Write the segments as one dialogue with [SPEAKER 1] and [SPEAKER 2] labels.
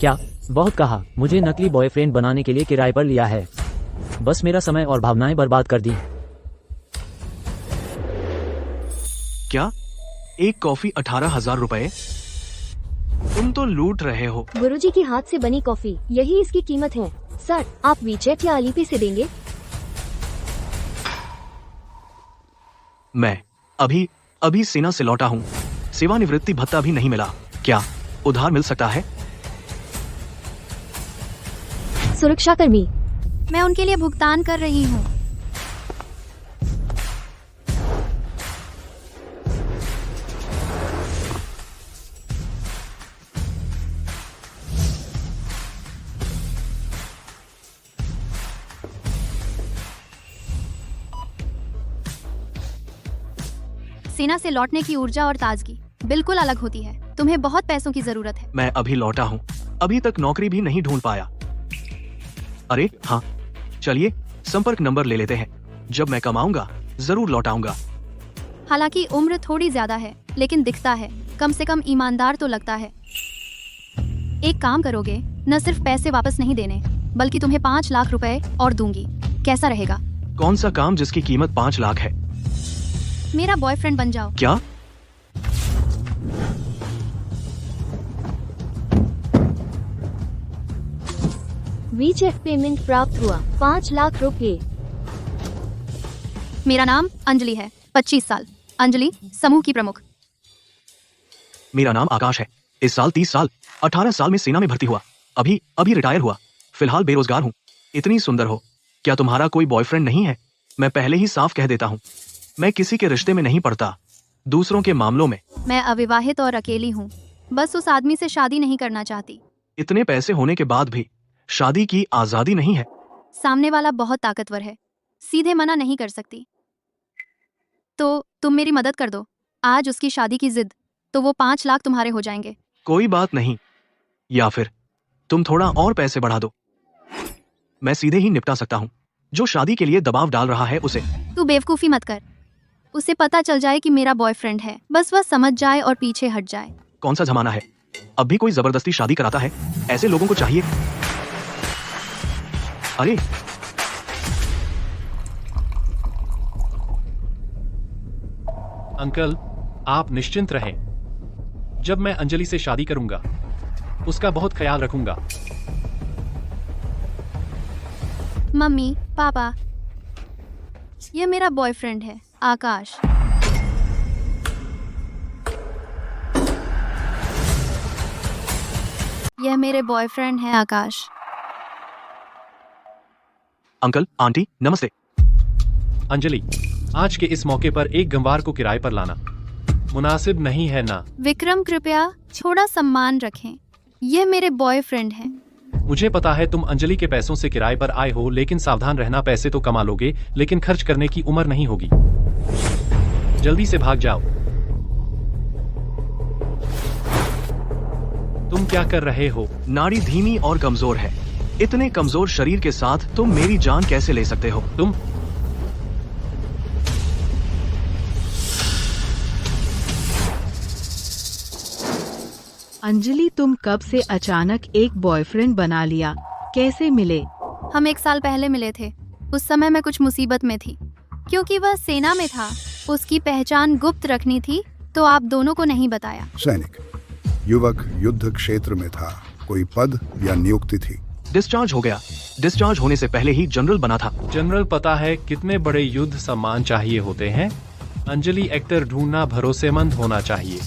[SPEAKER 1] क्या? बहुत कहा, मुझे नकली बॉयफ्रेंड बनाने के लिए किराए पर लिया है। बस मेरा समय और भावनाएं बर्बाद कर दी।
[SPEAKER 2] क्या? एक कॉफी 18,000 रुपए? तुम तो लूट रहे हो।
[SPEAKER 3] गुरुजी की हाथ से बनी कॉफी, यही इसकी कीमत है। सर, आप वीचेट या अलीपी से देंगे?
[SPEAKER 2] मैं अभी सेना से लौटा हूँ। सेवानिवृत्ति भत्ता भी नहीं मिला। क्या उधार मिल सकता है?
[SPEAKER 3] सुरक्षाकर्मी,
[SPEAKER 4] मैं उनके लिए भुगतान कर रही हूँ। सेना से लौटने की ऊर्जा और ताजगी बिल्कुल अलग होती है। तुम्हें बहुत पैसों की जरूरत है।
[SPEAKER 2] मैं अभी लौटा हूँ, अभी तक नौकरी भी नहीं ढूंढ पाया। अरे हाँ, चलिए संपर्क नंबर ले लेते हैं। जब मैं कमाऊंगा जरूर लौटाऊंगा।
[SPEAKER 4] हालांकि उम्र थोड़ी ज्यादा है, लेकिन दिखता है कम से कम ईमानदार तो लगता है। एक काम करोगे, न सिर्फ पैसे वापस नहीं देने, बल्कि तुम्हें 5 लाख रुपए और दूंगी। कैसा रहेगा?
[SPEAKER 2] कौन सा काम जिसकी कीमत 5 लाख है?
[SPEAKER 4] मेरा बॉयफ्रेंड बन जाओ।
[SPEAKER 2] क्या?
[SPEAKER 3] वीचेट पेमेंट प्राप्त हुआ 5 लाख रुपए।
[SPEAKER 4] मेरा नाम अंजलि है, 25 साल। अंजलि, समूह की प्रमुख।
[SPEAKER 2] मेरा नाम आकाश है। इस साल 30 साल। 18 साल में सेना में भर्ती हुआ। अभी रिटायर हुआ। फिलहाल बेरोजगार हूँ। इतनी सुंदर हो, क्या तुम्हारा कोई बॉयफ्रेंड नहीं है? मैं पहले ही साफ कह देता हूँ, मैं किसी के रिश्ते में नहीं पड़ता, दूसरों के मामलों में।
[SPEAKER 4] मैं अविवाहित और अकेली हूँ। बस उस आदमी से शादी नहीं करना चाहती।
[SPEAKER 2] इतने पैसे होने के बाद भी शादी की आजादी नहीं है।
[SPEAKER 4] सामने वाला बहुत ताकतवर है, सीधे मना नहीं कर सकती। तो तुम मेरी मदद कर दो। आज उसकी शादी की जिद, तो वो 5 लाख तुम्हारे हो जाएंगे।
[SPEAKER 2] कोई बात नहीं, या फिर तुम थोड़ा और पैसे बढ़ा दो। मैं सीधे ही निपटा सकता हूँ। जो शादी के लिए दबाव डाल रहा है उसे।
[SPEAKER 4] तू बेवकूफी मत कर। उसे पता चल जाए कि मेरा बॉयफ्रेंड है, बस वह समझ जाए और पीछे हट जाए।
[SPEAKER 2] कौन सा जमाना है, अब भी कोई जबरदस्ती शादी कराता है? ऐसे लोगों को चाहिए। अरे
[SPEAKER 5] अंकल, आप निश्चिंत रहें। जब मैं अंजलि से शादी करूंगा, उसका बहुत ख्याल रखूंगा।
[SPEAKER 4] मम्मी, पापा, यह मेरा बॉयफ्रेंड है, आकाश। यह मेरे बॉयफ्रेंड है, आकाश।
[SPEAKER 2] अंकल, आंटी, नमस्ते।
[SPEAKER 5] अंजलि, आज के इस मौके पर एक गंवार को किराए पर लाना मुनासिब नहीं है ना?
[SPEAKER 4] विक्रम, कृपया थोड़ा सम्मान रखें। यह मेरे बॉयफ्रेंड हैं।
[SPEAKER 5] मुझे पता है तुम अंजलि के पैसों से किराए पर आए हो, लेकिन सावधान रहना। पैसे तो कमा लोगे, लेकिन खर्च करने की उम्र नहीं होगी। जल्दी से भाग जाओ। तुम क्या कर रहे हो?
[SPEAKER 2] नाड़ी धीमी और कमजोर है। इतने कमजोर शरीर के साथ तुम मेरी जान कैसे ले सकते हो?
[SPEAKER 5] तुम
[SPEAKER 6] अंजलि, तुम कब से अचानक एक बॉयफ्रेंड बना लिया? कैसे मिले?
[SPEAKER 4] हम 1 साल पहले मिले थे। उस समय मैं कुछ मुसीबत में थी, क्योंकि वह सेना में था। उसकी पहचान गुप्त रखनी थी, तो आप दोनों को नहीं बताया।
[SPEAKER 7] सैनिक, युवक युद्ध क्षेत्र में था। कोई पद या नियुक्ति थी?
[SPEAKER 2] डिस्चार्ज हो गया। डिस्चार्ज होने से पहले ही जनरल बना था।
[SPEAKER 5] जनरल, पता है कितने बड़े युद्ध सम्मान चाहिए होते हैं? अंजलि, एक्टर ढूंढना भरोसेमंद होना चाहिए।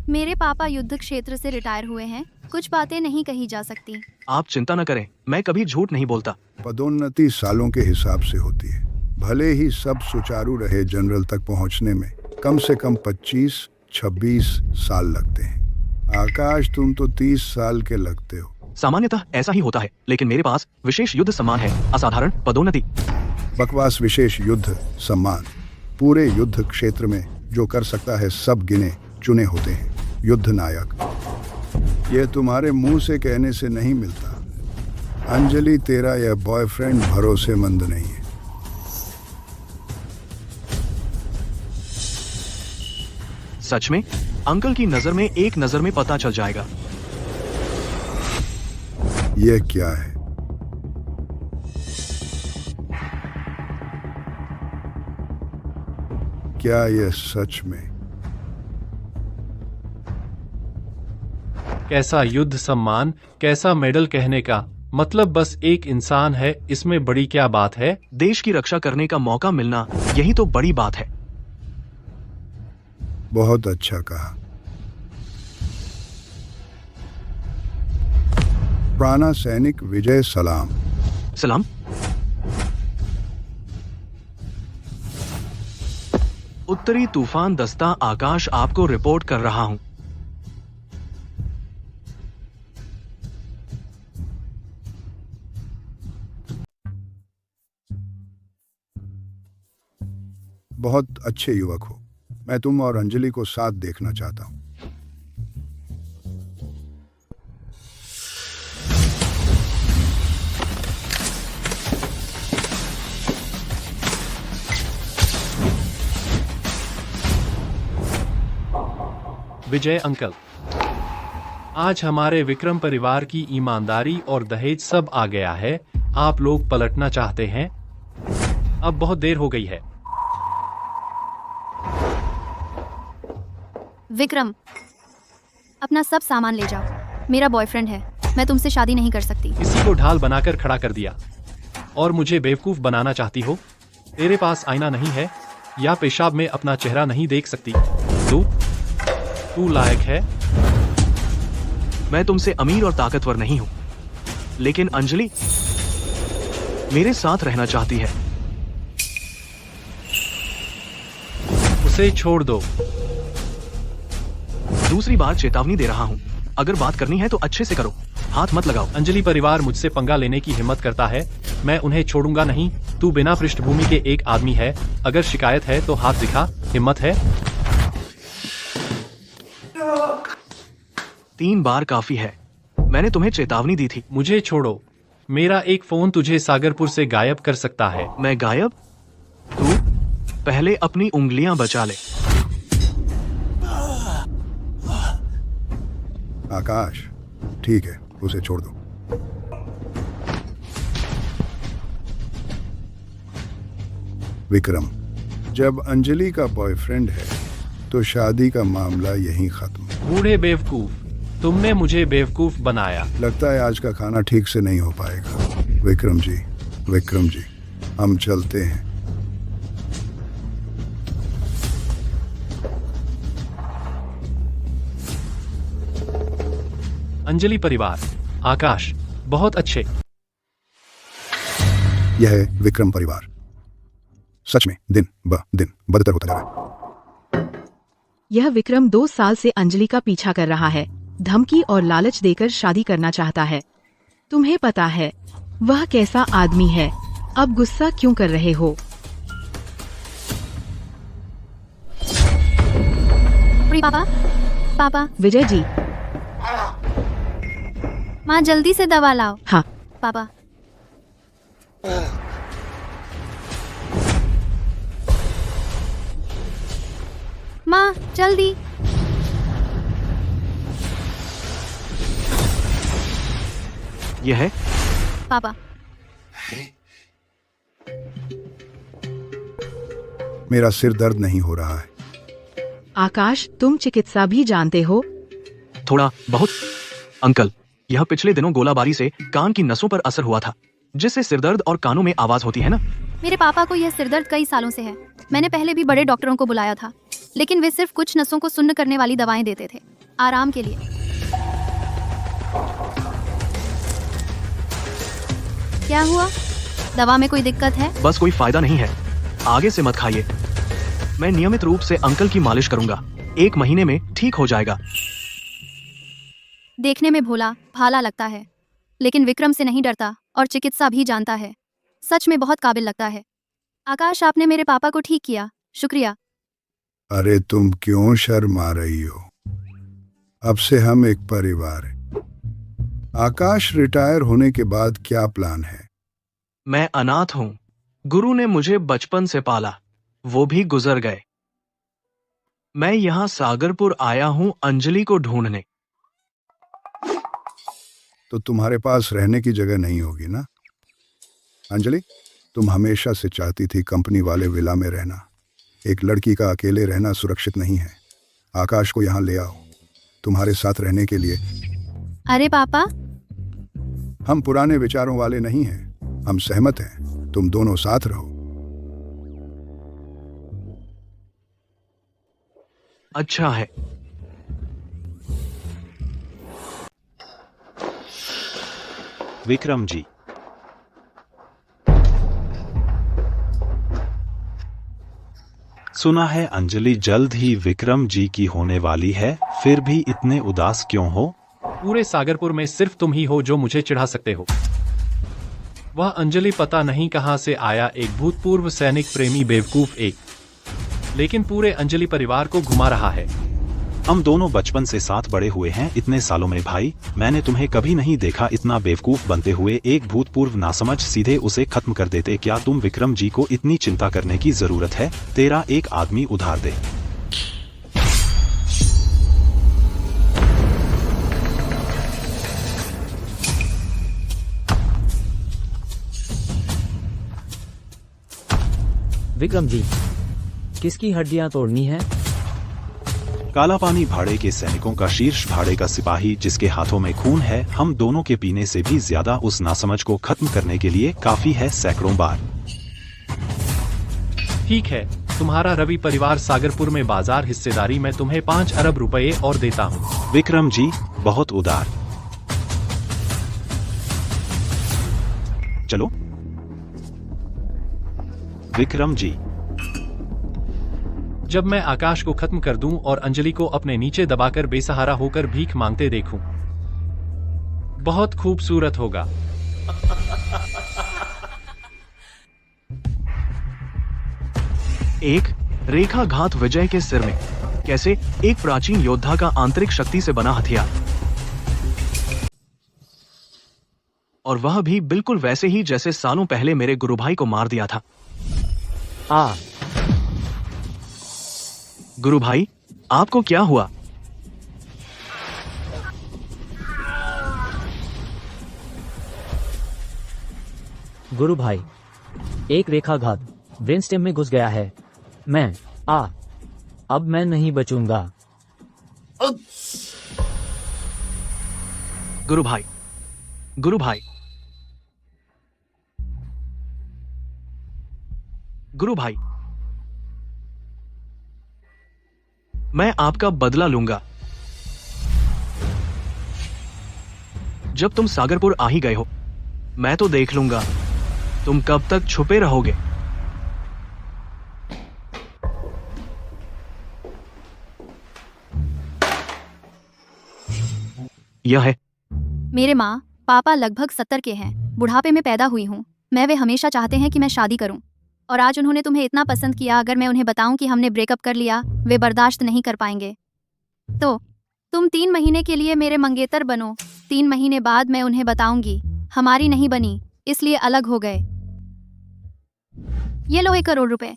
[SPEAKER 4] मेरे पापा युद्ध क्षेत्र से रिटायर हुए हैं। कुछ बातें नहीं कही जा सकती।
[SPEAKER 2] आप चिंता न करें, मैं कभी झूठ नहीं बोलता।
[SPEAKER 7] पदोन्नति सालों के हिसाब से होती है। भले ही सब सुचारू रहे, जनरल तक पहुंचने में कम से कम 25-26 साल लगते हैं। आकाश, तुम तो 30 साल के लगते हो।
[SPEAKER 2] सामान्यतः ऐसा ही होता है, लेकिन मेरे पास विशेष युद्ध सम्मान है, असाधारण पदोन्नति।
[SPEAKER 7] बकवास। विशेष युद्ध सम्मान पूरे युद्ध क्षेत्र में जो कर सकता है सब गिने चुने होते हैं युद्ध नायक। यह तुम्हारे मुंह से कहने से नहीं मिलता। अंजलि, तेरा यह बॉयफ्रेंड भरोसेमंद नहीं है।
[SPEAKER 2] सच में? अंकल की नजर में एक नजर में पता चल जाएगा।
[SPEAKER 7] यह क्या है? क्या यह सच में?
[SPEAKER 5] कैसा युद्ध सम्मान, कैसा मेडल कहने का मतलब बस एक इंसान है, इसमें बड़ी क्या बात है?
[SPEAKER 2] देश की रक्षा करने का मौका मिलना, यही तो बड़ी बात है।
[SPEAKER 7] बहुत अच्छा कहा। प्राणा सैनिक विजय सलाम।
[SPEAKER 2] सलाम। उत्तरी तूफान दस्ता आकाश आपको रिपोर्ट कर रहा हूं।
[SPEAKER 7] बहुत अच्छे युवक हो। मैं तुम और अंजलि को साथ देखना चाहता हूं।
[SPEAKER 5] विजय अंकल, आज हमारे विक्रम परिवार की ईमानदारी और दहेज सब आ गया है। आप लोग पलटना चाहते हैं? अब बहुत देर हो गई है।
[SPEAKER 4] विक्रम, अपना सब सामान ले जाओ। मेरा बॉयफ्रेंड है, मैं तुमसे शादी नहीं कर सकती।
[SPEAKER 5] किसी को ढाल बनाकर खड़ा कर दिया और मुझे बेवकूफ बनाना चाहती हो? तेरे पास आईना नहीं है या पेशाब में अपना चेहरा नहीं देख सकती? तू लायक है?
[SPEAKER 2] मैं तुमसे अमीर और ताकतवर नहीं हूं, लेकिन अंजलि मेरे साथ रहना चाहती है।
[SPEAKER 5] उसे छोड़ दो।
[SPEAKER 2] दूसरी बार चेतावनी दे रहा हूं, अगर बात करनी है तो अच्छे से करो, हाथ मत लगाओ।
[SPEAKER 5] अंजलि परिवार मुझसे पंगा लेने की हिम्मत करता है, मैं उन्हें छोड़ूंगा नहीं। तू बिना पृष्ठभूमि के एक आदमी है, अगर शिकायत है तो हाथ दिखा, हिम्मत है?
[SPEAKER 2] 3 बार काफी है, मैंने तुम्हें चेतावनी दी थी।
[SPEAKER 5] मुझे छोड़ो। मेरा एक फोन तुझे सागरपुर से गायब कर सकता है।
[SPEAKER 2] मैं गायब? तू पहले अपनी उंगलियां बचा ले।
[SPEAKER 7] आकाश, ठीक है, उसे छोड़ दो। विक्रम, जब अंजलि का बॉयफ्रेंड है तो शादी का मामला यहीं खत्म।
[SPEAKER 5] बूढ़े बेवकूफ, तुमने मुझे बेवकूफ बनाया।
[SPEAKER 7] लगता है आज का खाना ठीक से नहीं हो पाएगा। विक्रम जी, हम चलते हैं।
[SPEAKER 5] अंजलि परिवार, आकाश, बहुत अच्छे।
[SPEAKER 7] यह है विक्रम परिवार। सच में दिन ब दिन बदतर होता जा रहा है।
[SPEAKER 6] यह विक्रम 2 साल से अंजलि का पीछा कर रहा है, धमकी और लालच देकर शादी करना चाहता है। तुम्हें पता है वह कैसा आदमी है। अब गुस्सा क्यों कर रहे हो?
[SPEAKER 4] पापा,
[SPEAKER 6] विजय जी।
[SPEAKER 4] माँ जल्दी से दवा लाओ।
[SPEAKER 6] हाँ।
[SPEAKER 4] पापा, माँ जल्दी।
[SPEAKER 2] यह है?
[SPEAKER 4] पापा,
[SPEAKER 7] मेरा सिर दर्द नहीं हो रहा है।
[SPEAKER 6] आकाश, तुम चिकित्सा भी जानते हो?
[SPEAKER 2] थोड़ा बहुत। अंकल, यह पिछले दिनों गोलाबारी से कान की नसों पर असर हुआ था, जिससे सिरदर्द और कानों में आवाज होती है ना।
[SPEAKER 4] मेरे पापा को यह सिरदर्द कई सालों से है। मैंने पहले भी बड़े डॉक्टरों को बुलाया था, लेकिन वे सिर्फ कुछ नसों को सुन्न करने वाली दवाएं देते थे, आराम के लिए। क्या हुआ? दवा में कोई दिक्कत है?
[SPEAKER 2] बस कोई फायदा नहीं है, आगे से मत खाइए। मैं नियमित रूप से अंकल की मालिश करूंगा, 1 महीने में ठीक हो जाएगा।
[SPEAKER 4] देखने में भोला भाला लगता है, लेकिन विक्रम से नहीं डरता और चिकित्सा भी जानता है। सच में बहुत काबिल लगता है। आकाश, आपने मेरे पापा को ठीक किया, शुक्रिया।
[SPEAKER 7] अरे तुम क्यों शर्मा रही हो? अब से हम एक परिवार हैं। आकाश, रिटायर होने के बाद क्या प्लान है?
[SPEAKER 2] मैं अनाथ हूँ, गुरु ने मुझे बचपन से पाला, वो भी गुजर गए। मैं यहाँ सागरपुर आया हूँ अंजलि को ढूंढने।
[SPEAKER 7] तो तुम्हारे पास रहने की जगह नहीं होगी ना अंजलि? तुम हमेशा से चाहती थी कंपनी वाले विला में रहना। एक लड़की का अकेले रहना सुरक्षित नहीं है। आकाश को यहाँ ले आओ तुम्हारे साथ रहने के लिए।
[SPEAKER 4] अरे पापा,
[SPEAKER 7] हम पुराने विचारों वाले नहीं हैं, हम सहमत हैं, तुम दोनों साथ रहो।
[SPEAKER 2] अच्छा है।
[SPEAKER 8] विक्रम जी, सुना है अंजलि जल्द ही विक्रम जी की होने वाली है, फिर भी इतने उदास क्यों हो?
[SPEAKER 5] पूरे सागरपुर में सिर्फ तुम ही हो जो मुझे चिढ़ा सकते हो। वह अंजलि पता नहीं कहां से आया, एक भूतपूर्व सैनिक प्रेमी बेवकूफ एक, लेकिन पूरे अंजलि परिवार को घुमा रहा है।
[SPEAKER 8] हम दोनों बचपन से साथ बड़े हुए हैं इतने सालों में भाई, मैंने तुम्हें कभी नहीं देखा इतना बेवकूफ बनते हुए। एक भूतपूर्व नासमझ, सीधे उसे खत्म कर देते। क्या तुम विक्रम जी को इतनी चिंता करने की जरूरत है? तेरा एक आदमी उधार दे।
[SPEAKER 1] विक्रम जी, किसकी हड्डियां तोड़नी है?
[SPEAKER 8] काला पानी भाड़े के सैनिकों का, शीर्ष भाड़े का सिपाही जिसके हाथों में खून है। हम दोनों के पीने से भी ज्यादा उस नासमझ को खत्म करने के लिए काफी है, सैकड़ों बार।
[SPEAKER 5] ठीक है, तुम्हारा रवि परिवार सागरपुर में बाजार हिस्सेदारी मैं तुम्हें 5 अरब रुपए और देता हूँ।
[SPEAKER 8] विक्रम जी, बहुत उदार। चलो विक्रम जी।
[SPEAKER 5] जब मैं आकाश को खत्म कर दूं और अंजलि को अपने नीचे दबाकर बेसहारा होकर भीख मांगते देखूं, बहुत खूबसूरत होगा।
[SPEAKER 2] एक रेखाघात विजय के सिर में, कैसे एक प्राचीन योद्धा का आंतरिक शक्ति से बना हथियार, और वह भी बिल्कुल वैसे ही जैसे सालों पहले मेरे गुरु भाई को मार दिया था। गुरु भाई, आपको क्या हुआ?
[SPEAKER 1] गुरु भाई, एक रेखाघात ब्रेन स्टेम में घुस गया है। अब मैं नहीं बचूंगा।
[SPEAKER 2] गुरु भाई, गुरु भाई, गुरु भाई, मैं आपका बदला लूंगा। जब तुम सागरपुर आ ही गए हो, मैं तो देख लूंगा तुम कब तक छुपे रहोगे। यह है।
[SPEAKER 4] मेरे माँ पापा लगभग 70 के हैं, बुढ़ापे में पैदा हुई हूँ मैं। वे हमेशा चाहते हैं कि मैं शादी करूं, और आज उन्होंने तुम्हें इतना पसंद किया, अगर मैं उन्हें बताऊं कि हमने ब्रेकअप कर लिया, वे बर्दाश्त नहीं कर पाएंगे। तो तुम 3 महीने के लिए मेरे मंगेतर बनो। 3 महीने बाद मैं उन्हें बताऊंगी हमारी नहीं बनी, इसलिए अलग हो गए। ये लो 1 करोड़ रुपए।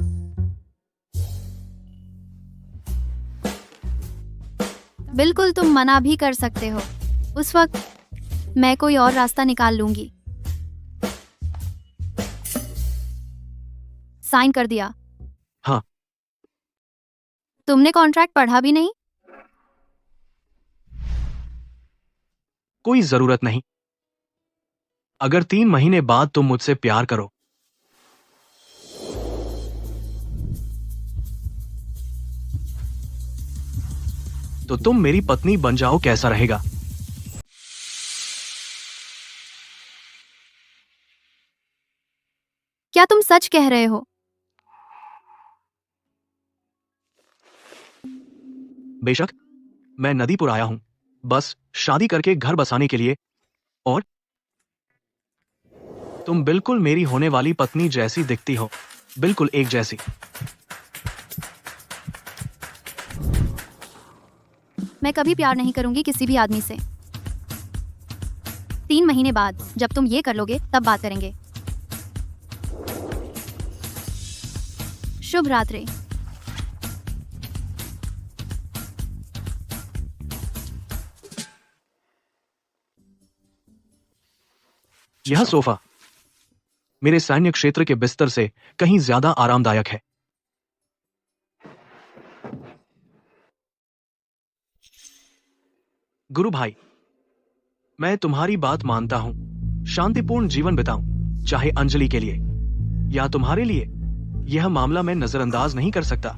[SPEAKER 4] बिल्कुल, तुम मना भी कर सकते हो। उस वक्त मैं कोई और रास्ता निकाल लूंगी। साइन कर दिया?
[SPEAKER 2] हाँ।
[SPEAKER 4] तुमने कॉन्ट्रैक्ट पढ़ा भी नहीं?
[SPEAKER 2] कोई जरूरत नहीं। अगर 3 महीने बाद तुम मुझसे प्यार करो तो तुम मेरी पत्नी बन जाओ, कैसा रहेगा?
[SPEAKER 4] क्या तुम सच कह रहे हो?
[SPEAKER 2] बेशक, मैं नदीपुर आया हूं बस शादी करके घर बसाने के लिए, और तुम बिल्कुल मेरी होने वाली पत्नी जैसी दिखती हो, बिल्कुल एक जैसी।
[SPEAKER 4] मैं कभी प्यार नहीं करूंगी किसी भी आदमी से। 3 महीने बाद जब तुम ये कर लोगे तब बात करेंगे। शुभ रात्रि।
[SPEAKER 2] यह सोफा मेरे सैन्य क्षेत्र के बिस्तर से कहीं ज्यादा आरामदायक है। गुरु भाई, मैं तुम्हारी बात मानता हूं। शांतिपूर्ण जीवन बिताऊं, चाहे अंजलि के लिए या तुम्हारे लिए, यह मामला मैं नजरअंदाज नहीं कर सकता।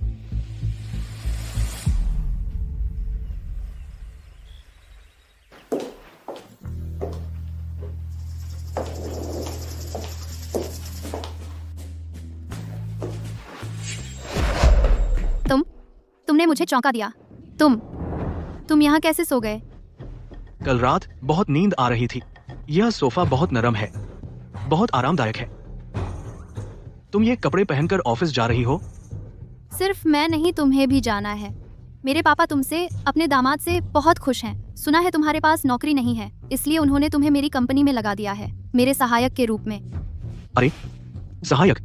[SPEAKER 4] तुमने मुझे चौंका दिया। तुम यहाँ कैसे सो गए?
[SPEAKER 2] कल रात बहुत नींद आ रही थी। यह सोफा बहुत नरम है, बहुत आरामदायक है। तुम ये कपड़े पहनकर ऑफिस जा रही हो?
[SPEAKER 4] सिर्फ मैं नहीं, तुम्हें भी जाना है। मेरे पापा तुमसे, अपने दामाद से बहुत खुश हैं। सुना है तुम्हारे पास नौकरी नहीं है, इसलिए उन्होंने तुम्हें मेरी कंपनी में लगा दिया है, मेरे सहायक के रूप में।
[SPEAKER 2] अरे सहायक?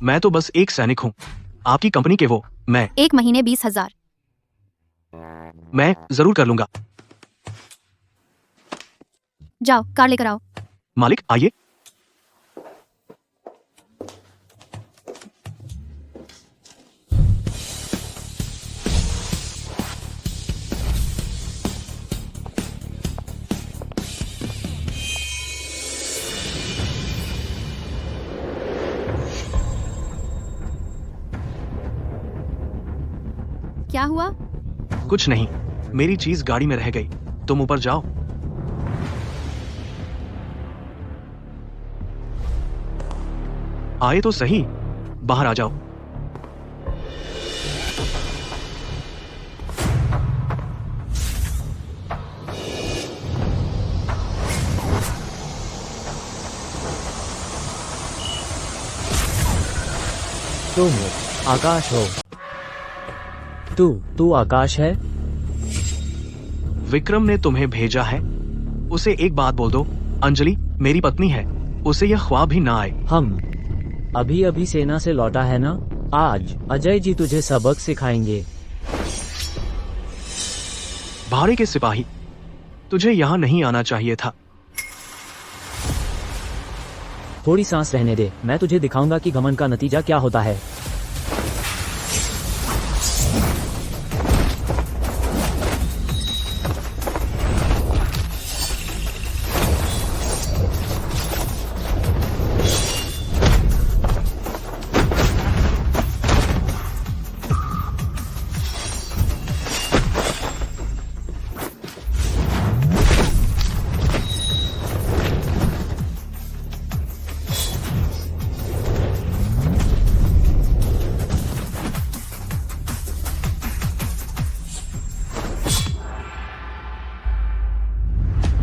[SPEAKER 2] मैं तो बस एक सैनिक हूँ, आपकी कंपनी के वो। मैं
[SPEAKER 4] 1 महीने 20,000।
[SPEAKER 2] मैं जरूर कर लूंगा।
[SPEAKER 4] जाओ, कार लेकर आओ।
[SPEAKER 2] मालिक आइए।
[SPEAKER 4] क्या हुआ?
[SPEAKER 2] कुछ नहीं, मेरी चीज गाड़ी में रह गई। तुम ऊपर जाओ। आए तो सही, बाहर आ जाओ।
[SPEAKER 1] तुम आकाश हो? तू आकाश है?
[SPEAKER 2] विक्रम ने तुम्हें भेजा है। उसे एक बात बोल दो, अंजलि मेरी पत्नी है, उसे यह ख्वाब भी ना आए।
[SPEAKER 1] हम अभी सेना से लौटा है ना? आज अजय जी तुझे सबक सिखाएंगे।
[SPEAKER 2] भाड़े के सिपाही, तुझे यहाँ नहीं आना चाहिए था।
[SPEAKER 1] थोड़ी सांस रहने दे, मैं तुझे दिखाऊंगा कि घमंड का नतीजा क्या होता है।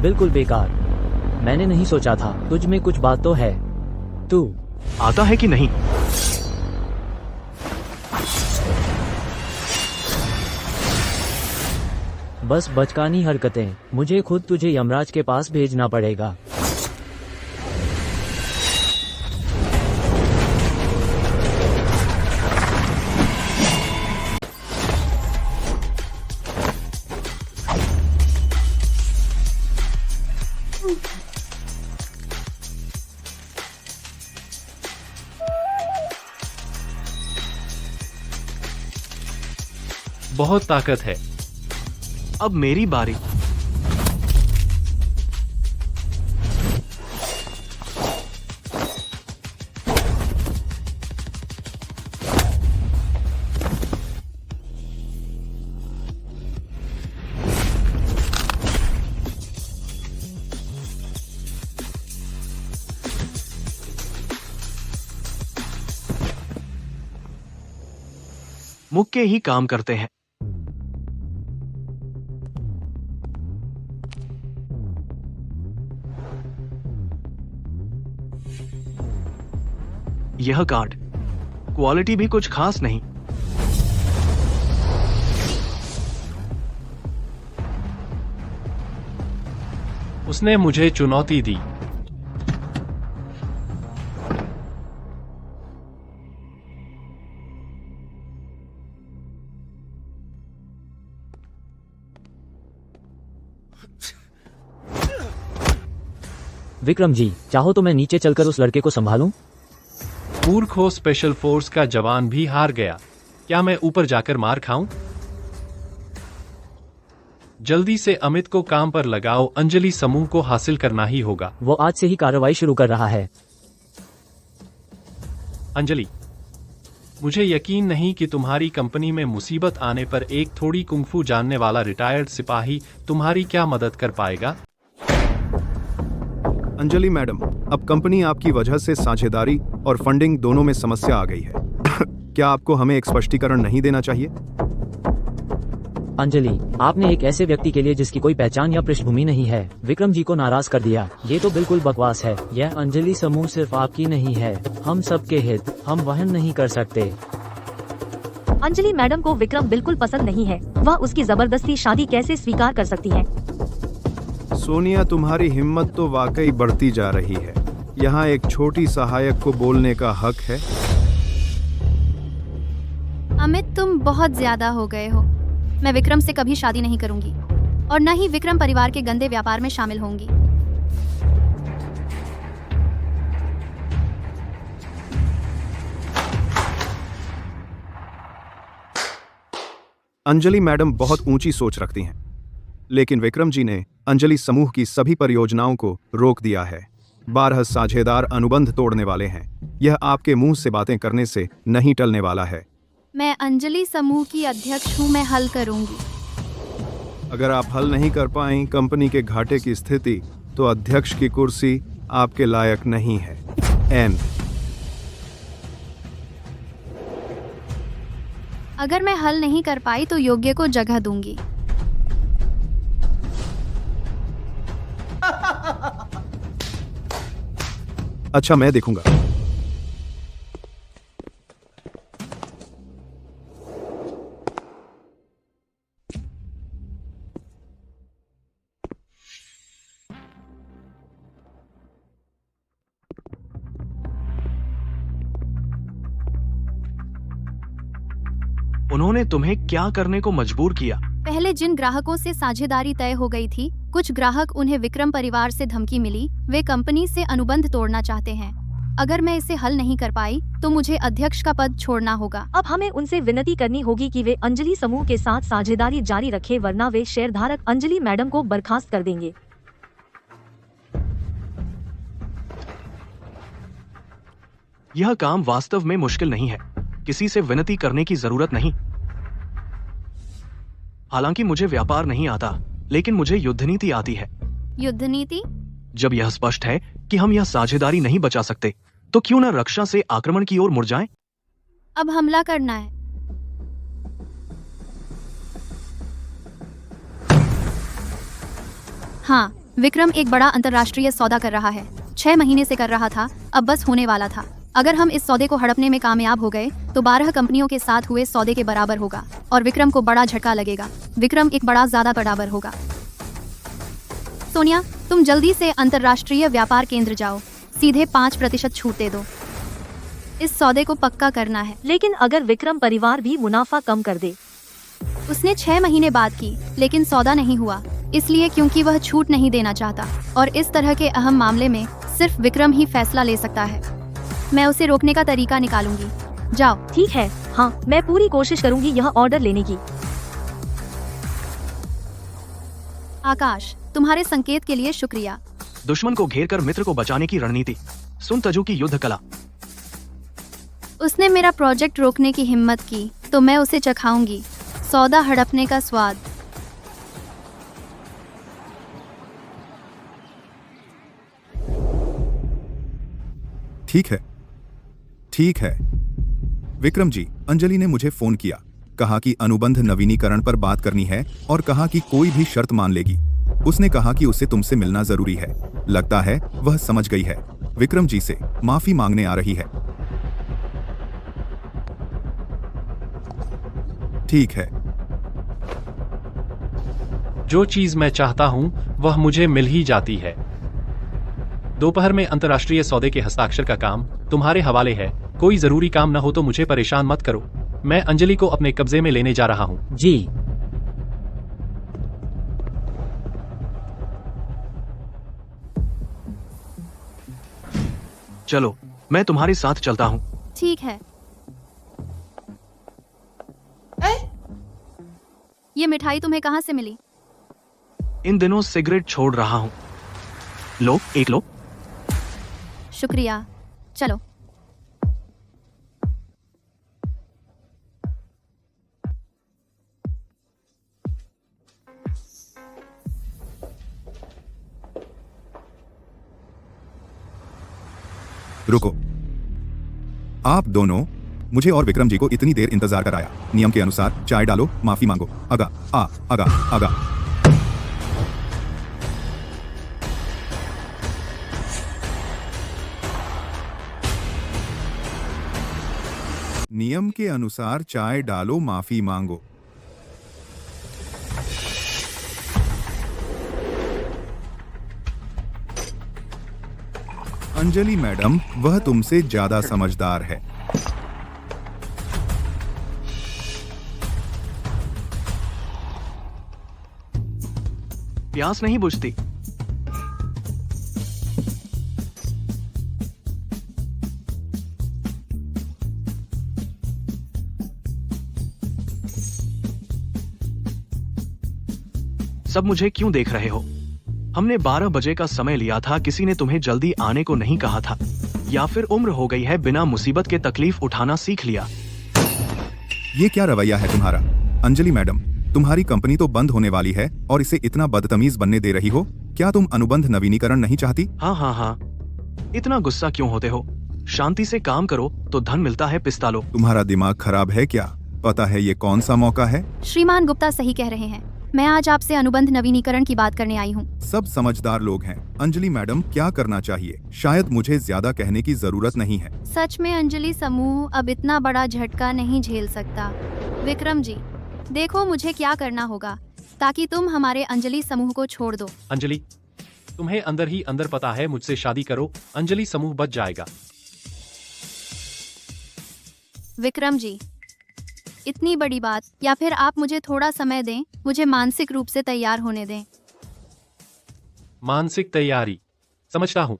[SPEAKER 1] बिल्कुल बेकार। मैंने नहीं सोचा था। तुझ में कुछ बात तो है। तू
[SPEAKER 2] आता है कि नहीं?
[SPEAKER 1] बस बचकानी हरकतें। मुझे खुद तुझे यमराज के पास भेजना पड़ेगा।
[SPEAKER 5] बहुत ताकत है।
[SPEAKER 2] अब मेरी बारी। मुक्के ही काम करते हैं। यह कार्ड क्वालिटी भी कुछ खास नहीं।
[SPEAKER 5] उसने मुझे चुनौती दी।
[SPEAKER 1] विक्रम जी, चाहो तो मैं नीचे चलकर उस लड़के को संभालूं?
[SPEAKER 5] मूर्खो, स्पेशल फोर्स का जवान भी हार गया। क्या मैं ऊपर जाकर मार खाऊं? जल्दी से अमित को काम पर लगाओ, अंजलि समूह को हासिल करना ही होगा।
[SPEAKER 1] वो आज से ही कार्रवाई शुरू कर रहा है।
[SPEAKER 5] अंजलि, मुझे यकीन नहीं कि तुम्हारी कंपनी में मुसीबत आने पर एक थोड़ी कुंफू जानने वाला रिटायर्ड सिपाही तुम्हारी क्या मदद कर पाएगा।
[SPEAKER 9] अंजलि मैडम, अब कंपनी आपकी वजह से साझेदारी और फंडिंग दोनों में समस्या आ गई है। क्या आपको हमें एक स्पष्टीकरण नहीं देना चाहिए?
[SPEAKER 1] अंजलि, आपने एक ऐसे व्यक्ति के लिए जिसकी कोई पहचान या पृष्ठभूमि नहीं है, विक्रम जी को नाराज कर दिया। ये तो बिल्कुल बकवास है। यह अंजलि समूह सिर्फ आपकी नहीं है, हम सबके हित हम वहन नहीं कर सकते।
[SPEAKER 3] अंजलि मैडम को विक्रम बिल्कुल पसंद नहीं है। वह उसकी जबरदस्ती शादी कैसे स्वीकार कर सकती है?
[SPEAKER 9] सोनिया, तुम्हारी हिम्मत तो वाकई बढ़ती जा रही है। यहाँ एक छोटी सहायक को बोलने का हक है।
[SPEAKER 4] अमित, तुम बहुत ज्यादा हो गए हो। मैं विक्रम से कभी शादी नहीं करूंगी और न ही विक्रम परिवार के गंदे व्यापार में शामिल होंगी।
[SPEAKER 9] अंजलि मैडम बहुत ऊंची सोच रखती हैं, लेकिन विक्रम जी ने अंजलि समूह की सभी परियोजनाओं को रोक दिया है। 12 साझेदार अनुबंध तोड़ने वाले हैं। यह आपके मुंह से बातें करने से नहीं टलने वाला है।
[SPEAKER 4] मैं अंजलि समूह की अध्यक्ष हूँ, मैं हल करूंगी।
[SPEAKER 9] अगर आप हल नहीं कर पाएं कंपनी के घाटे की स्थिति, तो अध्यक्ष की कुर्सी आपके लायक नहीं है। एन
[SPEAKER 4] अगर मैं हल नहीं कर पाई तो योग्य को जगह दूंगी।
[SPEAKER 9] अच्छा, मैं देखूंगा।
[SPEAKER 2] उन्होंने तुम्हें क्या करने को मजबूर किया?
[SPEAKER 4] पहले जिन ग्राहकों से साझेदारी तय हो गई थी, कुछ ग्राहक उन्हें विक्रम परिवार से धमकी मिली, वे कंपनी से अनुबंध तोड़ना चाहते हैं। अगर मैं इसे हल नहीं कर पाई तो मुझे अध्यक्ष का पद छोड़ना होगा।
[SPEAKER 3] अब हमें उनसे विनती करनी होगी कि वे अंजलि समूह के साथ साझेदारी जारी रखें, वरना वे शेयरधारक अंजलि मैडम को बर्खास्त कर देंगे।
[SPEAKER 2] यह काम वास्तव में मुश्किल नहीं है। किसी से विनती करने की जरूरत नहीं। हालांकि मुझे व्यापार नहीं आता, लेकिन मुझे युद्ध नीति आती है।
[SPEAKER 4] युद्ध नीति?
[SPEAKER 2] जब यह स्पष्ट है कि हम यह साझेदारी नहीं बचा सकते, तो क्यों न रक्षा से आक्रमण की ओर मुड़ जाएं?
[SPEAKER 4] अब हमला करना है। हाँ, विक्रम एक बड़ा अंतर्राष्ट्रीय सौदा कर रहा है। 6 महीने से कर रहा था, अब बस होने वाला था। अगर हम इस सौदे को हड़पने में कामयाब हो गए तो 12 कंपनियों के साथ हुए सौदे के बराबर होगा और विक्रम को बड़ा झटका लगेगा। विक्रम एक बड़ा ज्यादा बराबर होगा। सोनिया, तुम जल्दी से अंतर्राष्ट्रीय व्यापार केंद्र जाओ, सीधे 5% छूट दे दो। इस सौदे को पक्का करना है।
[SPEAKER 3] लेकिन अगर विक्रम परिवार भी मुनाफा कम कर दे?
[SPEAKER 4] उसने 6 महीने बाद की, लेकिन सौदा नहीं हुआ, इसलिए क्योंकि वह छूट नहीं देना चाहता और इस तरह के अहम मामले में सिर्फ विक्रम ही फैसला ले सकता है। मैं उसे रोकने का तरीका निकालूंगी। जाओ।
[SPEAKER 3] ठीक है, हाँ, मैं पूरी कोशिश करूंगी यह ऑर्डर लेने की।
[SPEAKER 4] आकाश, तुम्हारे संकेत के लिए शुक्रिया।
[SPEAKER 2] दुश्मन को घेर कर मित्र को बचाने की रणनीति। सुन तजु की युद्ध कला।
[SPEAKER 4] उसने मेरा प्रोजेक्ट रोकने की हिम्मत की तो मैं उसे चखाऊंगी सौदा हड़पने का स्वाद।
[SPEAKER 9] ठीक है, ठीक है। विक्रम जी, अंजलि ने मुझे फोन किया, कहा कि अनुबंध नवीनीकरण पर बात करनी है और कहा कि कोई भी शर्त मान लेगी। उसने कहा कि उसे तुमसे मिलना जरूरी है। लगता है वह समझ गई है। विक्रम जी से माफी मांगने आ रही है। ठीक है।
[SPEAKER 5] जो चीज मैं चाहता हूं वह मुझे मिल ही जाती है। दोपहर में अंतर्राष्ट्रीय सौदे के हस्ताक्षर का काम तुम्हारे हवाले है। कोई जरूरी काम न हो तो मुझे परेशान मत करो। मैं अंजलि को अपने कब्जे में लेने जा रहा हूं।
[SPEAKER 1] जी।
[SPEAKER 2] चलो, मैं तुम्हारे साथ चलता हूँ।
[SPEAKER 4] ठीक है। ये मिठाई तुम्हें कहाँ से मिली?
[SPEAKER 2] इन दिनों सिगरेट छोड़ रहा हूँ। लो, एक लो।
[SPEAKER 4] शुक्रिया। चलो।
[SPEAKER 9] रुको, आप दोनों मुझे और विक्रम जी को इतनी देर इंतजार कराया। नियम के अनुसार चाय डालो, माफी मांगो। आगा, आगा, आगा। नियम के अनुसार चाय डालो, माफी मांगो। अंजलि मैडम, वह तुमसे ज्यादा समझदार है।
[SPEAKER 2] प्यास नहीं बुझती। सब मुझे क्यों देख रहे हो? हमने 12 बजे का समय लिया था। किसी ने तुम्हें जल्दी आने को नहीं कहा था, या फिर उम्र हो गई है, बिना मुसीबत के तकलीफ उठाना सीख लिया।
[SPEAKER 9] ये क्या रवैया है तुम्हारा? अंजलि मैडम, तुम्हारी कंपनी तो बंद होने वाली है और इसे इतना बदतमीज बनने दे रही हो। क्या तुम अनुबंध नवीनीकरण नहीं चाहती?
[SPEAKER 2] हाँ, इतना गुस्सा क्यों होते हो? शांति से काम करो तो धन मिलता है, पिस्ता लो।
[SPEAKER 9] तुम्हारा दिमाग खराब है क्या? पता है ये कौन सा मौका है?
[SPEAKER 4] श्रीमान गुप्ता सही कह रहे हैं। मैं आज आपसे अनुबंध नवीनीकरण की बात करने आई हूँ।
[SPEAKER 9] सब समझदार लोग हैं। अंजलि मैडम, क्या करना चाहिए? शायद मुझे ज्यादा कहने की जरूरत नहीं है।
[SPEAKER 4] सच में अंजलि समूह अब इतना बड़ा झटका नहीं झेल सकता। विक्रम जी, देखो मुझे क्या करना होगा ताकि तुम हमारे अंजलि समूह को छोड़ दो।
[SPEAKER 5] अंजलि, तुम्हें अंदर ही अंदर पता है, मुझसे शादी करो, अंजलि समूह बच जाएगा।
[SPEAKER 4] विक्रम जी, इतनी बड़ी बात, या फिर आप मुझे थोड़ा समय दें, मुझे मानसिक रूप से तैयार होने दें।
[SPEAKER 5] मानसिक तैयारी समझता हूँ,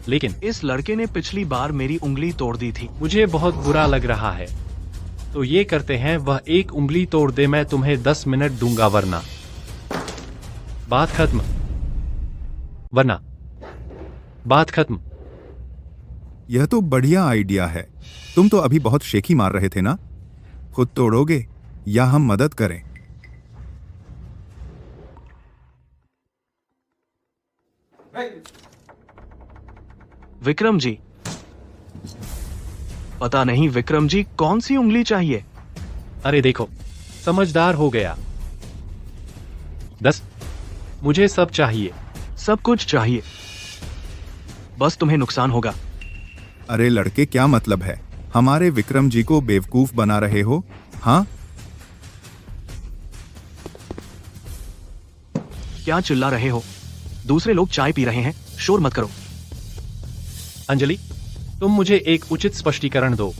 [SPEAKER 5] लेकिन
[SPEAKER 2] इस लड़के ने पिछली बार मेरी उंगली तोड़ दी थी।
[SPEAKER 5] मुझे बहुत बुरा लग रहा है। तो ये करते हैं, वह एक उंगली तोड़ दे, मैं तुम्हें 10 मिनट दूंगा, वरना बात खत्म। वरना बात खत्म।
[SPEAKER 9] यह तो बढ़िया आइडिया है। तुम तो अभी बहुत शेखी मार रहे थे ना? खुद तोड़ोगे या हम मदद करें?
[SPEAKER 2] विक्रम जी, पता नहीं विक्रम जी, कौन सी उंगली चाहिए?
[SPEAKER 5] अरे देखो, समझदार हो गया। 10, मुझे सब चाहिए।
[SPEAKER 2] सब कुछ चाहिए, बस तुम्हें नुकसान होगा।
[SPEAKER 9] अरे लड़के, क्या मतलब है? हमारे विक्रम जी को बेवकूफ बना रहे हो? हाँ,
[SPEAKER 2] क्या चिल्ला रहे हो? दूसरे लोग चाय पी रहे हैं, शोर मत करो।
[SPEAKER 5] अंजलि, तुम मुझे एक उचित स्पष्टीकरण दो।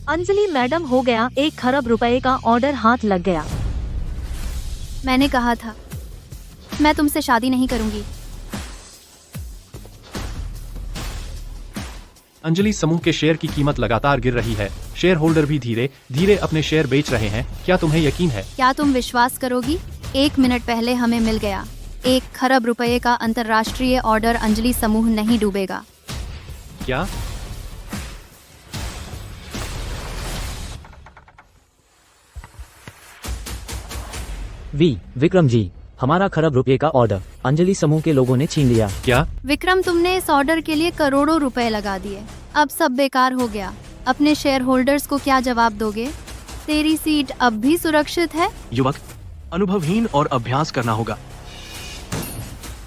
[SPEAKER 3] अंजलि मैडम, हो गया, 1 खरब रुपए का ऑर्डर हाथ लग गया।
[SPEAKER 4] मैंने कहा था, मैं तुमसे शादी नहीं करूंगी।
[SPEAKER 5] अंजलि समूह के शेयर की कीमत लगातार गिर रही है। शेयर होल्डर भी धीरे धीरे अपने शेयर बेच रहे हैं। क्या तुम्हें यकीन है?
[SPEAKER 4] क्या तुम विश्वास करोगी? 1 मिनट पहले हमें मिल गया 1 खरब रुपए का अंतर्राष्ट्रीय ऑर्डर। अंजलि समूह नहीं डूबेगा।
[SPEAKER 5] क्या?
[SPEAKER 1] विक्रम जी, हमारा खरब रुपये का ऑर्डर अंजलि समूह के लोगों ने छीन लिया।
[SPEAKER 5] क्या?
[SPEAKER 4] विक्रम, तुमने इस ऑर्डर के लिए करोड़ों रुपए लगा दिए। अब सब बेकार हो गया। अपने शेयर होल्डर्स को क्या जवाब दोगे? तेरी सीट अब भी सुरक्षित है?
[SPEAKER 2] युवक, अनुभवहीन और अभ्यास करना होगा।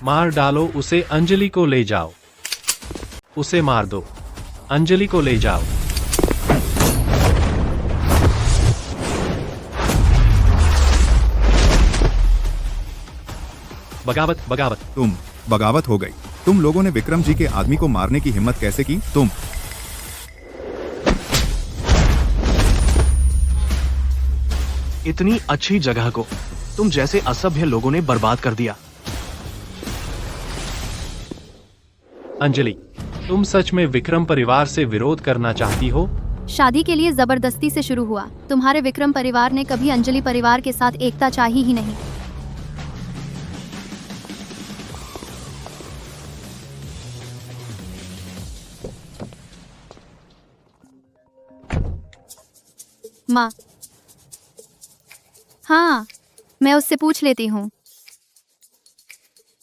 [SPEAKER 5] मार डालो उसे, अंजलि को ले जाओ। उसे मार दो, अंजलि को ले जाओ। बगावत, बगावत।
[SPEAKER 9] तुम बगावत हो गई। तुम लोगों ने विक्रम जी के आदमी को मारने की हिम्मत कैसे की? तुम
[SPEAKER 2] इतनी अच्छी जगह को तुम जैसे असभ्य लोगों ने बर्बाद कर दिया।
[SPEAKER 5] अंजलि, तुम सच में विक्रम परिवार से विरोध करना चाहती हो?
[SPEAKER 4] शादी के लिए जबरदस्ती से शुरू हुआ। तुम्हारे विक्रम परिवार ने कभी अंजलि परिवार के साथ एकता चाही ही नहीं। माँ, हाँ, मैं उससे पूछ लेती हूँ।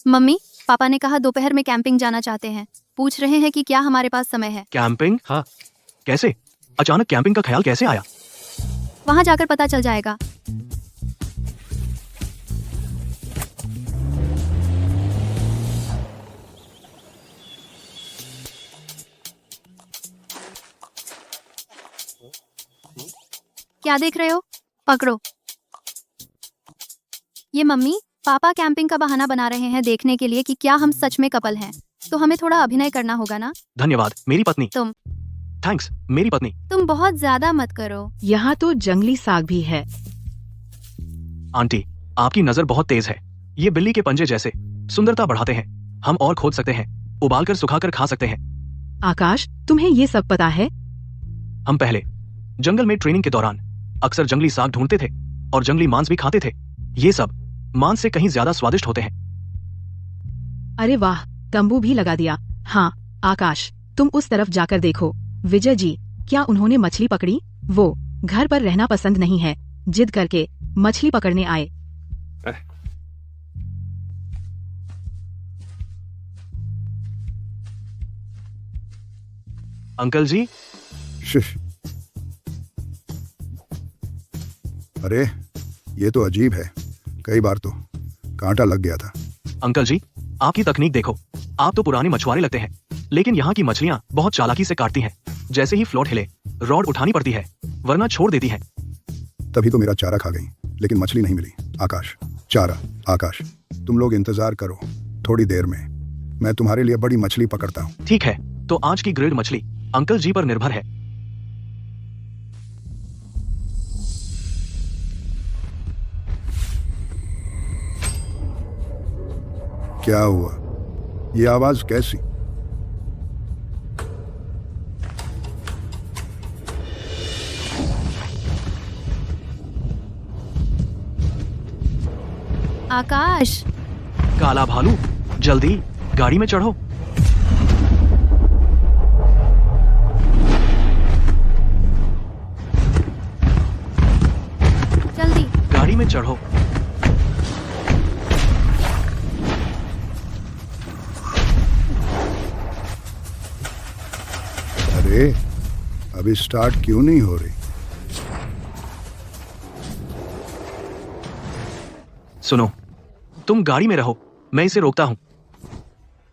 [SPEAKER 4] मम्मी, पापा ने कहा दोपहर में कैंपिंग जाना चाहते हैं। पूछ रहे हैं कि क्या हमारे पास समय है।
[SPEAKER 2] कैंपिंग?
[SPEAKER 5] हाँ।
[SPEAKER 2] कैसे? अचानक कैंपिंग का ख्याल कैसे आया?
[SPEAKER 4] वहाँ जाकर पता चल जाएगा। क्या देख रहे हो? पकड़ो। ये मम्मी पापा कैंपिंग का बहाना बना रहे हैं देखने के लिए कि क्या हम सच में कपल हैं। तो हमें थोड़ा अभिनय करना होगा ना।
[SPEAKER 2] धन्यवाद मेरी पत्नी।
[SPEAKER 4] तुम
[SPEAKER 2] थैंक्स मेरी पत्नी।
[SPEAKER 4] तुम बहुत ज्यादा मत करो।
[SPEAKER 6] यहाँ तो जंगली साग भी है।
[SPEAKER 2] आंटी, आपकी नजर बहुत तेज है। ये बिल्ली के पंजे जैसे सुंदरता बढ़ाते हैं। हम और खोद सकते हैं, उबालकर सुखाकर खा सकते हैं।
[SPEAKER 6] आकाश, तुम्हें ये सब पता है?
[SPEAKER 2] हम पहले जंगल में ट्रेनिंग के दौरान अक्सर जंगली साग ढूंढते थे और जंगली मांस भी खाते थे। ये सब मांस से कहीं ज्यादा स्वादिष्ट होते हैं।
[SPEAKER 6] अरे वाह, तंबू भी लगा दिया। हाँ आकाश, तुम उस तरफ जाकर देखो। विजय जी, क्या उन्होंने मछली पकड़ी? वो घर पर रहना पसंद नहीं है, जिद करके मछली पकड़ने आए।
[SPEAKER 2] अंकल जी।
[SPEAKER 7] शिश। अरे ये तो अजीब है, कई बार तो कांटा लग गया था।
[SPEAKER 2] अंकल जी, आपकी तकनीक देखो। आप तो पुराने मछुआरे लगते हैं, लेकिन यहाँ की मछलियाँ बहुत चालाकी से काटती हैं। जैसे ही फ्लोट हिले, रॉड उठानी पड़ती है, वरना छोड़ देती है।
[SPEAKER 7] तभी तो मेरा चारा खा गई, लेकिन मछली नहीं मिली। आकाश, चारा। आकाश, तुम लोग इंतजार करो, थोड़ी देर में मैं तुम्हारे लिए बड़ी मछली पकड़ता हूँ।
[SPEAKER 2] ठीक है, तो आज की ग्रिल्ड मछली अंकल जी पर निर्भर है।
[SPEAKER 7] क्या हुआ? ये आवाज कैसी?
[SPEAKER 4] आकाश,
[SPEAKER 2] काला भालू, जल्दी गाड़ी में चढ़ो।
[SPEAKER 4] जल्दी
[SPEAKER 2] गाड़ी में चढ़ो।
[SPEAKER 7] अरे अभी स्टार्ट क्यों नहीं हो रही?
[SPEAKER 2] सुनो, तुम गाड़ी में रहो, मैं इसे रोकता हूँ।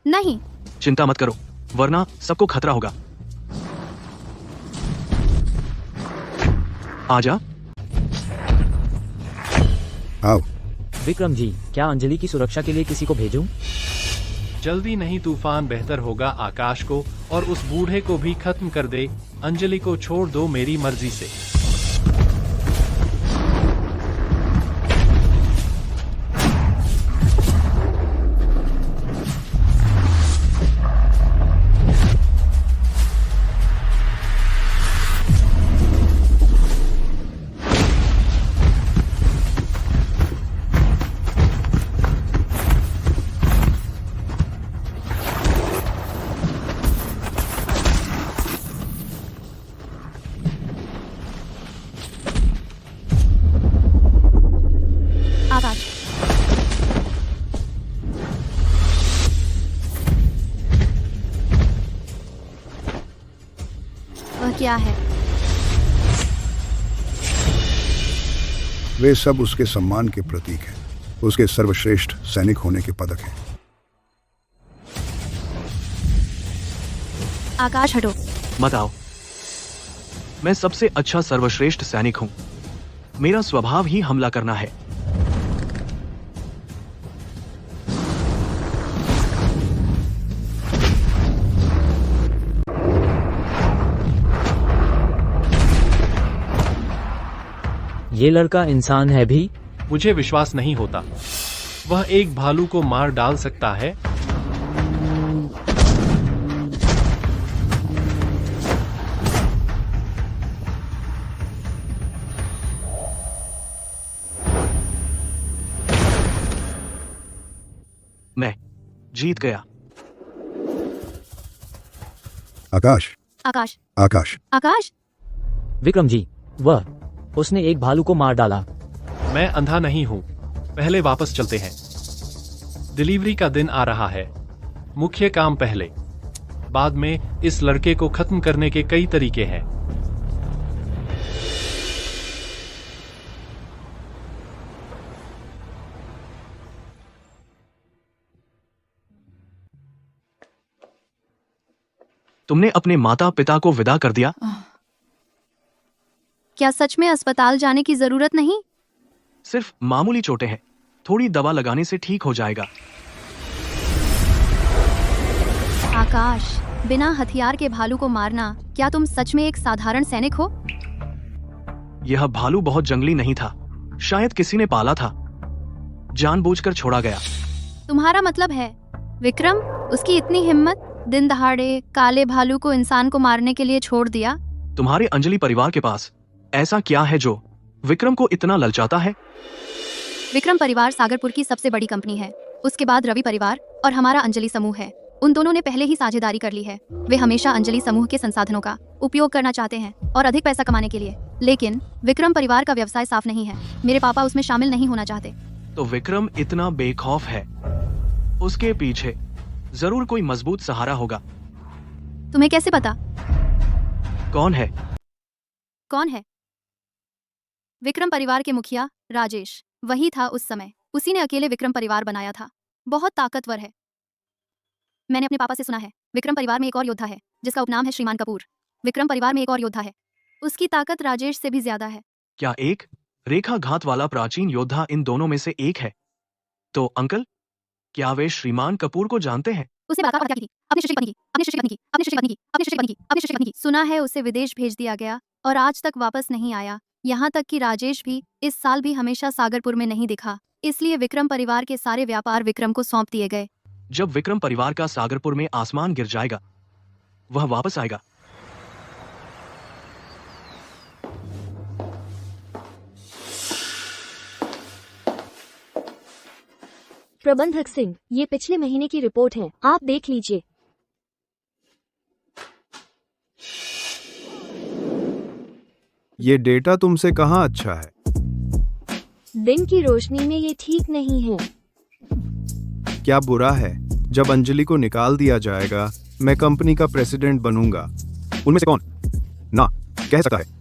[SPEAKER 4] नहीं।
[SPEAKER 2] चिंता मत करो, वरना सबको खतरा होगा। आजा।
[SPEAKER 7] आओ।
[SPEAKER 1] विक्रम जी, क्या अंजलि की सुरक्षा के लिए किसी को भेजूं?
[SPEAKER 5] जल्दी नहीं, तूफान बेहतर होगा आकाश को और उस बूढ़े को भी खत्म कर दे। अंजलि को छोड़ दो मेरी मर्जी से।
[SPEAKER 4] आकाश, वह क्या है?
[SPEAKER 7] वे सब उसके सम्मान के प्रतीक हैं, उसके सर्वश्रेष्ठ सैनिक होने के पदक हैं।
[SPEAKER 4] आकाश हटो।
[SPEAKER 2] मत आओ। मैं सबसे अच्छा सर्वश्रेष्ठ सैनिक हूँ। मेरा स्वभाव ही हमला करना है।
[SPEAKER 1] ये लड़का इंसान है भी?
[SPEAKER 5] मुझे विश्वास नहीं होता। वह एक भालू को मार डाल सकता है।
[SPEAKER 2] मैं जीत गया।
[SPEAKER 7] आकाश,
[SPEAKER 4] आकाश,
[SPEAKER 7] आकाश,
[SPEAKER 4] आकाश,
[SPEAKER 1] विक्रम जी, उसने एक भालू को मार डाला।
[SPEAKER 5] मैं अंधा नहीं हूँ। पहले वापस चलते हैं। डिलीवरी का दिन आ रहा है। मुख्य काम पहले, बाद में इस लड़के को खत्म करने के कई तरीके हैं।
[SPEAKER 2] तुमने अपने माता पिता को विदा कर दिया?
[SPEAKER 4] क्या सच में अस्पताल जाने की जरूरत नहीं?
[SPEAKER 2] सिर्फ मामूली चोटें हैं, थोड़ी दवा लगाने से ठीक हो जाएगा।
[SPEAKER 4] आकाश, बिना हथियार के भालू को मारना, क्या तुम सच में एक साधारण सैनिक हो?
[SPEAKER 2] यह भालू बहुत जंगली नहीं था, शायद किसी ने पाला था, जानबूझकर छोड़ा गया।
[SPEAKER 4] तुम्हारा मतलब है विक्रम, उसकी इतनी हिम्मत, दिन दहाड़े काले भालू को इंसान को मारने के लिए छोड़ दिया?
[SPEAKER 2] तुम्हारे अंजलि परिवार के पास ऐसा क्या है जो विक्रम को इतना ललचाता है?
[SPEAKER 4] विक्रम परिवार सागरपुर की सबसे बड़ी कंपनी है। उसके बाद रवि परिवार और हमारा अंजलि समूह है। उन दोनों ने पहले ही साझेदारी कर ली है। वे हमेशा अंजलि समूह के संसाधनों का उपयोग करना चाहते हैं और अधिक पैसा कमाने के लिए। लेकिन विक्रम परिवार का व्यवसाय साफ नहीं है। मेरे पापा उसमें शामिल नहीं होना चाहते।
[SPEAKER 2] तो विक्रम इतना बेखौफ है, उसके पीछे जरूर कोई मजबूत सहारा होगा।
[SPEAKER 4] तुम्हें कैसे पता?
[SPEAKER 2] कौन है?
[SPEAKER 4] कौन है? विक्रम परिवार के मुखिया राजेश, वही था उस समय। उसी ने अकेले विक्रम परिवार बनाया था। बहुत ताकतवर है। मैंने अपने पापा से सुना है, विक्रम परिवार में एक और योद्धा है जिसका उपनाम है श्रीमान कपूर। विक्रम परिवार में एक और योद्धा है, उसकी ताकत राजेश से भी ज्यादा है।
[SPEAKER 2] क्या एक रेखाघात वाला प्राचीन योद्धा इन दोनों में से एक है? तो अंकल, क्या वे श्रीमान कपूर को जानते हैं?
[SPEAKER 4] उसने बलात्कार क्या की थी? अपने शिष्य की पत्नी की, अपने शिष्य की पत्नी की, अपने शिष्य की पत्नी की, अपने शिष्य की पत्नी की, अपने शिष्य की पत्नी की। सुना है उसे विदेश भेज दिया गया और आज तक वापस नहीं आया। यहाँ तक कि राजेश भी इस साल भी हमेशा सागरपुर में नहीं दिखा। इसलिए विक्रम परिवार के सारे व्यापार विक्रम को सौंप दिए गए।
[SPEAKER 2] जब विक्रम परिवार का सागरपुर में आसमान गिर जाएगा, वह वापस आएगा।
[SPEAKER 10] प्रबंधक सिंह, ये पिछले महीने की रिपोर्ट है, आप देख लीजिए।
[SPEAKER 9] ये डेटा तुमसे कहाँ अच्छा है?
[SPEAKER 10] दिन की रोशनी में ये ठीक नहीं है।
[SPEAKER 9] क्या बुरा है? जब अंजलि को निकाल दिया जाएगा, मैं कंपनी का प्रेसिडेंट बनूंगा। उनमें से कौन ना कह सकता है?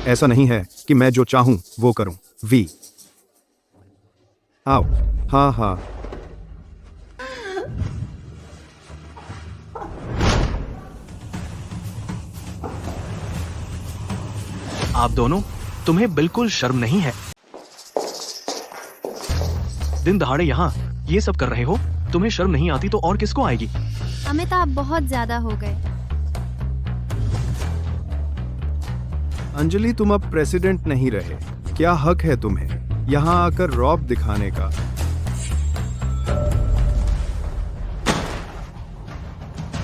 [SPEAKER 9] ऐसा नहीं है कि मैं जो चाहूं वो करूं। वी आओ। हाँ हाँ,
[SPEAKER 2] आप दोनों, तुम्हें बिल्कुल शर्म नहीं है? दिन दहाड़े यहाँ ये सब कर रहे हो? तुम्हें शर्म नहीं आती तो और किसको आएगी?
[SPEAKER 4] हमें तो आप बहुत ज्यादा हो गए।
[SPEAKER 9] अंजलि, तुम अब प्रेसिडेंट नहीं रहे। क्या हक है तुम्हें यहाँ आकर रौब दिखाने का?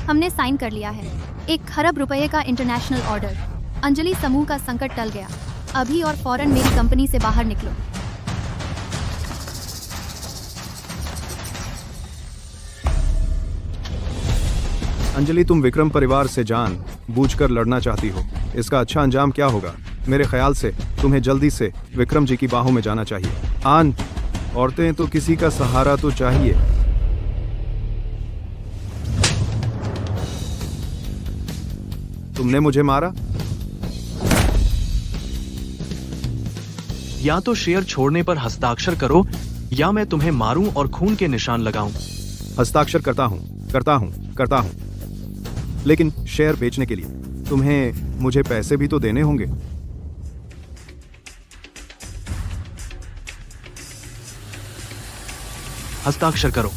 [SPEAKER 4] हमने साइन कर लिया है 1 खरब रुपए का इंटरनेशनल ऑर्डर। अंजलि समूह का संकट टल गया। अभी और फौरन मेरी कंपनी से बाहर निकलो।
[SPEAKER 9] अंजलि, तुम विक्रम परिवार से जान बूझकर लड़ना चाहती हो। इसका अच्छा अंजाम क्या होगा? मेरे ख्याल से तुम्हें जल्दी से विक्रम जी की बाहों में जाना चाहिए। आन, औरतें तो किसी का सहारा तो चाहिए। तुमने मुझे मारा।
[SPEAKER 2] या तो शेयर छोड़ने पर हस्ताक्षर करो या मैं तुम्हें मारूं और खून के निशान लगाऊं।
[SPEAKER 9] हस्ताक्षर करता हूँ, लेकिन शेयर बेचने के लिए तुम्हें मुझे पैसे भी तो देने होंगे।
[SPEAKER 2] हस्ताक्षर करो।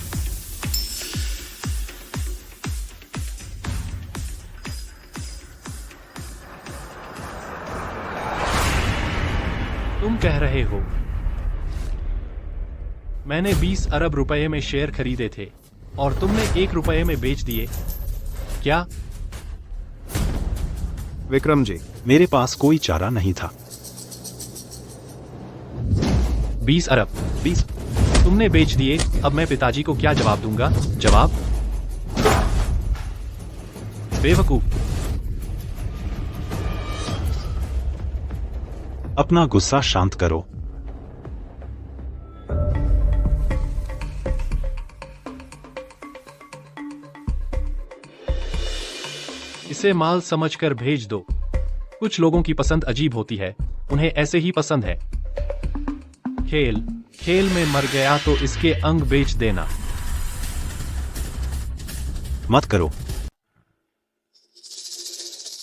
[SPEAKER 5] तुम कह रहे हो मैंने 20 अरब रुपए में शेयर खरीदे थे? और तुमने 1 रुपए में बेच दिए। क्या?
[SPEAKER 9] विक्रम जी,
[SPEAKER 8] मेरे पास कोई चारा नहीं था।
[SPEAKER 5] 20 अरब।
[SPEAKER 8] 20।
[SPEAKER 5] तुमने बेच दिए। अब मैं पिताजी को क्या जवाब दूंगा? जवाब? बेवकूफ।
[SPEAKER 8] अपना गुस्सा शांत करो।
[SPEAKER 5] इसे माल समझकर भेज दो। कुछ लोगों की पसंद अजीब होती है, उन्हें ऐसे ही पसंद है। खेल में मर गया तो इसके अंग बेच देना।
[SPEAKER 8] मत करो।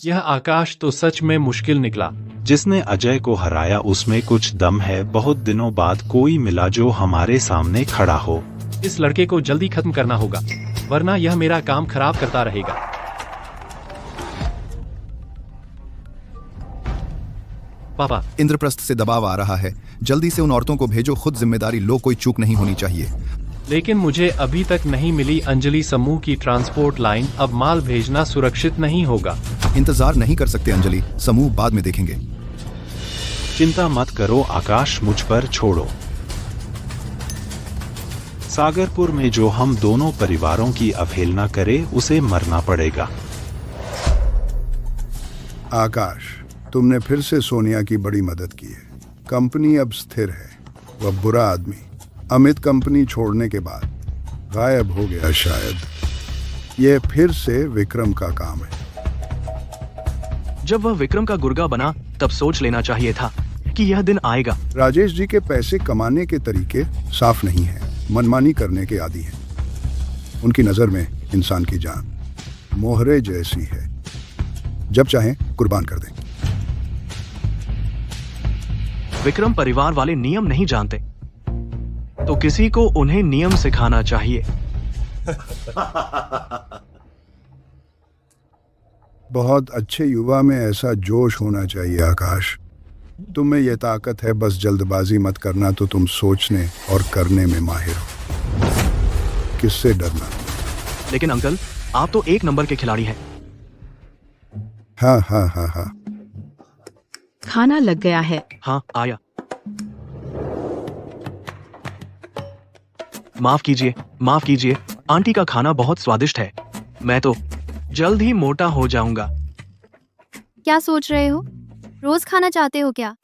[SPEAKER 5] यह आकाश तो सच में मुश्किल निकला।
[SPEAKER 8] जिसने अजय को हराया उसमें कुछ दम है। बहुत दिनों बाद कोई मिला जो हमारे सामने खड़ा हो।
[SPEAKER 5] इस लड़के को जल्दी खत्म करना होगा, वरना यह मेरा काम खराब करता रहेगा। पापा,
[SPEAKER 9] इंद्रप्रस्थ से दबाव आ रहा है। जल्दी से उन औरतों को भेजो, खुद जिम्मेदारी लो, कोई चूक नहीं होनी चाहिए।
[SPEAKER 5] लेकिन मुझे अभी तक नहीं मिली अंजलि समूह की ट्रांसपोर्ट लाइन। अब माल भेजना सुरक्षित नहीं होगा।
[SPEAKER 9] इंतजार नहीं कर सकते अंजलि, समूह बाद में देखेंगे।
[SPEAKER 8] चिंता मत करो आकाश, मुझ पर छोड़ो। सागरपुर में जो हम दोनों परिवारों की अवहेलना करे उसे मरना पड़ेगा।
[SPEAKER 7] आकाश, तुमने फिर से सोनिया की बड़ी मदद की है। कंपनी अब स्थिर है। वह बुरा आदमी अमित कंपनी छोड़ने के बाद गायब हो गया। शायद यह फिर से विक्रम का काम है।
[SPEAKER 2] जब वह विक्रम का गुर्गा बना तब सोच लेना चाहिए था कि यह दिन आएगा।
[SPEAKER 7] राजेश जी के पैसे कमाने के तरीके साफ नहीं हैं, मनमानी करने के आदी हैं। उनकी नजर में इंसान की जान मोहरे जैसी है, जब चाहें कुर्बान कर दें।
[SPEAKER 2] विक्रम परिवार वाले नियम नहीं जानते, तो किसी को उन्हें नियम सिखाना चाहिए।
[SPEAKER 7] बहुत अच्छे युवा में ऐसा जोश होना चाहिए आकाश। तुम में यह ताकत है, बस जल्दबाजी मत करना तो तुम सोचने और करने में माहिर हो। किससे डरना?
[SPEAKER 2] लेकिन अंकल, आप तो 1 नंबर के खिलाड़ी हैं।
[SPEAKER 7] हाँ हाँ हाँ हाँ।
[SPEAKER 6] खाना लग गया है।
[SPEAKER 2] हाँ, आया। माफ कीजिए, आंटी का खाना बहुत स्वादिष्ट है। मैं तो जल्द ही मोटा हो जाऊंगा।
[SPEAKER 4] क्या सोच रहे हो? रोज खाना चाहते हो क्या?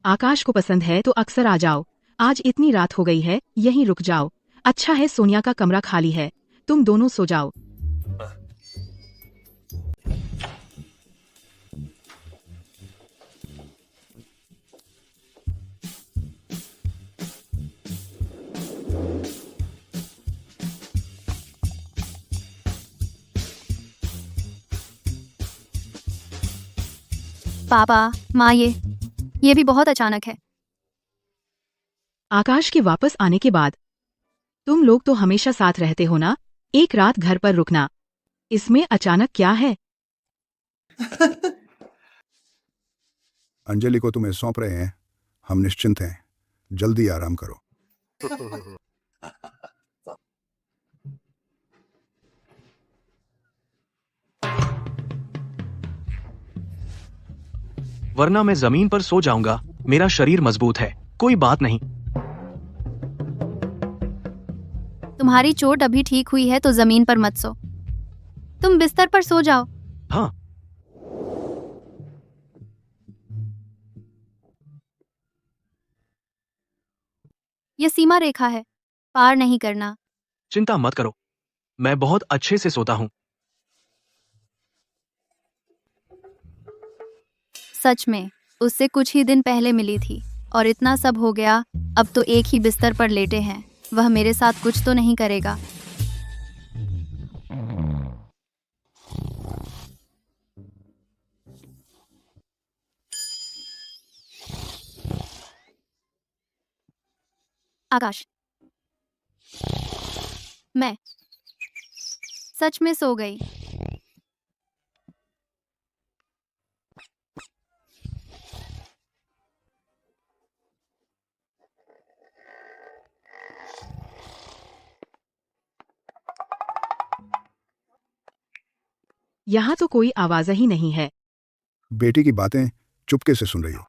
[SPEAKER 6] आकाश को पसंद है तो अक्सर आ जाओ। आज इतनी रात हो गई है, यहीं रुक जाओ। अच्छा है, सोनिया का कमरा खाली है, तुम दोनों सो जाओ।
[SPEAKER 4] पापा, माँ, ये भी बहुत अचानक है।
[SPEAKER 6] आकाश के वापस आने के बाद तुम लोग तो हमेशा साथ रहते हो ना, एक रात घर पर रुकना, इसमें अचानक क्या है?
[SPEAKER 7] अंजलि को तुम्हें सौंप रहे हैं, हम निश्चिंत हैं। जल्दी आराम करो।
[SPEAKER 2] वरना मैं जमीन पर सो जाऊंगा। मेरा शरीर मजबूत है, कोई बात नहीं।
[SPEAKER 4] तुम्हारी चोट अभी ठीक हुई है तो जमीन पर मत सो, तुम बिस्तर पर सो जाओ।
[SPEAKER 2] हाँ।
[SPEAKER 4] यह सीमा रेखा है, पार नहीं करना।
[SPEAKER 2] चिंता मत करो, मैं बहुत अच्छे से सोता हूँ।
[SPEAKER 4] सच में, उससे कुछ ही दिन पहले मिली थी और इतना सब हो गया। अब तो एक ही बिस्तर पर लेटे हैं। वह मेरे साथ कुछ तो नहीं करेगा। आकाश, मैं सच में सो गई।
[SPEAKER 6] यहाँ तो कोई आवाज ही नहीं है।
[SPEAKER 7] बेटी की बातें चुपके से सुन रही हो,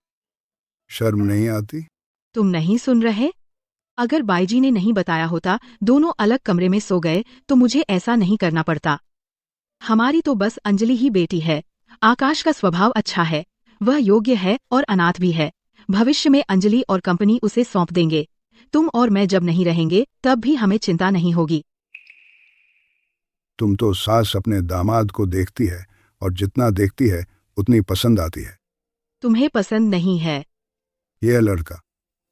[SPEAKER 7] शर्म नहीं आती?
[SPEAKER 6] तुम नहीं सुन रहे? अगर बाईजी ने नहीं बताया होता, दोनों अलग कमरे में सो गए, तो मुझे ऐसा नहीं करना पड़ता। हमारी तो बस अंजलि ही बेटी है। आकाश का स्वभाव अच्छा है, वह योग्य है और अनाथ भी है। भविष्य में अंजलि और कंपनी उसे सौंप देंगे। तुम और मैं जब नहीं रहेंगे तब भी हमें चिंता नहीं होगी।
[SPEAKER 7] तुम तो सास अपने दामाद को देखती है और जितना देखती है उतनी पसंद आती है।
[SPEAKER 6] तुम्हें पसंद नहीं है?
[SPEAKER 7] यह लड़का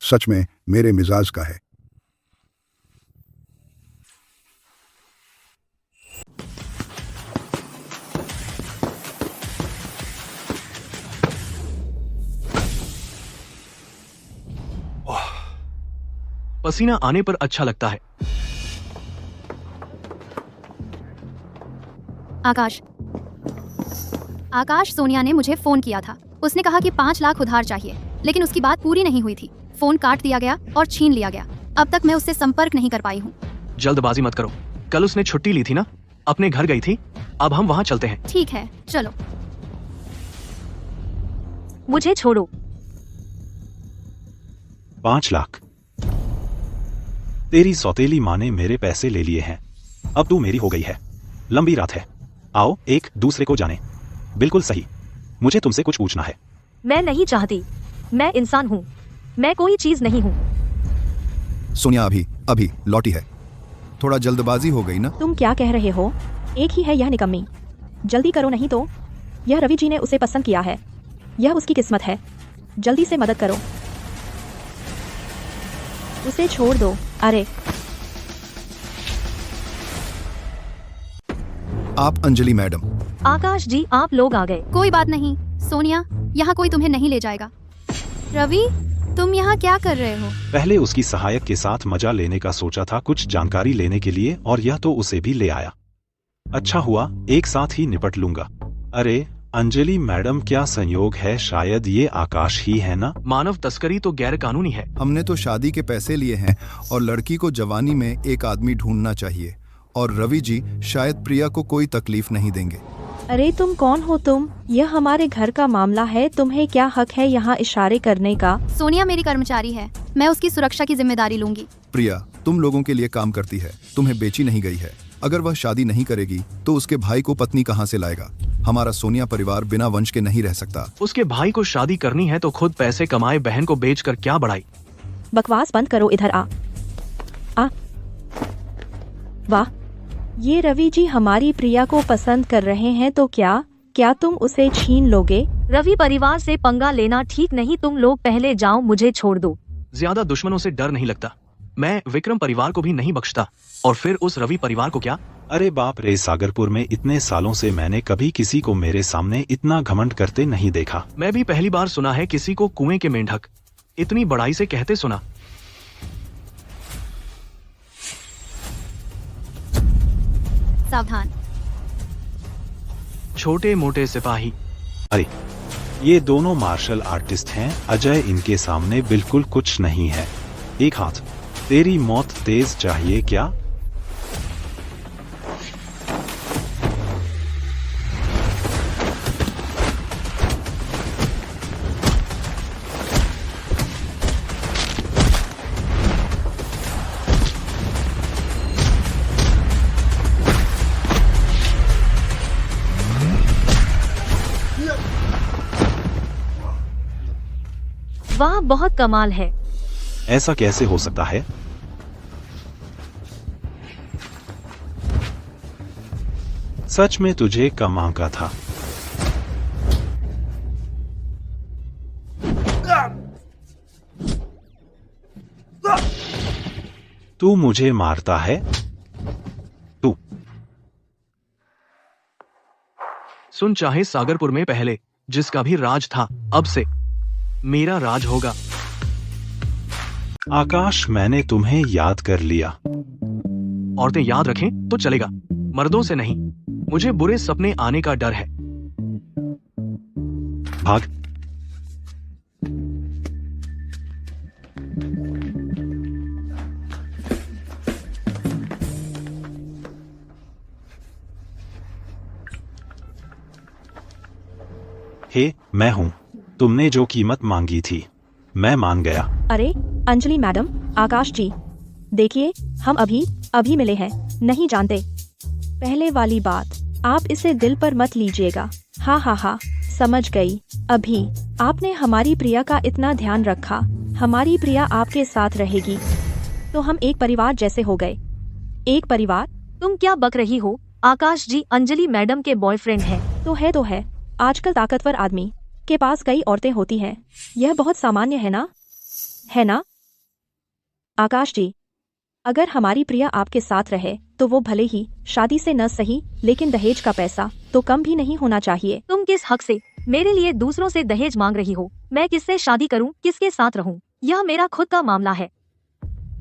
[SPEAKER 7] सच में मेरे मिजाज का है।
[SPEAKER 2] पसीना आने पर अच्छा लगता है।
[SPEAKER 4] आकाश, सोनिया ने मुझे फोन किया था। उसने कहा कि 5 लाख उधार चाहिए, लेकिन उसकी बात पूरी नहीं हुई थी। फोन काट दिया गया और छीन लिया गया। अब तक मैं उससे संपर्क नहीं कर पाई हूँ।
[SPEAKER 2] जल्दबाजी मत करो, कल उसने छुट्टी ली थी ना, अपने घर गई थी। अब हम वहाँ चलते हैं।
[SPEAKER 4] ठीक है, चलो।
[SPEAKER 3] मुझे छोड़ो।
[SPEAKER 8] 5 लाख? तेरी सौतेली माँ ने मेरे पैसे ले लिए हैं। अब तू मेरी हो गई है। लंबी रात है, आओ एक दूसरे को जाने। बिल्कुल सही, मुझे तुमसे कुछ पूछना है।
[SPEAKER 3] मैं नहीं चाहती। मैं इंसान हूँ, मैं कोई चीज नहीं हूँ।
[SPEAKER 9] सोनिया अभी लौटी है। थोड़ा जल्दबाजी हो गई ना?
[SPEAKER 11] तुम क्या कह रहे हो? एक ही है यह निकम्मी। जल्दी करो, नहीं तो। यह रवि जी ने उसे पसंद किया है, यह उसकी किस्मत है। जल्दी से मदद करो, उसे छोड़ दो। अरे
[SPEAKER 9] आप अंजलि मैडम।
[SPEAKER 3] आकाश जी, आप लोग आ गए।
[SPEAKER 4] कोई बात नहीं सोनिया, यहाँ कोई तुम्हें नहीं ले जाएगा। रवि, तुम यहाँ क्या कर रहे हो?
[SPEAKER 8] पहले उसकी सहायक के साथ मजा लेने का सोचा था, कुछ जानकारी लेने के लिए, और यह तो उसे भी ले आया। अच्छा हुआ, एक साथ ही निपट लूंगा। अरे अंजलि मैडम, क्या संयोग है, शायद ये आकाश ही है ना?
[SPEAKER 2] मानव तस्करी तो गैर कानूनी है।
[SPEAKER 9] हमने तो शादी के पैसे लिए हैं और लड़की को जवानी में एक आदमी ढूंढना चाहिए, और रवि जी शायद प्रिया को कोई तकलीफ नहीं देंगे।
[SPEAKER 11] अरे तुम कौन हो? तुम, यह हमारे घर का मामला है, तुम्हें क्या हक है यहाँ इशारे करने का?
[SPEAKER 4] सोनिया मेरी कर्मचारी है, मैं उसकी सुरक्षा की जिम्मेदारी लूंगी।
[SPEAKER 9] प्रिया तुम लोगों के लिए काम करती है, तुम्हें बेची नहीं गई है। अगर वह शादी नहीं करेगी तो उसके भाई को पत्नी कहाँ से लाएगा? हमारा सोनिया परिवार बिना वंश के नहीं रह सकता।
[SPEAKER 2] उसके भाई को शादी करनी है तो खुद पैसे कमाए, बहन को बेचकर क्या बढ़ाई।
[SPEAKER 11] बकवास बंद करो, इधर आ। वाह, ये रवि जी हमारी प्रिया को पसंद कर रहे हैं, तो क्या तुम उसे छीन लोगे?
[SPEAKER 3] रवि परिवार से पंगा लेना ठीक नहीं। तुम लोग पहले जाओ, मुझे छोड़ दो।
[SPEAKER 2] ज्यादा दुश्मनों से डर नहीं लगता। मैं विक्रम परिवार को भी नहीं बख्शता, और फिर उस रवि परिवार को क्या?
[SPEAKER 8] अरे बाप रे, सागरपुर में इतने सालों से मैंने कभी किसी को मेरे सामने इतना घमंड करते नहीं देखा।
[SPEAKER 2] मैं भी पहली बार सुना है किसी को कुएं के मेंढक इतनी बड़ाई से कहते सुना।
[SPEAKER 4] सावधान।
[SPEAKER 2] छोटे मोटे सिपाही।
[SPEAKER 8] अरे ये दोनों मार्शल आर्टिस्ट हैं, अजय इनके सामने बिल्कुल कुछ नहीं है। एक हाथ, तेरी मौत तेज चाहिए क्या?
[SPEAKER 3] वाह, बहुत कमाल है।
[SPEAKER 8] ऐसा कैसे हो सकता है? सच में तुझे कम आंका था। तू मुझे मारता है? तू
[SPEAKER 2] सुन, चाहे सागरपुर में पहले जिसका भी राज था, अब से मेरा राज होगा।
[SPEAKER 8] आकाश, मैंने तुम्हें याद कर लिया।
[SPEAKER 2] औरतें याद रखें तो चलेगा, मर्दों से नहीं। मुझे बुरे सपने आने का डर है।
[SPEAKER 8] भाग। हे, मैं हूँ। तुमने जो कीमत मांगी थी मैं मान गया।
[SPEAKER 11] अरे अंजलि मैडम, आकाश जी, देखिए हम अभी मिले हैं, नहीं जानते। पहले वाली बात, आप इसे दिल पर मत लीजिएगा। हाँ, समझ गई। अभी आपने हमारी प्रिया का इतना ध्यान रखा, हमारी प्रिया आपके साथ रहेगी, तो हम एक परिवार जैसे हो गए। एक परिवार?
[SPEAKER 3] तुम क्या बक रही हो? आकाश जी अंजलि मैडम के बॉयफ्रेंड है।
[SPEAKER 11] तो है। आजकल ताकतवर आदमी के पास कई औरतें होती हैं, यह बहुत सामान्य है ना? आकाश जी, अगर हमारी प्रिया आपके साथ रहे तो वो भले ही शादी से न सही, लेकिन दहेज का पैसा तो कम भी नहीं होना चाहिए।
[SPEAKER 3] तुम किस हक से मेरे लिए दूसरों से दहेज मांग रही हो? मैं किससे शादी करूं, किसके साथ रहूं? यह मेरा खुद का मामला है।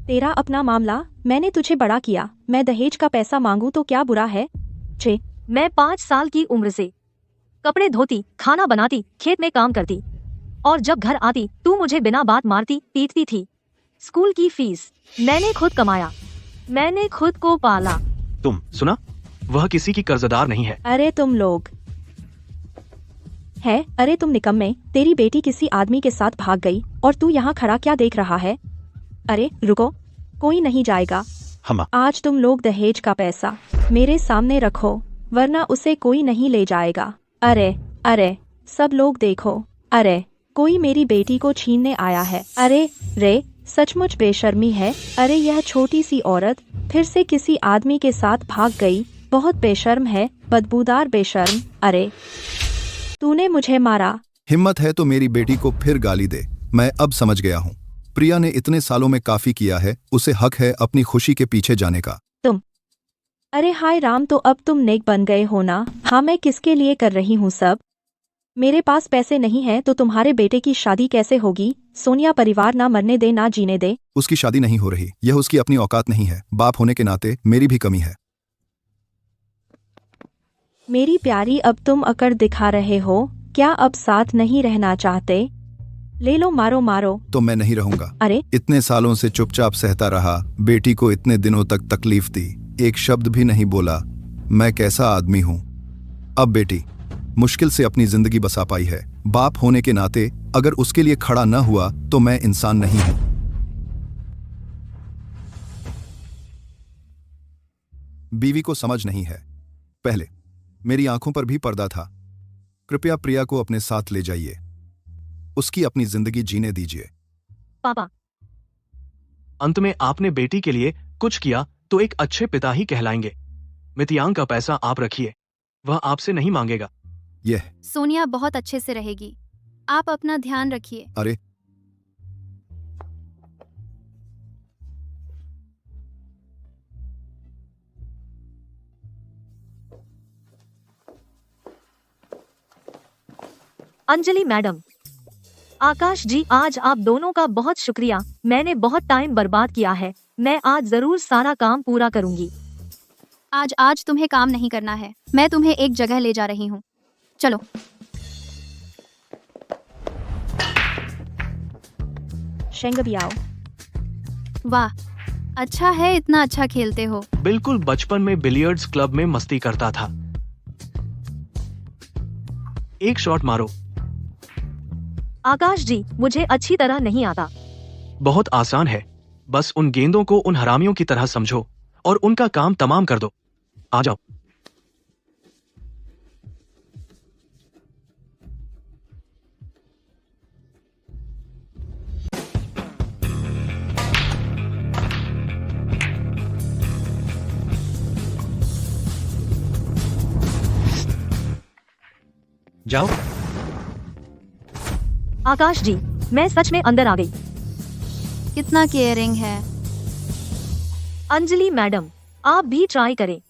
[SPEAKER 11] तेरा अपना मामला? मैंने तुझे बड़ा किया, मैं दहेज का पैसा मांगू तो क्या बुरा है?
[SPEAKER 3] मैं 5 साल की उम्र से कपड़े धोती, खाना बनाती, खेत में काम करती, और जब घर आती तू मुझे बिना बात मारती पीटती थी। स्कूल की फीस मैंने खुद कमाया, मैंने खुद को पाला।
[SPEAKER 2] तुम सुना, वह किसी की कर्जदार नहीं है।
[SPEAKER 11] अरे तुम लोग है, अरे तुम निकम्मे, तेरी बेटी किसी आदमी के साथ भाग गई और तू यहाँ खड़ा क्या देख रहा है? अरे रुको, कोई नहीं जाएगा।
[SPEAKER 8] हम
[SPEAKER 11] आज तुम लोग दहेज का पैसा मेरे सामने रखो, वरना उसे कोई नहीं ले जाएगा। अरे सब लोग देखो, अरे कोई मेरी बेटी को छीनने आया है। अरे रे, सचमुच बेशर्मी है। अरे यह छोटी सी औरत फिर से किसी आदमी के साथ भाग गई, बहुत बेशर्म है, बदबूदार बेशर्म। अरे तूने मुझे मारा।
[SPEAKER 9] हिम्मत है तो मेरी बेटी को फिर गाली दे। मैं अब समझ गया हूँ, प्रिया ने इतने सालों में काफी किया है, उसे हक है अपनी खुशी के पीछे जाने का।
[SPEAKER 11] अरे हाय राम, तो अब तुम नेक बन गए हो ना? हाँ, मैं किसके लिए कर रही हूँ सब? मेरे पास पैसे नहीं है तो तुम्हारे बेटे की शादी कैसे होगी? सोनिया परिवार ना मरने दे ना जीने दे।
[SPEAKER 9] उसकी शादी नहीं हो रही, यह उसकी अपनी औकात नहीं है। बाप होने के नाते मेरी भी कमी है।
[SPEAKER 11] मेरी प्यारी, अब तुम अकड़ दिखा रहे हो क्या? अब साथ नहीं रहना चाहते? ले लो, मारो।
[SPEAKER 9] तो मैं नहीं रहूंगा।
[SPEAKER 11] अरे
[SPEAKER 9] इतने सालों से चुपचाप सहता रहा, बेटी को इतने दिनों तक तकलीफ दी, एक शब्द भी नहीं बोला। मैं कैसा आदमी हूँ? अब बेटी मुश्किल से अपनी जिंदगी बसा पाई है, बाप होने के नाते अगर उसके लिए खड़ा न हुआ तो मैं इंसान नहीं हूं। बीवी को समझ नहीं है। पहले मेरी आंखों पर भी पर्दा था। कृपया प्रिया को अपने साथ ले जाइए, उसकी अपनी जिंदगी जीने दीजिए।
[SPEAKER 3] पापा,
[SPEAKER 2] अंत में आपने बेटी के लिए कुछ किया तो एक अच्छे पिता ही कहलाएंगे। मितियांग का पैसा आप रखिए, वह आपसे नहीं मांगेगा।
[SPEAKER 9] यह
[SPEAKER 4] सोनिया बहुत अच्छे से रहेगी, आप अपना ध्यान रखिए।
[SPEAKER 9] अरे
[SPEAKER 3] अंजलि मैडम, आकाश जी, आज आप दोनों का बहुत शुक्रिया। मैंने बहुत टाइम बर्बाद किया है, मैं आज जरूर सारा काम पूरा करूंगी।
[SPEAKER 4] आज तुम्हें काम नहीं करना है, मैं तुम्हें एक जगह ले जा रही हूँ, चलो।
[SPEAKER 11] शेंग भी आओ।
[SPEAKER 4] वाह, अच्छा है, इतना अच्छा खेलते हो।
[SPEAKER 2] बिल्कुल बचपन में बिलियर्ड्स क्लब में मस्ती करता था। एक शॉट मारो।
[SPEAKER 3] आकाश जी, मुझे अच्छी तरह नहीं आता।
[SPEAKER 2] बहुत आसान है, बस उन गेंदों को उन हरामियों की तरह समझो और उनका काम तमाम कर दो। आ जाओ।
[SPEAKER 5] जाओ।
[SPEAKER 3] आकाश जी, मैं सच में अंदर आ गई।
[SPEAKER 4] कितना केयरिंग है।
[SPEAKER 3] अंजलि मैडम, आप भी ट्राई करें।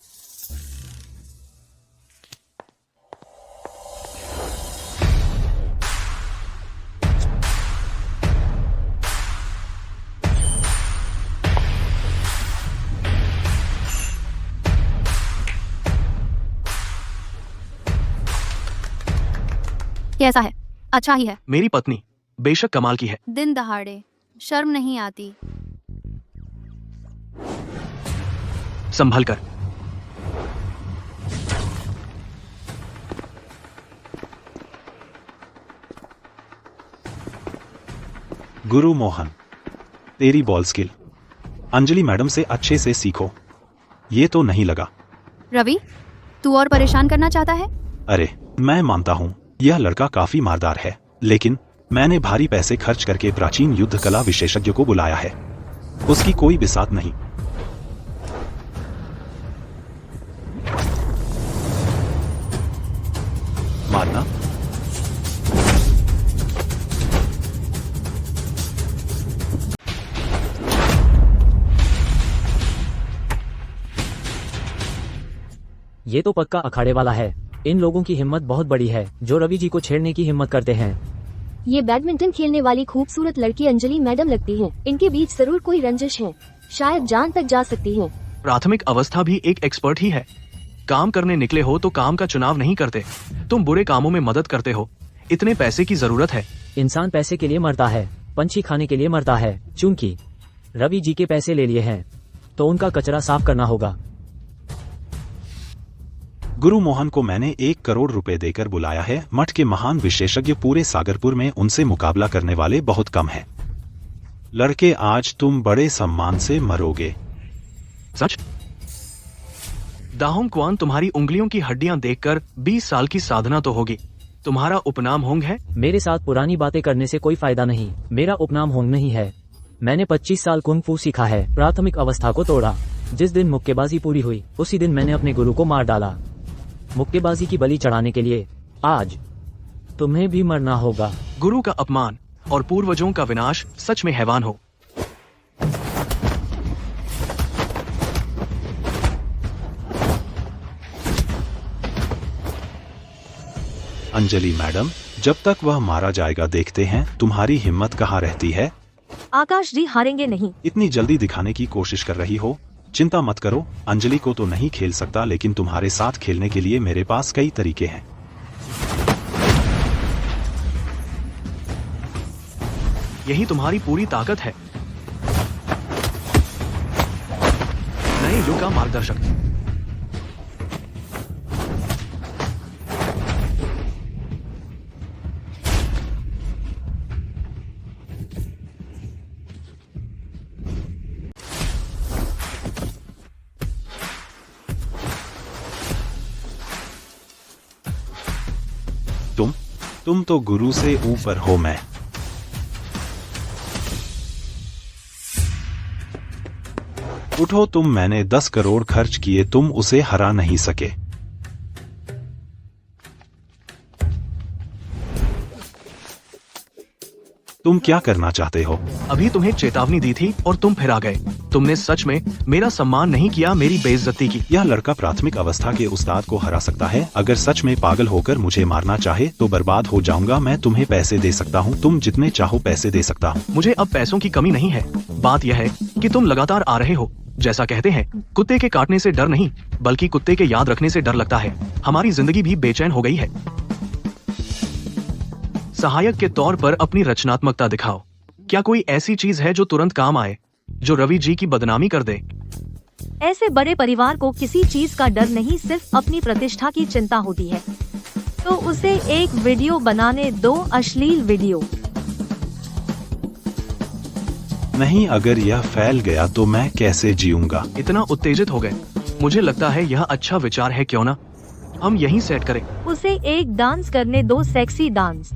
[SPEAKER 4] कैसा है? अच्छा ही है।
[SPEAKER 2] मेरी पत्नी बेशक कमाल की है।
[SPEAKER 4] दिन दहाड़े शर्म नहीं आती।
[SPEAKER 2] संभल कर।
[SPEAKER 8] गुरु मोहन, तेरी बॉल स्किल अंजलि मैडम से अच्छे से सीखो। ये तो नहीं लगा।
[SPEAKER 4] रवि, तू और परेशान करना चाहता है?
[SPEAKER 8] अरे मैं मानता हूँ यह लड़का काफी मारदार है, लेकिन मैंने भारी पैसे खर्च करके प्राचीन युद्ध कला विशेषज्ञ को बुलाया है, उसकी कोई बिसात नहीं। मारना
[SPEAKER 1] ये तो पक्का अखाड़े वाला है। इन लोगों की हिम्मत बहुत बड़ी है जो रवि जी को छेड़ने की हिम्मत करते हैं।
[SPEAKER 10] ये बैडमिंटन खेलने वाली खूबसूरत लड़की अंजलि मैडम लगती हैं। इनके बीच जरूर कोई रंजिश है, शायद जान तक जा सकती है।
[SPEAKER 2] प्राथमिक अवस्था भी एक एक्सपर्ट ही है। काम करने निकले हो तो काम का चुनाव नहीं करते। तुम बुरे कामों में मदद करते हो। इतने पैसे की जरूरत है।
[SPEAKER 1] इंसान पैसे के लिए मरता है, पंछी खाने के लिए मरता है। चूंकि रवि जी के पैसे ले लिए हैं तो उनका कचरा साफ करना होगा।
[SPEAKER 8] गुरु मोहन को मैंने 1 करोड़ रुपए देकर बुलाया है। मठ के महान विशेषज्ञ पूरे सागरपुर में, उनसे मुकाबला करने वाले बहुत कम हैं। लड़के, आज तुम बड़े सम्मान से मरोगे।
[SPEAKER 2] सच? दाहोंग क्वान, तुम्हारी उंगलियों की हड्डियां देखकर 20 साल की साधना तो होगी। तुम्हारा उपनाम होंग है?
[SPEAKER 1] मेरे साथ पुरानी बातें करने से कोई फायदा नहीं। मेरा उपनाम होंग नहीं है। मैंने 25 साल कुंग फू सीखा है। प्राथमिक अवस्था को तोड़ा। जिस दिन मुक्केबाजी पूरी हुई उसी दिन मैंने अपने गुरु को मार डाला। मुक्केबाजी की बलि चढ़ाने के लिए आज तुम्हें भी मरना होगा।
[SPEAKER 2] गुरु का अपमान और पूर्वजों का विनाश सच में हैवान हो।
[SPEAKER 8] अंजलि मैडम, जब तक वह मारा जाएगा देखते हैं तुम्हारी हिम्मत कहाँ रहती है।
[SPEAKER 3] आकाश जी हारेंगे नहीं।
[SPEAKER 8] इतनी जल्दी दिखाने की कोशिश कर रही हो। चिंता मत करो, अंजलि को तो नहीं खेल सकता, लेकिन तुम्हारे साथ खेलने के लिए मेरे पास कई तरीके हैं।
[SPEAKER 2] यही तुम्हारी पूरी ताकत है। नए युग का मार्गदर्शक।
[SPEAKER 8] तुम तो गुरु से ऊपर हो। मैं उठो तुम, मैंने 10 करोड़ खर्च किए, तुम उसे हरा नहीं सके। तुम क्या करना चाहते हो?
[SPEAKER 2] अभी तुम्हें चेतावनी दी थी और तुम फिर आ गए। तुमने सच में मेरा सम्मान नहीं किया, मेरी बेइज्जती की।
[SPEAKER 8] यह लड़का प्राथमिक अवस्था के उस्ताद को हरा सकता है। अगर सच में पागल होकर मुझे मारना चाहे तो बर्बाद हो जाऊंगा। मैं तुम्हें पैसे दे सकता हूँ, तुम जितने चाहो पैसे दे सकता हूँ।
[SPEAKER 2] मुझे अब पैसों की कमी नहीं है। बात यह है कि तुम लगातार आ रहे हो। जैसा कहते हैं, कुत्ते के काटने से डर नहीं बल्कि कुत्ते के याद रखने से डर लगता है। हमारी जिंदगी भी बेचैन हो गई है। सहायक के तौर पर अपनी रचनात्मकता दिखाओ। क्या कोई ऐसी चीज है जो तुरंत काम आए, जो रवि जी की बदनामी कर दे?
[SPEAKER 3] ऐसे बड़े परिवार को किसी चीज का डर नहीं, सिर्फ अपनी प्रतिष्ठा की चिंता होती है। तो उसे एक वीडियो बनाने दो, अश्लील वीडियो।
[SPEAKER 8] नहीं, अगर यह फैल गया तो मैं कैसे जीऊंगा?
[SPEAKER 2] इतना उत्तेजित हो गए। मुझे लगता है यह अच्छा विचार है। क्यों ना हम यहीं सेट करें?
[SPEAKER 3] उसे एक डांस करने दो, सेक्सी डांस।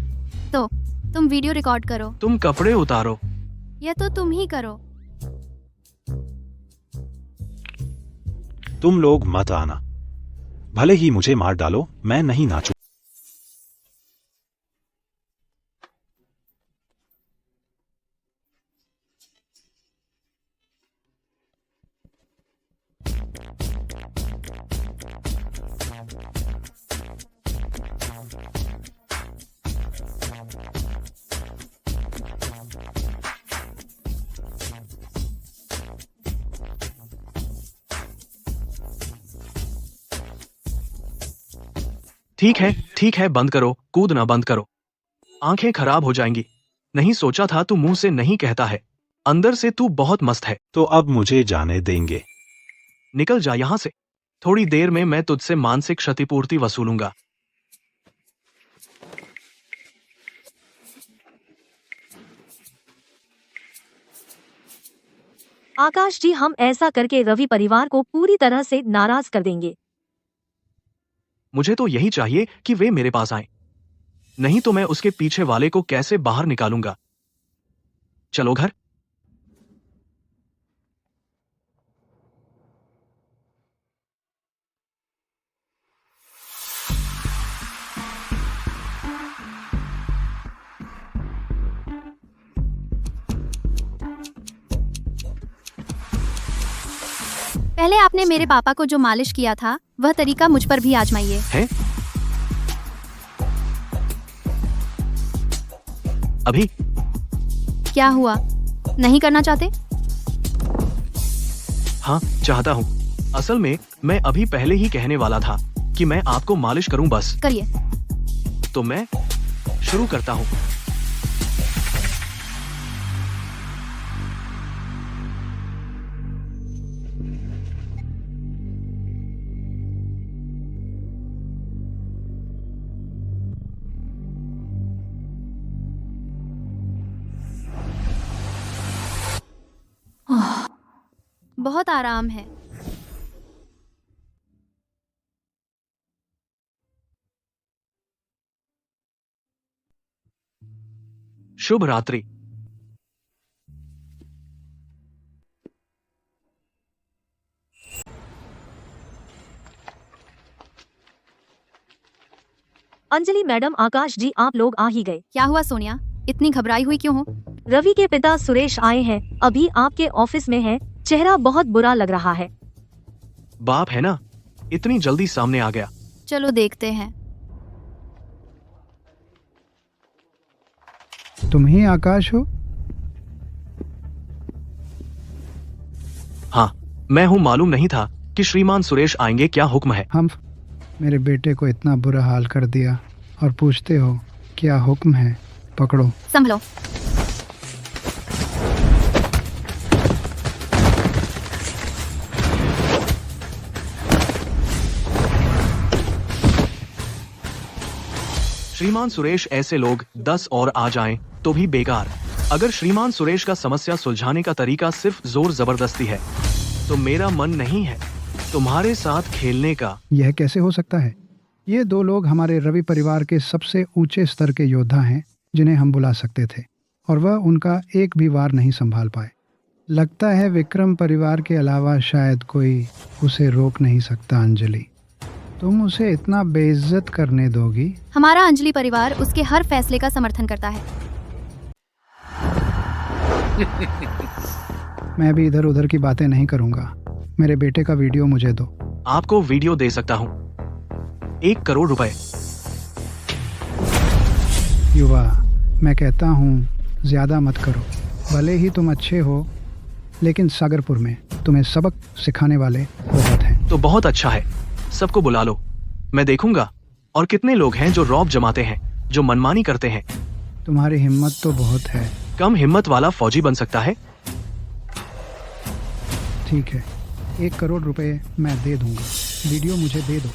[SPEAKER 4] तो तुम वीडियो रिकॉर्ड करो।
[SPEAKER 2] तुम कपड़े उतारो।
[SPEAKER 4] या तो तुम ही करो।
[SPEAKER 8] तुम लोग मत आना, भले ही मुझे मार डालो, मैं नहीं नाचू।
[SPEAKER 2] ठीक है, बंद करो। कूदना बंद करो। आंखें खराब हो जाएंगी। नहीं सोचा था तू मुंह से नहीं कहता है, अंदर से तू बहुत मस्त है।
[SPEAKER 8] तो अब मुझे जाने देंगे?
[SPEAKER 2] निकल जा यहाँ से। थोड़ी देर में मैं तुझसे मानसिक क्षतिपूर्ति वसूलूंगा।
[SPEAKER 3] आकाश जी, हम ऐसा करके रवि परिवार को पूरी तरह से नाराज कर देंगे।
[SPEAKER 2] मुझे तो यही चाहिए कि वे मेरे पास आए, नहीं तो मैं उसके पीछे वाले को कैसे बाहर निकालूंगा। चलो घर।
[SPEAKER 4] पहले आपने मेरे पापा को जो मालिश किया था वह तरीका मुझ पर भी आजमाइए।
[SPEAKER 2] हैं? अभी
[SPEAKER 4] क्या हुआ, नहीं करना चाहते?
[SPEAKER 2] हाँ, चाहता हूँ। असल में मैं अभी पहले ही कहने वाला था कि मैं आपको मालिश करूं बस।
[SPEAKER 4] करिए।
[SPEAKER 2] तो मैं शुरू करता हूँ।
[SPEAKER 4] बहुत आराम है।
[SPEAKER 2] शुभ रात्रि।
[SPEAKER 3] अंजलि मैडम, आकाश जी आप लोग आ ही गए।
[SPEAKER 4] क्या हुआ सोनिया, इतनी घबराई हुई क्यों हो?
[SPEAKER 3] रवि के पिता सुरेश आए हैं, अभी आपके ऑफिस में हैं। चेहरा बहुत बुरा लग रहा है।
[SPEAKER 2] बाप है ना, इतनी जल्दी सामने आ गया।
[SPEAKER 4] चलो देखते हैं।
[SPEAKER 12] तुम ही आकाश हो?
[SPEAKER 2] हाँ, मैं हूँ। मालूम नहीं था कि श्रीमान सुरेश आएंगे। क्या हुक्म है?
[SPEAKER 12] हम मेरे बेटे को इतना बुरा हाल कर दिया और पूछते हो क्या हुक्म है? पकड़ो।
[SPEAKER 4] संभलो।
[SPEAKER 2] श्रीमान सुरेश, ऐसे लोग 10 और आ जाएं तो भी बेकार। अगर श्रीमान सुरेश का समस्या सुलझाने का तरीका सिर्फ जोर जबरदस्ती है तो मेरा मन नहीं है तुम्हारे साथ खेलने का।
[SPEAKER 12] यह कैसे हो सकता है? ये दो लोग हमारे रवि परिवार के सबसे ऊंचे स्तर के योद्धा हैं जिन्हें हम बुला सकते थे, और वह उनका एक भी वार नहीं संभाल पाए। लगता है विक्रम परिवार के अलावा शायद कोई उसे रोक नहीं सकता। अंजलि, तुम उसे इतना बेइज्जत करने दोगी?
[SPEAKER 4] हमारा अंजलि परिवार उसके हर फैसले का समर्थन करता है।
[SPEAKER 12] मैं भी इधर उधर की बातें नहीं करूंगा। मेरे बेटे का वीडियो मुझे दो।
[SPEAKER 2] आपको वीडियो दे सकता हूँ। 1 करोड़ रुपए।
[SPEAKER 12] युवा, मैं कहता हूँ ज्यादा मत करो। भले ही तुम अच्छे हो, लेकिन सागरपुर में तुम्हें सबक सिखाने वाले बहुत हैं।
[SPEAKER 2] तो बहुत अच्छा है, सबको बुला लो, मैं देखूंगा। और कितने लोग हैं जो रौब जमाते हैं, जो मनमानी करते हैं।
[SPEAKER 12] तुम्हारी हिम्मत तो बहुत है।
[SPEAKER 2] कम हिम्मत वाला फौजी बन सकता है।
[SPEAKER 12] ठीक है, 1 करोड़ रुपए मैं दे दूंगा। वीडियो मुझे दे दो।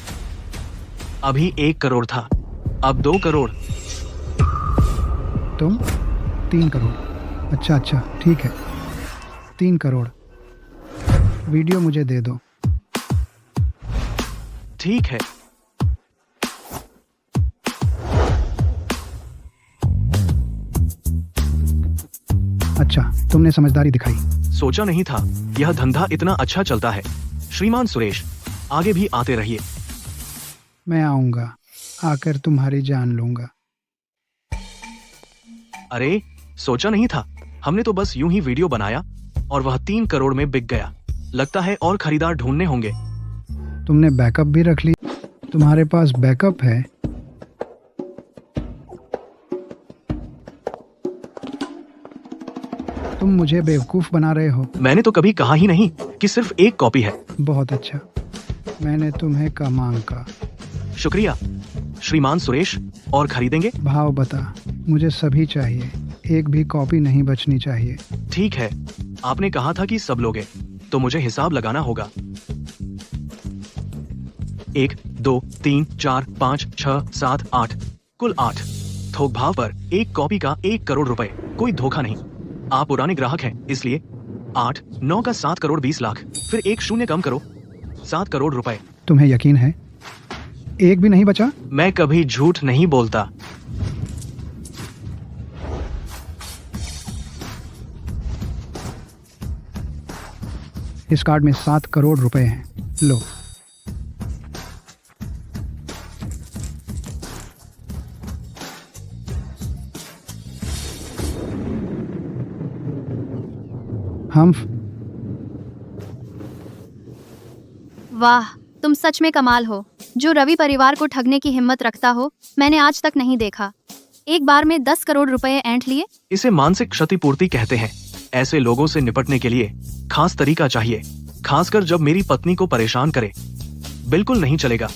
[SPEAKER 2] अभी 1 करोड़ था, अब 2 करोड़।
[SPEAKER 12] तुम 3 करोड़। अच्छा, ठीक है, 3 करोड़। वीडियो मुझे दे दो।
[SPEAKER 2] ठीक है।
[SPEAKER 12] अच्छा, तुमने समझदारी दिखाई।
[SPEAKER 2] सोचा नहीं था यह धंधा इतना अच्छा चलता है। श्रीमान सुरेश, आगे भी आते रहिए।
[SPEAKER 12] मैं आऊंगा, आकर तुम्हारी जान लूंगा।
[SPEAKER 2] अरे, सोचा नहीं था। हमने तो बस यूं ही वीडियो बनाया और वह 3 करोड़ में बिक गया। लगता है और खरीदार ढूंढने होंगे।
[SPEAKER 12] तुमने बैकअप भी रख ली? तुम्हारे पास बैकअप है? तुम मुझे बेवकूफ बना रहे हो।
[SPEAKER 2] मैंने तो कभी कहा ही नहीं कि सिर्फ 1 कॉपी है।
[SPEAKER 12] बहुत अच्छा, मैंने तुम्हें कम आंका।
[SPEAKER 2] शुक्रिया श्रीमान सुरेश। और खरीदेंगे?
[SPEAKER 12] भाव बता, मुझे सभी चाहिए, एक भी कॉपी नहीं बचनी चाहिए।
[SPEAKER 2] ठीक है, आपने कहा था कि सब लोगे, तो मुझे हिसाब लगाना होगा। 1, 2, 3, 4, 5, 6, 7, 8, कुल 8। थोक भाव पर 1 कॉपी का 1 करोड़ रुपए। कोई धोखा नहीं। आप पुराने ग्राहक हैं, इसलिए 8, 9 का 7 करोड़ 20 लाख, फिर एक शून्य कम करो, 7 करोड़ रुपए।
[SPEAKER 12] तुम्हें यकीन है एक भी नहीं बचा?
[SPEAKER 2] मैं कभी झूठ नहीं बोलता।
[SPEAKER 12] इस कार्ड में 7 करोड़ रुपए हैं, लो। हम
[SPEAKER 4] वाह, तुम सच में कमाल हो। जो रवि परिवार को ठगने की हिम्मत रखता हो, मैंने आज तक नहीं देखा। एक बार में 10 करोड़ रुपए ऐंठ लिए।
[SPEAKER 2] इसे मानसिक क्षतिपूर्ति कहते हैं। ऐसे लोगों से निपटने के लिए खास तरीका चाहिए, खासकर जब मेरी पत्नी को परेशान करे। बिल्कुल नहीं चलेगा।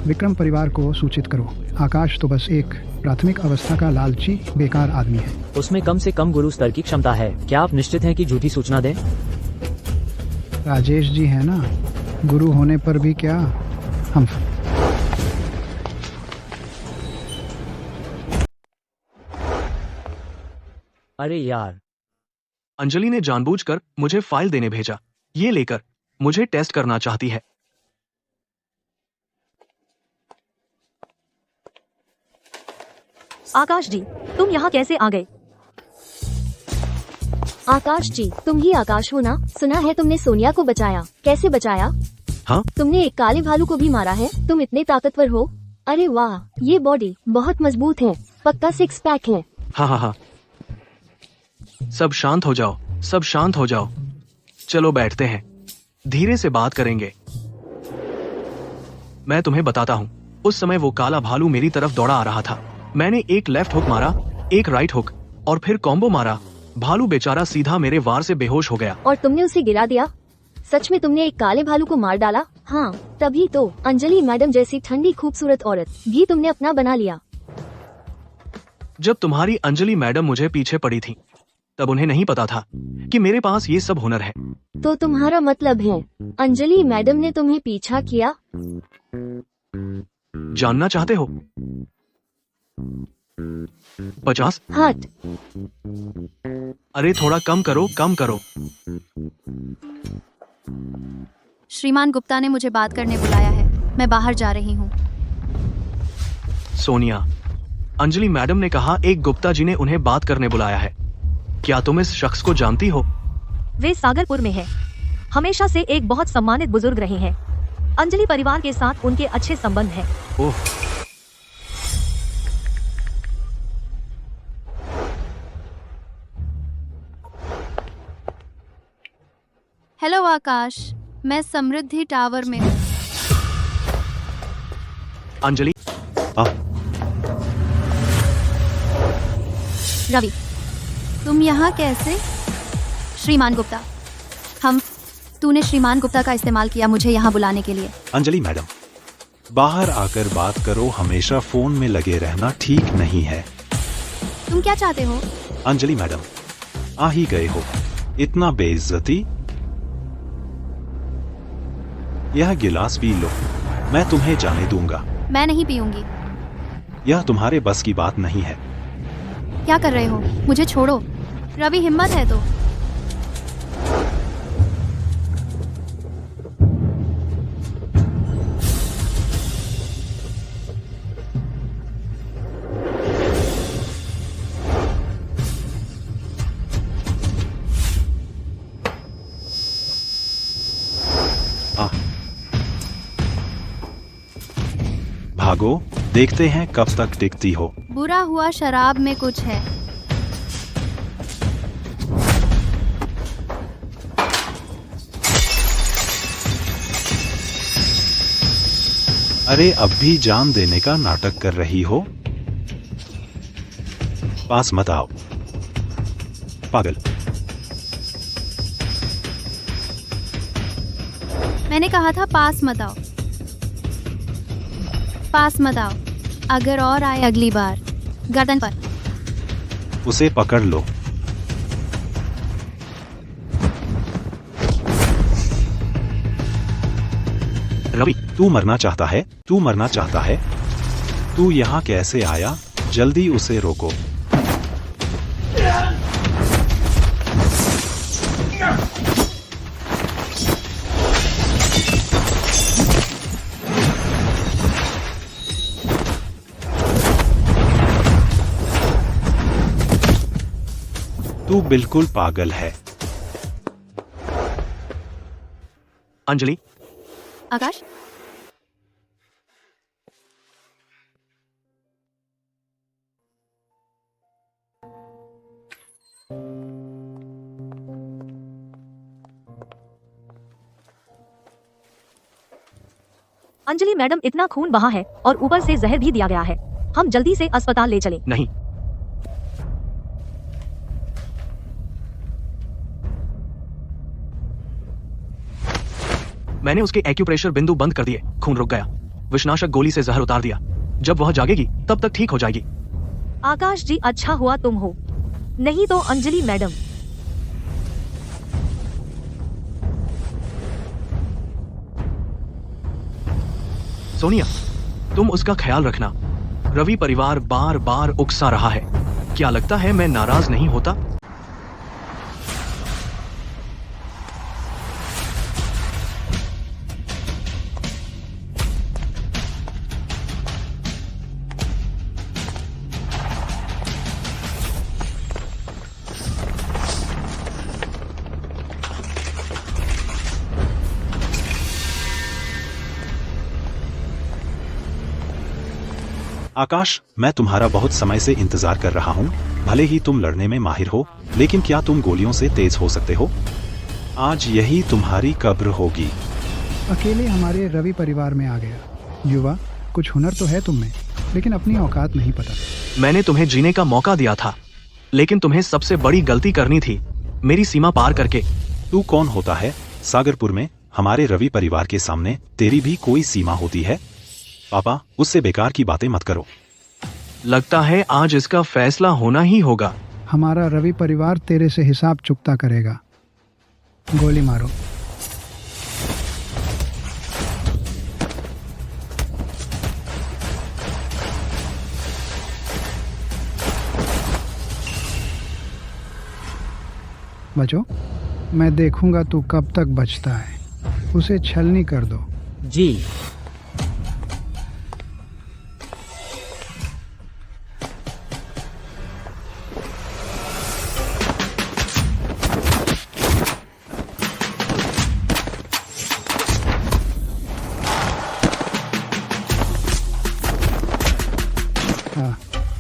[SPEAKER 12] विक्रम परिवार को सूचित करो। आकाश तो बस एक प्राथमिक अवस्था का लालची बेकार आदमी है।
[SPEAKER 1] उसमें कम से कम गुरु स्तर की क्षमता है। क्या आप निश्चित हैं कि झूठी सूचना दें?
[SPEAKER 12] राजेश जी है ना, गुरु होने पर भी क्या हम।
[SPEAKER 1] अरे यार,
[SPEAKER 2] अंजलि ने जानबूझकर मुझे फाइल देने भेजा। ये लेकर मुझे टेस्ट करना चाहती है।
[SPEAKER 3] आकाश जी, तुम यहाँ कैसे आ गए?
[SPEAKER 10] आकाश जी, तुम ही आकाश हो ना? सुना है तुमने सोनिया को बचाया। कैसे बचाया?
[SPEAKER 2] हाँ?
[SPEAKER 10] तुमने एक काले भालू को भी मारा है। तुम इतने ताकतवर हो। अरे वाह, ये बॉडी बहुत मजबूत है, पक्का 6 पैक है।
[SPEAKER 2] हाँ हाँ हाँ। सब शांत हो जाओ, सब शांत हो जाओ। चलो बैठते हैं, धीरे से बात करेंगे। मैं तुम्हें बताता हूँ, उस समय वो काला भालू मेरी तरफ दौड़ा आ रहा था। मैंने एक लेफ्ट हुक मारा, एक राइट हुक और फिर कॉम्बो मारा। भालू बेचारा सीधा मेरे वार से बेहोश हो गया।
[SPEAKER 10] और तुमने उसे गिरा दिया? सच में तुमने एक काले भालू को मार डाला? हाँ, तभी तो अंजलि मैडम जैसी ठंडी खूबसूरत औरत भी तुमने अपना बना लिया।
[SPEAKER 2] जब तुम्हारी अंजलि मैडम मुझे पीछे पड़ी थी, तब उन्हें नहीं पता था कि मेरे पास ये सब हुनर है।
[SPEAKER 10] तो तुम्हारा मतलब है अंजलि मैडम ने तुम्हें पीछा किया?
[SPEAKER 2] जानना चाहते हो? 50?
[SPEAKER 10] हट।
[SPEAKER 2] अरे थोड़ा कम करो, कम करो।
[SPEAKER 4] श्रीमान गुप्ता ने मुझे बात करने बुलाया है। मैं बाहर जा रही हूँ।
[SPEAKER 2] सोनिया, अंजलि मैडम ने कहा एक गुप्ता जी ने उन्हें बात करने बुलाया है। क्या तुम इस शख्स को जानती हो?
[SPEAKER 3] वे सागरपुर में है। हमेशा से एक बहुत सम्मानित बुजुर्ग रहे हैं। अंजलि परिवार के साथ उनके अच्छे संबंध हैं।
[SPEAKER 2] ओह,
[SPEAKER 4] हेलो आकाश, मैं समृद्धि टावर में हूँ।
[SPEAKER 2] अंजलि।
[SPEAKER 4] रवि, तुम यहाँ कैसे? श्रीमान गुप्ता, तूने श्रीमान गुप्ता का इस्तेमाल किया मुझे यहाँ बुलाने के लिए।
[SPEAKER 8] अंजलि मैडम, बाहर आकर बात करो। हमेशा फोन में लगे रहना ठीक नहीं है।
[SPEAKER 4] तुम क्या चाहते हो?
[SPEAKER 8] अंजलि मैडम, आ ही गए हो, इतना बेइज्जती। यह गिलास पी लो, मैं तुम्हें जाने दूंगा।
[SPEAKER 4] मैं नहीं पीऊंगी।
[SPEAKER 8] यह तुम्हारे बस की बात नहीं है।
[SPEAKER 4] क्या कर रहे हो? मुझे छोड़ो। रवि, हिम्मत है तो।
[SPEAKER 8] भागो, देखते हैं कब तक टिकती हो।
[SPEAKER 4] बुरा हुआ शराब में कुछ है।
[SPEAKER 8] अरे अब भी जान देने का नाटक कर रही हो? पास मत आओ, पागल।
[SPEAKER 4] मैंने कहा था पास मत आओ। पास मत आओ। अगर और आए अगली बार, गर्दन पर।
[SPEAKER 8] उसे पकड़ लो।
[SPEAKER 2] रवि,
[SPEAKER 8] तू मरना चाहता है? तू मरना चाहता है? तू यहाँ कैसे आया? जल्दी उसे रोको। तू बिल्कुल पागल है।
[SPEAKER 2] अंजलि,
[SPEAKER 4] आकाश,
[SPEAKER 3] अंजलि मैडम, इतना खून बहा है और ऊपर से जहर भी दिया गया है। हम जल्दी से अस्पताल ले चलें।
[SPEAKER 2] नहीं। मैंने उसके एक्यूप्रेशर बिंदु बंद कर दिए, खून रुक गया। विषनाशक गोली से जहर उतार दिया। जब वह जागेगी तब तक ठीक हो जाएगी।
[SPEAKER 3] आकाश जी, अच्छा हुआ तुम हो, नहीं तो अंजलि मैडम।
[SPEAKER 2] सोनिया, तुम उसका ख्याल रखना। रवि परिवार बार बार उकसा रहा है। क्या लगता है मैं नाराज नहीं होता?
[SPEAKER 8] आकाश, मैं तुम्हारा बहुत समय से इंतजार कर रहा हूँ। भले ही तुम लड़ने में माहिर हो, लेकिन क्या तुम गोलियों से तेज हो सकते हो? आज यही तुम्हारी कब्र होगी।
[SPEAKER 12] अकेले हमारे रवि परिवार में आ गया। युवा, कुछ हुनर तो है तुम में, लेकिन अपनी औकात नहीं पता।
[SPEAKER 2] मैंने तुम्हें जीने का मौका दिया था, लेकिन तुम्हें सबसे बड़ी गलती करनी थी, मेरी सीमा पार करके।
[SPEAKER 8] तू कौन होता है? सागरपुर में हमारे रवि परिवार के सामने तेरी भी कोई सीमा होती है? पापा, उससे बेकार की बातें मत करो।
[SPEAKER 2] लगता है आज इसका फैसला होना ही होगा।
[SPEAKER 12] हमारा रवि परिवार तेरे से हिसाब चुकता करेगा। गोली मारो। बचो, मैं देखूंगा तू कब तक बचता है। उसे छलनी कर दो।
[SPEAKER 1] जी।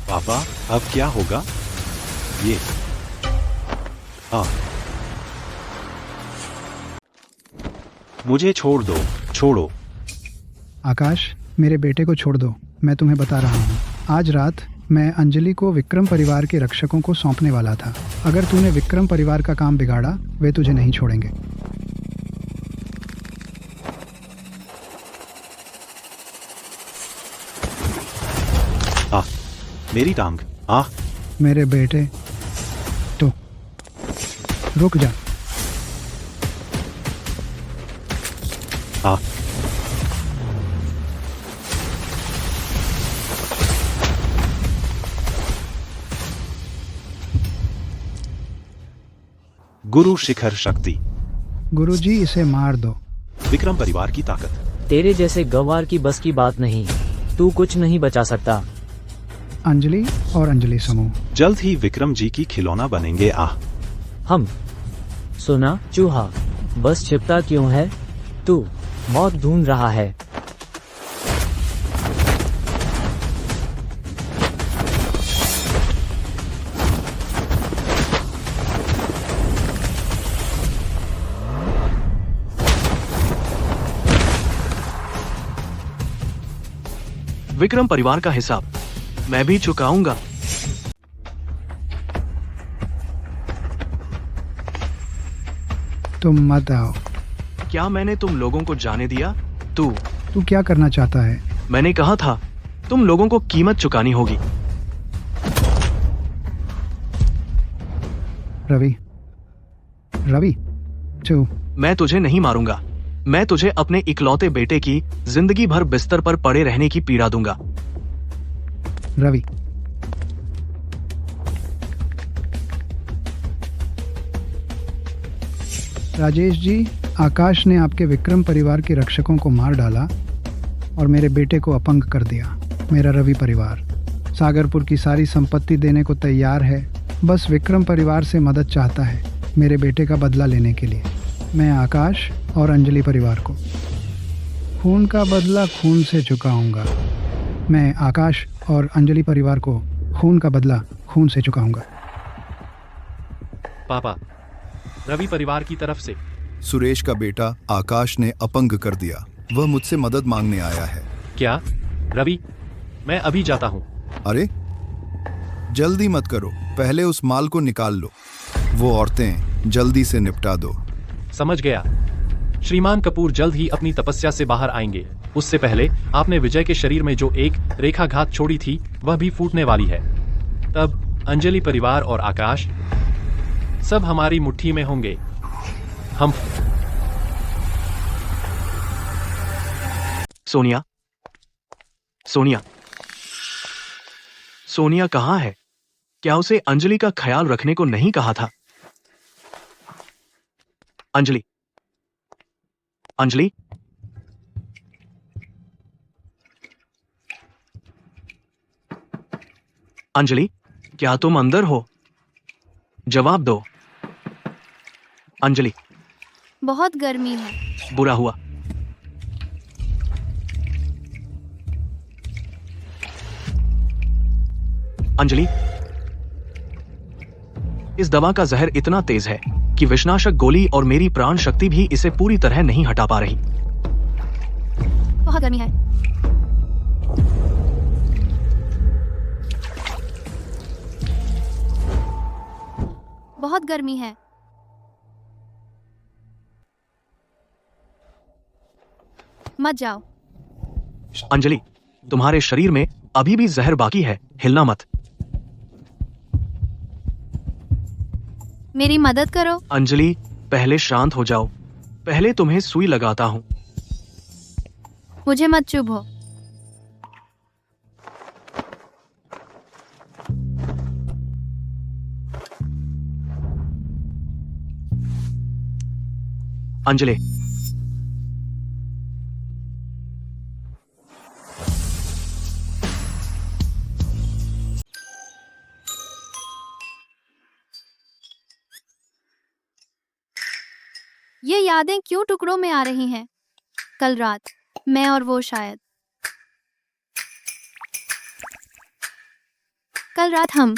[SPEAKER 8] पापा, अब क्या होगा? ये मुझे छोड़ दो, छोड़ो।
[SPEAKER 12] आकाश, मेरे बेटे को छोड़ दो। मैं तुम्हें बता रहा हूँ, आज रात मैं अंजलि को विक्रम परिवार के रक्षकों को सौंपने वाला था। अगर तूने विक्रम परिवार का काम बिगाड़ा, वे तुझे नहीं छोड़ेंगे।
[SPEAKER 8] मेरी टांग।
[SPEAKER 12] मेरे बेटे, तो रुक जा।
[SPEAKER 8] गुरु शिखर शक्ति।
[SPEAKER 12] गुरुजी, इसे मार दो।
[SPEAKER 8] विक्रम परिवार की ताकत।
[SPEAKER 1] तेरे जैसे गंवार की बस की बात नहीं। तू कुछ नहीं बचा सकता।
[SPEAKER 12] अंजलि और अंजलि समूह
[SPEAKER 8] जल्द ही विक्रम जी की खिलौना बनेंगे।
[SPEAKER 1] हम। सुना चूहा, बस छिपता क्यों है? तू मौत ढूंढ रहा है।
[SPEAKER 2] विक्रम परिवार का हिसाब मैं भी चुकाऊंगा।
[SPEAKER 12] तुम मत आओ।
[SPEAKER 2] क्या मैंने तुम लोगों को जाने दिया? तू
[SPEAKER 12] क्या करना चाहता है?
[SPEAKER 2] मैंने कहा था तुम लोगों को कीमत चुकानी होगी।
[SPEAKER 12] रवि, तू।
[SPEAKER 2] मैं तुझे नहीं मारूंगा। मैं तुझे अपने इकलौते बेटे की जिंदगी भर बिस्तर पर पड़े रहने की पीड़ा दूंगा।
[SPEAKER 12] रवि, राजेश जी, आकाश ने आपके विक्रम परिवार के रक्षकों को मार डाला और मेरे बेटे को अपंग कर दिया। मेरा रवि परिवार सागरपुर की सारी संपत्ति देने को तैयार है, बस विक्रम परिवार से मदद चाहता है मेरे बेटे का बदला लेने के लिए। मैं आकाश और अंजलि परिवार को खून का बदला खून से चुकाऊंगा। मैं आकाश और अंजलि परिवार को खून का बदला खून से चुकाऊंगा।
[SPEAKER 5] पापा, रवि परिवार की तरफ से।
[SPEAKER 9] सुरेश का बेटा आकाश ने अपंग कर दिया। वह मुझसे मदद मांगने आया है।
[SPEAKER 5] क्या? रवि, मैं अभी जाता हूँ।
[SPEAKER 9] अरे जल्दी मत करो, पहले उस माल को निकाल लो। वो औरतें जल्दी से निपटा दो।
[SPEAKER 5] समझ गया। श्रीमान कपूर जल्द ही अपनी तपस्या से बाहर आएंगे। उससे पहले आपने विजय के शरीर में जो एक रेखाघात छोड़ी थी वह भी फूटने वाली है। तब अंजलि परिवार और आकाश सब हमारी मुट्ठी में होंगे। हम
[SPEAKER 2] सोनिया, सोनिया, सोनिया कहाँ है? क्या उसे अंजलि का ख्याल रखने को नहीं कहा था? अंजलि, अंजलि, अंजलि, क्या तुम अंदर हो? जवाब दो। अंजलि।
[SPEAKER 4] बहुत गर्मी है।
[SPEAKER 2] बुरा हुआ। अंजलि, इस दवा का जहर इतना तेज है कि विषनाशक गोली और मेरी प्राण शक्ति भी इसे पूरी तरह नहीं हटा पा रही।
[SPEAKER 4] बहुत गर्मी है। बहुत गर्मी है। मत जाओ।
[SPEAKER 2] अंजलि, तुम्हारे शरीर में अभी भी जहर बाकी है, हिलना मत।
[SPEAKER 4] मेरी मदद करो।
[SPEAKER 2] अंजलि, पहले शांत हो जाओ। पहले तुम्हें सुई लगाता हूं।
[SPEAKER 4] मुझे मत चुभो।
[SPEAKER 2] अंजलि,
[SPEAKER 4] ये यादें क्यों टुकड़ों में आ रही हैं? कल रात मैं और वो शायद कल रात हम।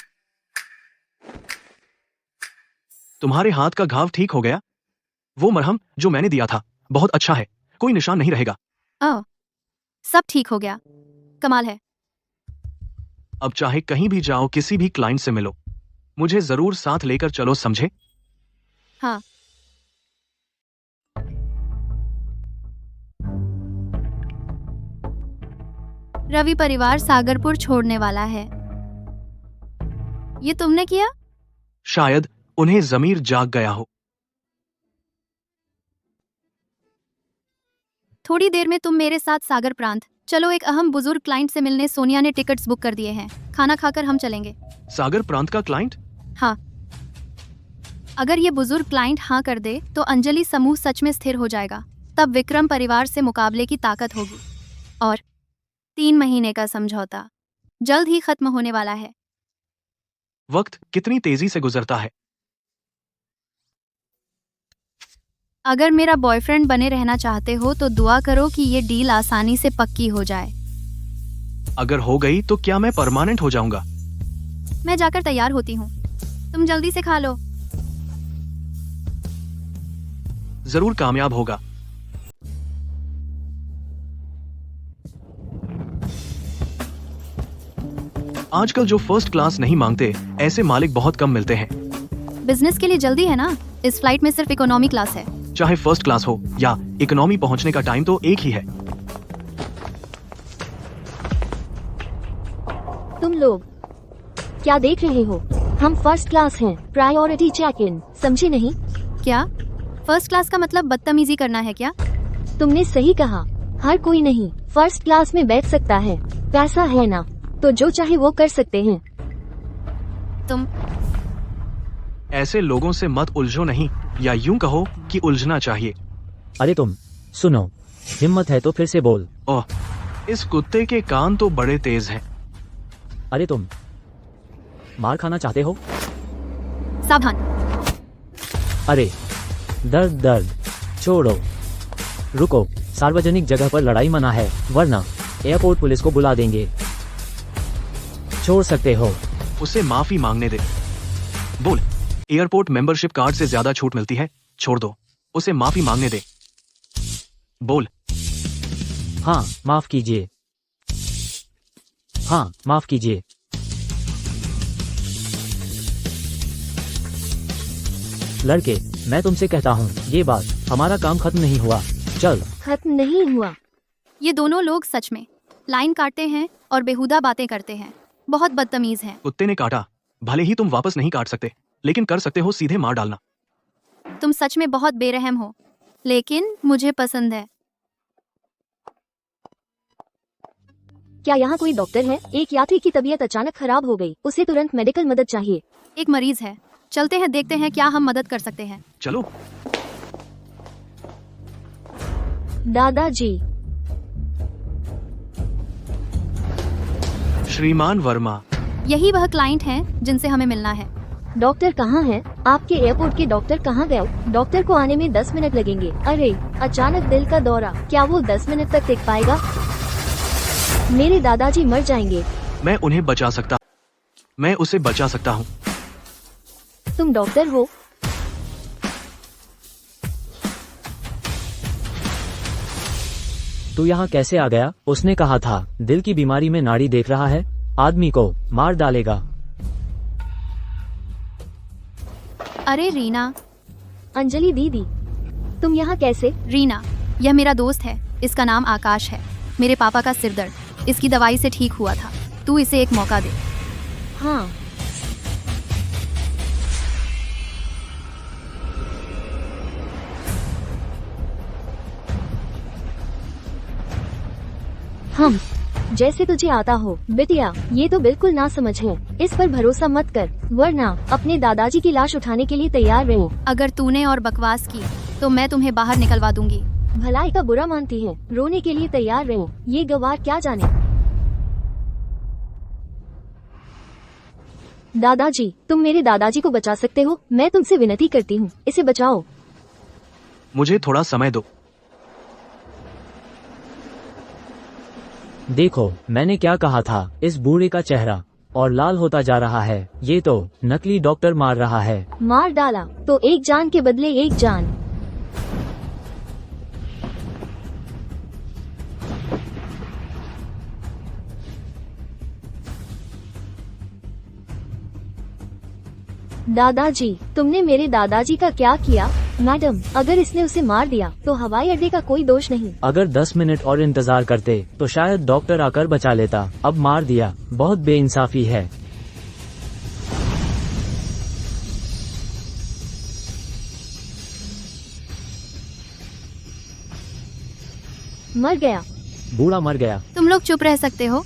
[SPEAKER 2] तुम्हारे हाथ का घाव ठीक हो गया? वो मरहम जो मैंने दिया था बहुत अच्छा है, कोई निशान नहीं रहेगा।
[SPEAKER 4] सब ठीक हो गया। कमाल है।
[SPEAKER 2] अब चाहे कहीं भी जाओ, किसी भी क्लाइंट से मिलो, मुझे जरूर साथ लेकर चलो, समझे?
[SPEAKER 4] हाँ। रवि परिवार सागरपुर छोड़ने वाला है। ये तुमने किया?
[SPEAKER 2] शायद उन्हें जमीर जाग गया हो।
[SPEAKER 4] थोड़ी देर में तुम मेरे साथ सागर प्रांत चलो। एक अहम बुजुर्ग क्लाइंट से मिलने सोनिया ने टिकट्स बुक कर दिए हैं। खाना खाकर हम चलेंगे।
[SPEAKER 2] सागर प्रांत का क्लाइंट?
[SPEAKER 4] हाँ। अगर ये बुजुर्ग क्लाइंट हाँ कर दे तो अंजलि समूह सच में स्थिर हो जाएगा। तब विक्रम परिवार से मुकाबले की ताकत होगी और 3 महीने का समझौता जल्द ही खत्म होने वाला है।
[SPEAKER 2] वक्त कितनी तेजी से गुजरता है।
[SPEAKER 4] अगर मेरा बॉयफ्रेंड बने रहना चाहते हो तो दुआ करो कि ये डील आसानी से पक्की हो जाए।
[SPEAKER 2] अगर हो गई तो क्या मैं परमानेंट हो जाऊंगा?
[SPEAKER 4] मैं जाकर तैयार होती हूँ, तुम जल्दी से खा लो।
[SPEAKER 2] जरूर कामयाब होगा। आजकल जो फर्स्ट क्लास नहीं मांगते, ऐसे मालिक बहुत कम मिलते हैं।
[SPEAKER 4] बिजनेस के लिए जल्दी है ना? इस फ्लाइट में सिर्फ इकोनॉमी क्लास है।
[SPEAKER 2] चाहे फर्स्ट क्लास हो या इकोनॉमी, पहुंचने का टाइम तो एक ही है।
[SPEAKER 10] तुम लोग क्या देख रहे हो? हम फर्स्ट क्लास हैं, प्रायोरिटी चेक इन, समझे नहीं?
[SPEAKER 4] क्या फर्स्ट क्लास का मतलब बदतमीजी करना है क्या?
[SPEAKER 10] तुमने सही कहा, हर कोई नहीं फर्स्ट क्लास में बैठ सकता है। पैसा है ना, तो जो चाहे वो कर सकते हैं।
[SPEAKER 4] तुम
[SPEAKER 2] ऐसे लोगों से मत उलझो नहीं, या यूं कहो कि उलझना चाहिए।
[SPEAKER 1] अरे तुम सुनो, हिम्मत है तो फिर से बोल।
[SPEAKER 2] ओह, इस कुत्ते के कान तो बड़े तेज हैं।
[SPEAKER 1] अरे तुम मार खाना चाहते हो?
[SPEAKER 4] सावधान।
[SPEAKER 1] अरे दर्द दर्द छोड़ो, रुको, सार्वजनिक जगह पर लड़ाई मना है, वरना एयरपोर्ट पुलिस को बुला देंगे। छोड़ सकते हो।
[SPEAKER 2] उसे माफी मांगने दे। बोल, एयरपोर्ट मेंबरशिप कार्ड से ज्यादा छूट मिलती है, छोड़ दो, उसे माफी मांगने दे। बोल।
[SPEAKER 1] हाँ माफ कीजिए, हाँ माफ कीजिए। लड़के, मैं तुमसे कहता हूँ, ये बात, हमारा काम खत्म नहीं हुआ। चल।
[SPEAKER 10] खत्म नहीं हुआ।
[SPEAKER 4] ये दोनों लोग सच में लाइन काटते हैं और बेहुदा बातें करते हैं। बहुत बदतमीज हैं।
[SPEAKER 2] कुत्ते ने काटा, भले ही तुम वापस नहीं काट सकते, लेकिन कर सकते हो सीधे मार डालना।
[SPEAKER 4] तुम सच में बहुत बेरहम हो, लेकिन मुझे पसंद है।
[SPEAKER 10] क्या यहाँ कोई डॉक्टर है? एक यात्री की तबीयत अचानक खराब हो गई, उसे तुरंत मेडिकल मदद चाहिए।
[SPEAKER 4] एक मरीज है, चलते हैं, देखते हैं क्या हम मदद कर सकते हैं।
[SPEAKER 2] चलो।
[SPEAKER 10] दादाजी।
[SPEAKER 2] श्रीमान वर्मा।
[SPEAKER 4] यही वह क्लाइंट हैं जिनसे हमें मिलना है।
[SPEAKER 10] डॉक्टर कहाँ है? आपके एयरपोर्ट के डॉक्टर कहाँ गए? डॉक्टर को आने में 10 मिनट लगेंगे। अरे अचानक दिल का दौरा, क्या वो 10 मिनट तक टिक पाएगा? मेरे दादाजी मर जाएंगे।
[SPEAKER 2] मैं उन्हें बचा सकता, मैं उसे बचा सकता हूँ।
[SPEAKER 10] तुम डॉक्टर हो?
[SPEAKER 1] तू यहाँ कैसे आ गया? उसने कहा था दिल की बीमारी में नाड़ी देख रहा है, आदमी को मार डालेगा।
[SPEAKER 4] अरे रीना।
[SPEAKER 10] अंजलि दीदी, तुम यहाँ कैसे?
[SPEAKER 4] रीना, यह मेरा दोस्त है, इसका नाम आकाश है। मेरे पापा का सिरदर्द इसकी दवाई से ठीक हुआ था, तू इसे एक मौका दे।
[SPEAKER 10] हाँ। हम जैसे तुझे आता हो। बिटिया, ये तो बिल्कुल ना समझ है, इस पर भरोसा मत कर, वरना अपने दादाजी की लाश उठाने के लिए तैयार रहो।
[SPEAKER 4] अगर तूने और बकवास की तो मैं तुम्हें बाहर निकलवा दूंगी।
[SPEAKER 10] भलाई का बुरा मानती है, रोने के लिए तैयार रहो, ये गवार क्या जाने। दादाजी, तुम मेरे दादाजी को बचा सकते हो, मैं तुमसे विनती करती हूँ, इसे बचाओ।
[SPEAKER 2] मुझे थोड़ा समय दो।
[SPEAKER 1] देखो, मैंने क्या कहा था, इस बूढ़े का चेहरा और लाल होता जा रहा है, ये तो नकली डॉक्टर मार रहा है।
[SPEAKER 10] मार डाला तो एक जान के बदले एक जान। दादाजी, तुमने मेरे दादाजी का क्या किया? मैडम, अगर इसने उसे मार दिया तो हवाई अड्डे का कोई दोष नहीं।
[SPEAKER 1] अगर 10 मिनट और इंतजार करते तो शायद डॉक्टर आकर बचा लेता, अब मार दिया, बहुत बेइंसाफी है।
[SPEAKER 10] मर गया।
[SPEAKER 1] बूढ़ा मर गया।
[SPEAKER 4] तुम लोग चुप रह सकते हो?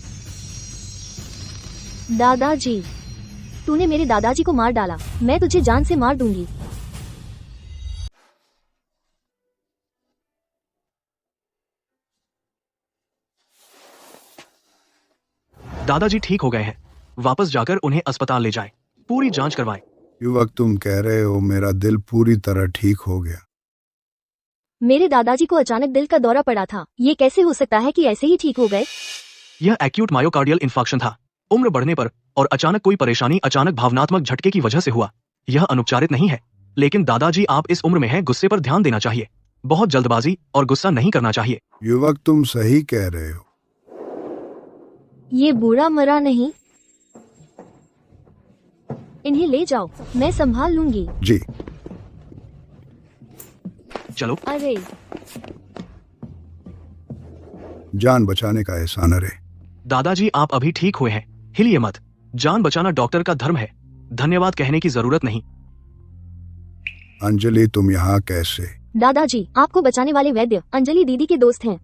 [SPEAKER 10] दादाजी, तूने मेरे दादाजी को मार डाला, मैं तुझे जान से मार दूंगी।
[SPEAKER 2] दादाजी ठीक हो गए हैं, वापस जाकर उन्हें अस्पताल ले जाएं, पूरी जांच करवाएं।
[SPEAKER 7] युवक, तुम कह रहे हो मेरा दिल पूरी तरह ठीक हो गया?
[SPEAKER 10] मेरे दादाजी को अचानक दिल का दौरा पड़ा था, ये कैसे हो सकता है कि ऐसे ही ठीक हो गए?
[SPEAKER 2] यह एक्यूट मायोकार्डियल इंफार्क्शन था, उम्र बढ़ने पर और अचानक कोई परेशानी, अचानक भावनात्मक झटके की वजह से हुआ। यह अनुपचारित नहीं है, लेकिन दादाजी आप इस उम्र में हैं, गुस्से पर ध्यान देना चाहिए, बहुत जल्दबाजी और गुस्सा नहीं करना चाहिए।
[SPEAKER 7] युवक, तुम सही कह रहे हो।
[SPEAKER 10] ये बूढ़ा मरा नहीं, इन्हें ले जाओ, मैं संभाल लूंगी।
[SPEAKER 7] जी।
[SPEAKER 2] चलो।
[SPEAKER 10] अरे
[SPEAKER 7] जान बचाने का एहसान। अरे
[SPEAKER 2] दादाजी आप अभी ठीक हुए हैं, हिलिए मत, जान बचाना डॉक्टर का धर्म है, धन्यवाद कहने की जरूरत नहीं।
[SPEAKER 7] अंजलि, तुम यहाँ कैसे?
[SPEAKER 10] दादाजी, आपको बचाने वाले वैद्य अंजलि दीदी के दोस्त हैं।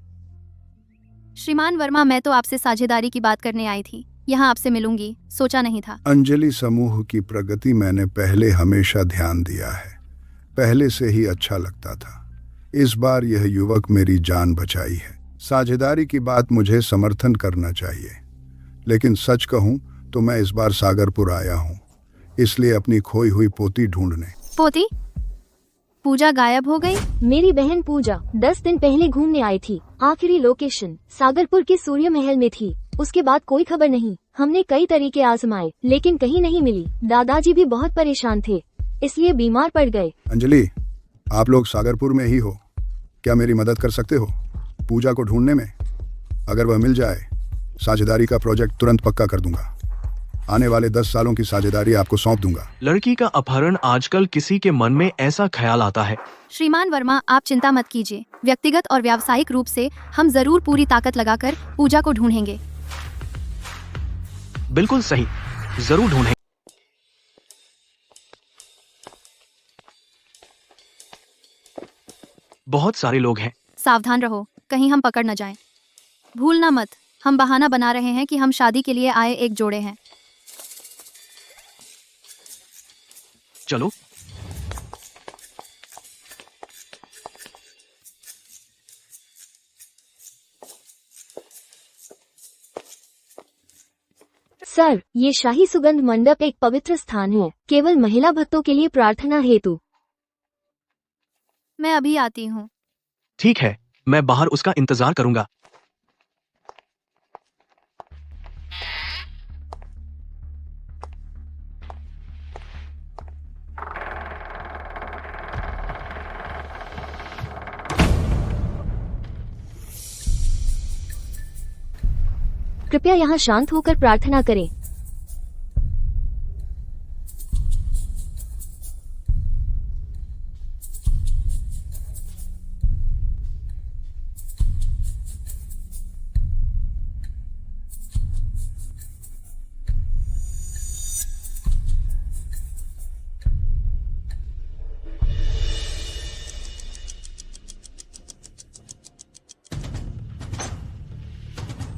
[SPEAKER 4] श्रीमान वर्मा, मैं तो आपसे साझेदारी की बात करने आई थी। यहाँ आपसे मिलूंगी, सोचा नहीं था।
[SPEAKER 7] अंजलि समूह की प्रगति मैंने पहले हमेशा ध्यान दिया है, पहले से ही अच्छा लगता था। इस बार यह युवक मेरी जान बचाई है। साझेदारी की बात मुझे समर्थन करना चाहिए, लेकिन सच कहूं तो मैं इस बार सागरपुर आया हूं, इसलिए अपनी खोई हुई पोती ढूंढने।
[SPEAKER 4] पोती? पूजा गायब हो गई?
[SPEAKER 10] मेरी बहन पूजा 10 दिन पहले घूमने आई थी। आखिरी लोकेशन सागरपुर के सूर्य महल में थी। उसके बाद कोई खबर नहीं। हमने कई तरीके आजमाए, लेकिन कहीं नहीं मिली। दादाजी भी बहुत परेशान थे, इसलिए बीमार पड़ गए।
[SPEAKER 7] अंजलि, आप लोग सागरपुर में ही हो, क्या मेरी मदद कर सकते हो पूजा को ढूंढने में? अगर वह मिल जाए, साझेदारी का प्रोजेक्ट तुरंत पक्का कर दूंगा। आने वाले 10 सालों की साझेदारी आपको सौंप दूंगा।
[SPEAKER 2] लड़की का अपहरण आजकल किसी के मन में ऐसा ख्याल आता है।
[SPEAKER 4] श्रीमान वर्मा, आप चिंता मत कीजिए। व्यक्तिगत और व्यावसायिक रूप से हम जरूर पूरी ताकत लगाकर पूजा को ढूंढेंगे।
[SPEAKER 2] बिल्कुल सही, जरूर ढूंढें। बहुत सारे लोग हैं।
[SPEAKER 4] सावधान रहो, कहीं हम पकड़ न जाएं। भूलना मत, हम बहाना बना रहे हैं कि हम शादी के लिए आए एक जोड़े हैं।
[SPEAKER 2] चलो।
[SPEAKER 10] सर, ये शाही सुगंध मंडप एक पवित्र स्थान है, केवल महिला भक्तों के लिए प्रार्थना हेतु।
[SPEAKER 4] मैं अभी आती हूँ।
[SPEAKER 2] ठीक है, मैं बाहर उसका इंतजार करूंगा।
[SPEAKER 10] कृपया यहाँ शांत होकर प्रार्थना करें।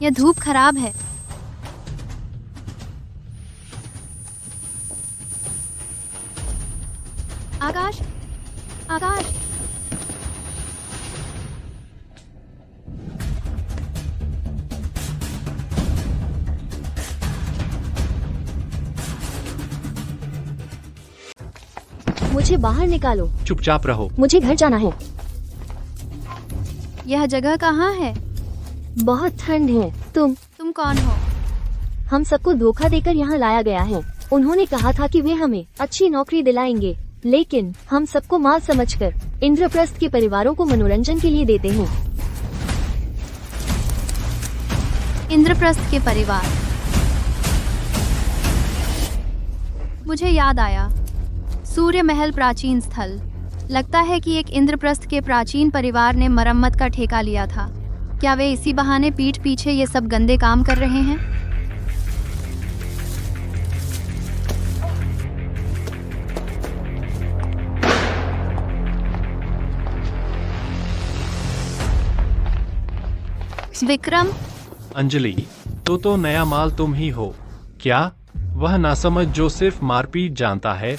[SPEAKER 4] यह धूप खराब है। आकाश, आकाश,
[SPEAKER 10] मुझे बाहर निकालो।
[SPEAKER 5] चुपचाप रहो।
[SPEAKER 10] मुझे घर जाना है।
[SPEAKER 4] यह जगह कहाँ है?
[SPEAKER 10] बहुत ठंड है।
[SPEAKER 4] तुम कौन हो?
[SPEAKER 10] हम सबको धोखा देकर यहाँ लाया गया है। उन्होंने कहा था कि वे हमें अच्छी नौकरी दिलाएंगे, लेकिन हम सबको माल समझकर इंद्रप्रस्थ के परिवारों को मनोरंजन के लिए देते हैं।
[SPEAKER 4] इंद्रप्रस्थ के परिवार? मुझे याद आया, सूर्य महल प्राचीन स्थल। लगता है कि एक इंद्रप्रस्थ के प्राचीन परिवार ने मरम्मत का ठेका लिया था। क्या वे इसी बहाने पीठ पीछे ये सब गंदे काम कर रहे हैं? विक्रम?
[SPEAKER 5] अंजलि, तो नया माल तुम ही हो क्या? वह नासमझ जो सिर्फ मारपीट जानता है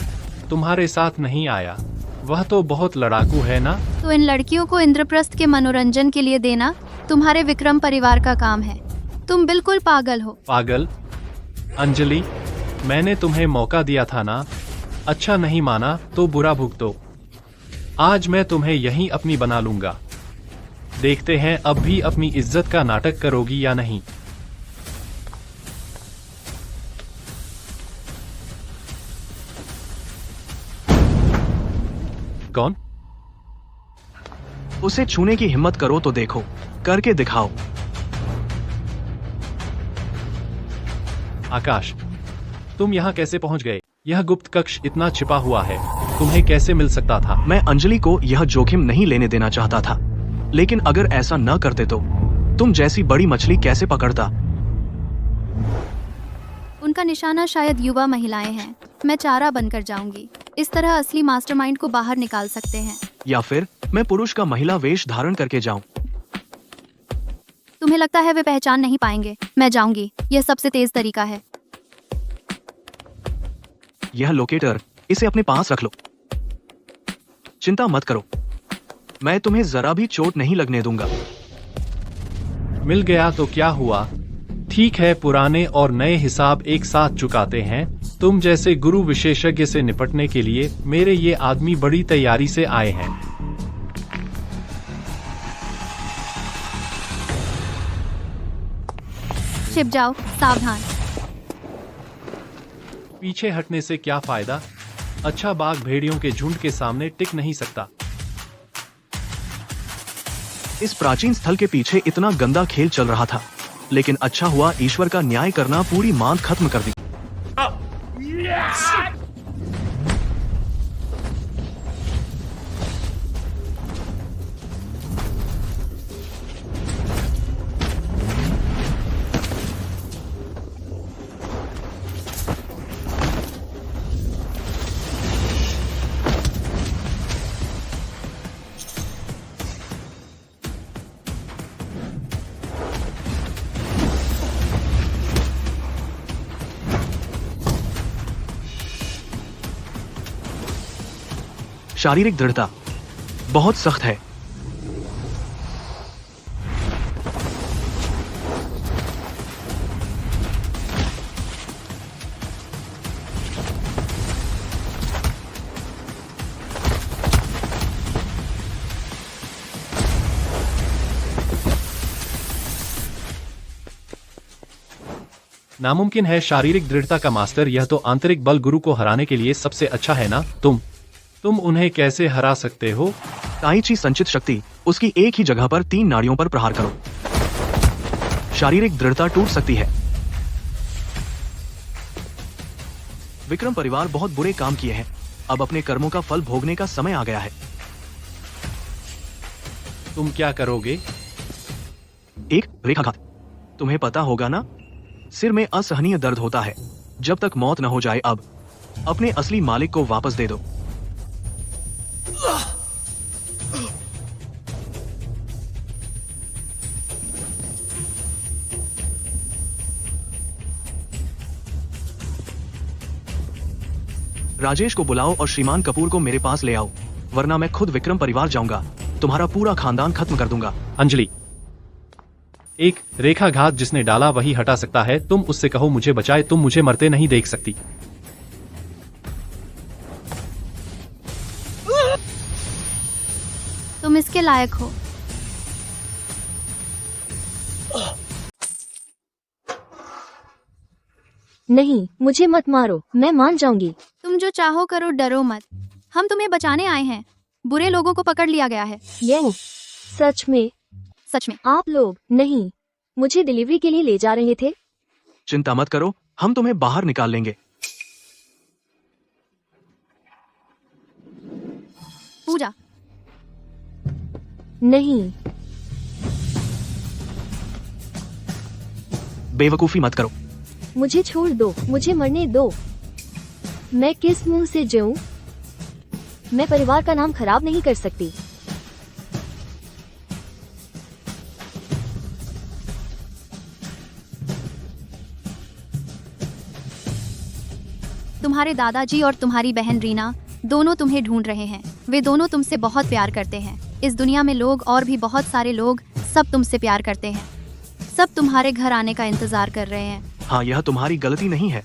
[SPEAKER 5] तुम्हारे साथ नहीं आया, वह तो बहुत लड़ाकू है ना?
[SPEAKER 4] तो इन लड़कियों को इंद्रप्रस्थ के मनोरंजन के लिए देना तुम्हारे विक्रम परिवार का काम है। तुम बिल्कुल पागल हो।
[SPEAKER 5] पागल? अंजलि, मैंने तुम्हें मौका दिया था ना, अच्छा नहीं माना तो बुरा भुगतो। आज मैं तुम्हें यहीं अपनी बना लूंगा। देखते हैं अब भी अपनी इज्जत का नाटक करोगी या नहीं। कौन?
[SPEAKER 2] उसे छूने की हिम्मत करो तो देखो, करके दिखाओ।
[SPEAKER 5] आकाश, तुम यहाँ कैसे पहुँच गए? यह गुप्त कक्ष इतना छिपा हुआ है, तुम्हें कैसे मिल सकता था?
[SPEAKER 2] मैं अंजलि को यह जोखिम नहीं लेने देना चाहता था, लेकिन अगर ऐसा न करते तो तुम जैसी बड़ी मछली कैसे पकड़ता?
[SPEAKER 4] उनका निशाना शायद युवा महिलाएं हैं। मैं चारा बनकर जाऊंगी। इस तरह असली मास्टरमाइंड को बाहर निकाल सकते हैं।
[SPEAKER 2] या फिर मैं पुरुष का महिला वेश धारण करके जाऊं।
[SPEAKER 4] तुम्हें लगता है वे पहचान नहीं पाएंगे? मैं जाऊंगी, यह सबसे तेज तरीका है।
[SPEAKER 2] यह लोकेटर, इसे अपने पास रख लो। चिंता मत करो, मैं तुम्हें जरा भी चोट नहीं लगने दूंगा।
[SPEAKER 5] मिल गया तो क्या हुआ? ठीक है, पुराने और नए हिसाब एक साथ चुकाते हैं। तुम जैसे गुरु विशेषज्ञ से निपटने के लिए मेरे ये आदमी बड़ी तैयारी से आए हैं।
[SPEAKER 4] छिप जाओ, सावधान।
[SPEAKER 5] पीछे हटने से क्या फायदा? अच्छा बाघ भेड़ियों के झुंड के सामने टिक नहीं सकता।
[SPEAKER 2] इस प्राचीन स्थल के पीछे इतना गंदा खेल चल रहा था, लेकिन अच्छा हुआ ईश्वर का न्याय करना पूरी मांद खत्म कर दी। शारीरिक दृढ़ता बहुत सख्त है।
[SPEAKER 5] नामुमकिन है शारीरिक दृढ़ता का मास्टर, यह तो आंतरिक बल गुरु को हराने के लिए सबसे अच्छा है ना। तुम उन्हें कैसे हरा सकते हो?
[SPEAKER 2] ताई ची संचित शक्ति, उसकी एक ही जगह पर 3 नाड़ियों पर प्रहार करो। शारीरिक दृढ़ता टूट सकती है। विक्रम परिवार बहुत बुरे काम किए हैं, अब अपने कर्मों का फल भोगने का समय आ गया है।
[SPEAKER 5] तुम क्या करोगे?
[SPEAKER 2] एक रेखाघात, तुम्हें पता होगा ना, सिर में असहनीय दर्द होता है। जब तक मौत न हो जाए अब अपने असली मालिक को वापस दे दो। राजेश को बुलाओ और श्रीमान कपूर को मेरे पास ले आओ, वरना मैं खुद विक्रम परिवार जाऊंगा, तुम्हारा पूरा खानदान खत्म कर दूंगा।
[SPEAKER 5] अंजलि, एक रेखाघात जिसने डाला वही हटा सकता है। तुम उससे कहो मुझे बचाए, तुम मुझे मरते नहीं देख सकती।
[SPEAKER 4] तुम इसके लायक हो।
[SPEAKER 10] नहीं, मुझे मत मारो, मैं मान जाऊंगी।
[SPEAKER 4] तुम जो चाहो करो, डरो मत। हम तुम्हें बचाने आए हैं। बुरे लोगों को पकड़ लिया गया है।
[SPEAKER 10] ये सच में?
[SPEAKER 4] सच में।
[SPEAKER 10] आप लोग नहीं, मुझे डिलीवरी के लिए ले जा रहे थे?
[SPEAKER 2] चिंता मत करो, हम तुम्हें बाहर निकाल लेंगे।
[SPEAKER 4] पूजा,
[SPEAKER 10] नहीं,
[SPEAKER 2] बेवकूफी मत करो।
[SPEAKER 10] मुझे छोड़ दो, मुझे मरने दो। मैं किस मुंह से जाऊं? मैं परिवार का नाम खराब नहीं कर सकती।
[SPEAKER 4] तुम्हारे दादाजी और तुम्हारी बहन रीना दोनों तुम्हें ढूंढ रहे हैं। वे दोनों तुमसे बहुत प्यार करते हैं। इस दुनिया में लोग और भी बहुत सारे लोग, सब तुमसे प्यार करते हैं। सब तुम्हारे घर आने का इंतजार कर रहे हैं।
[SPEAKER 2] हाँ, यह तुम्हारी गलती नहीं है।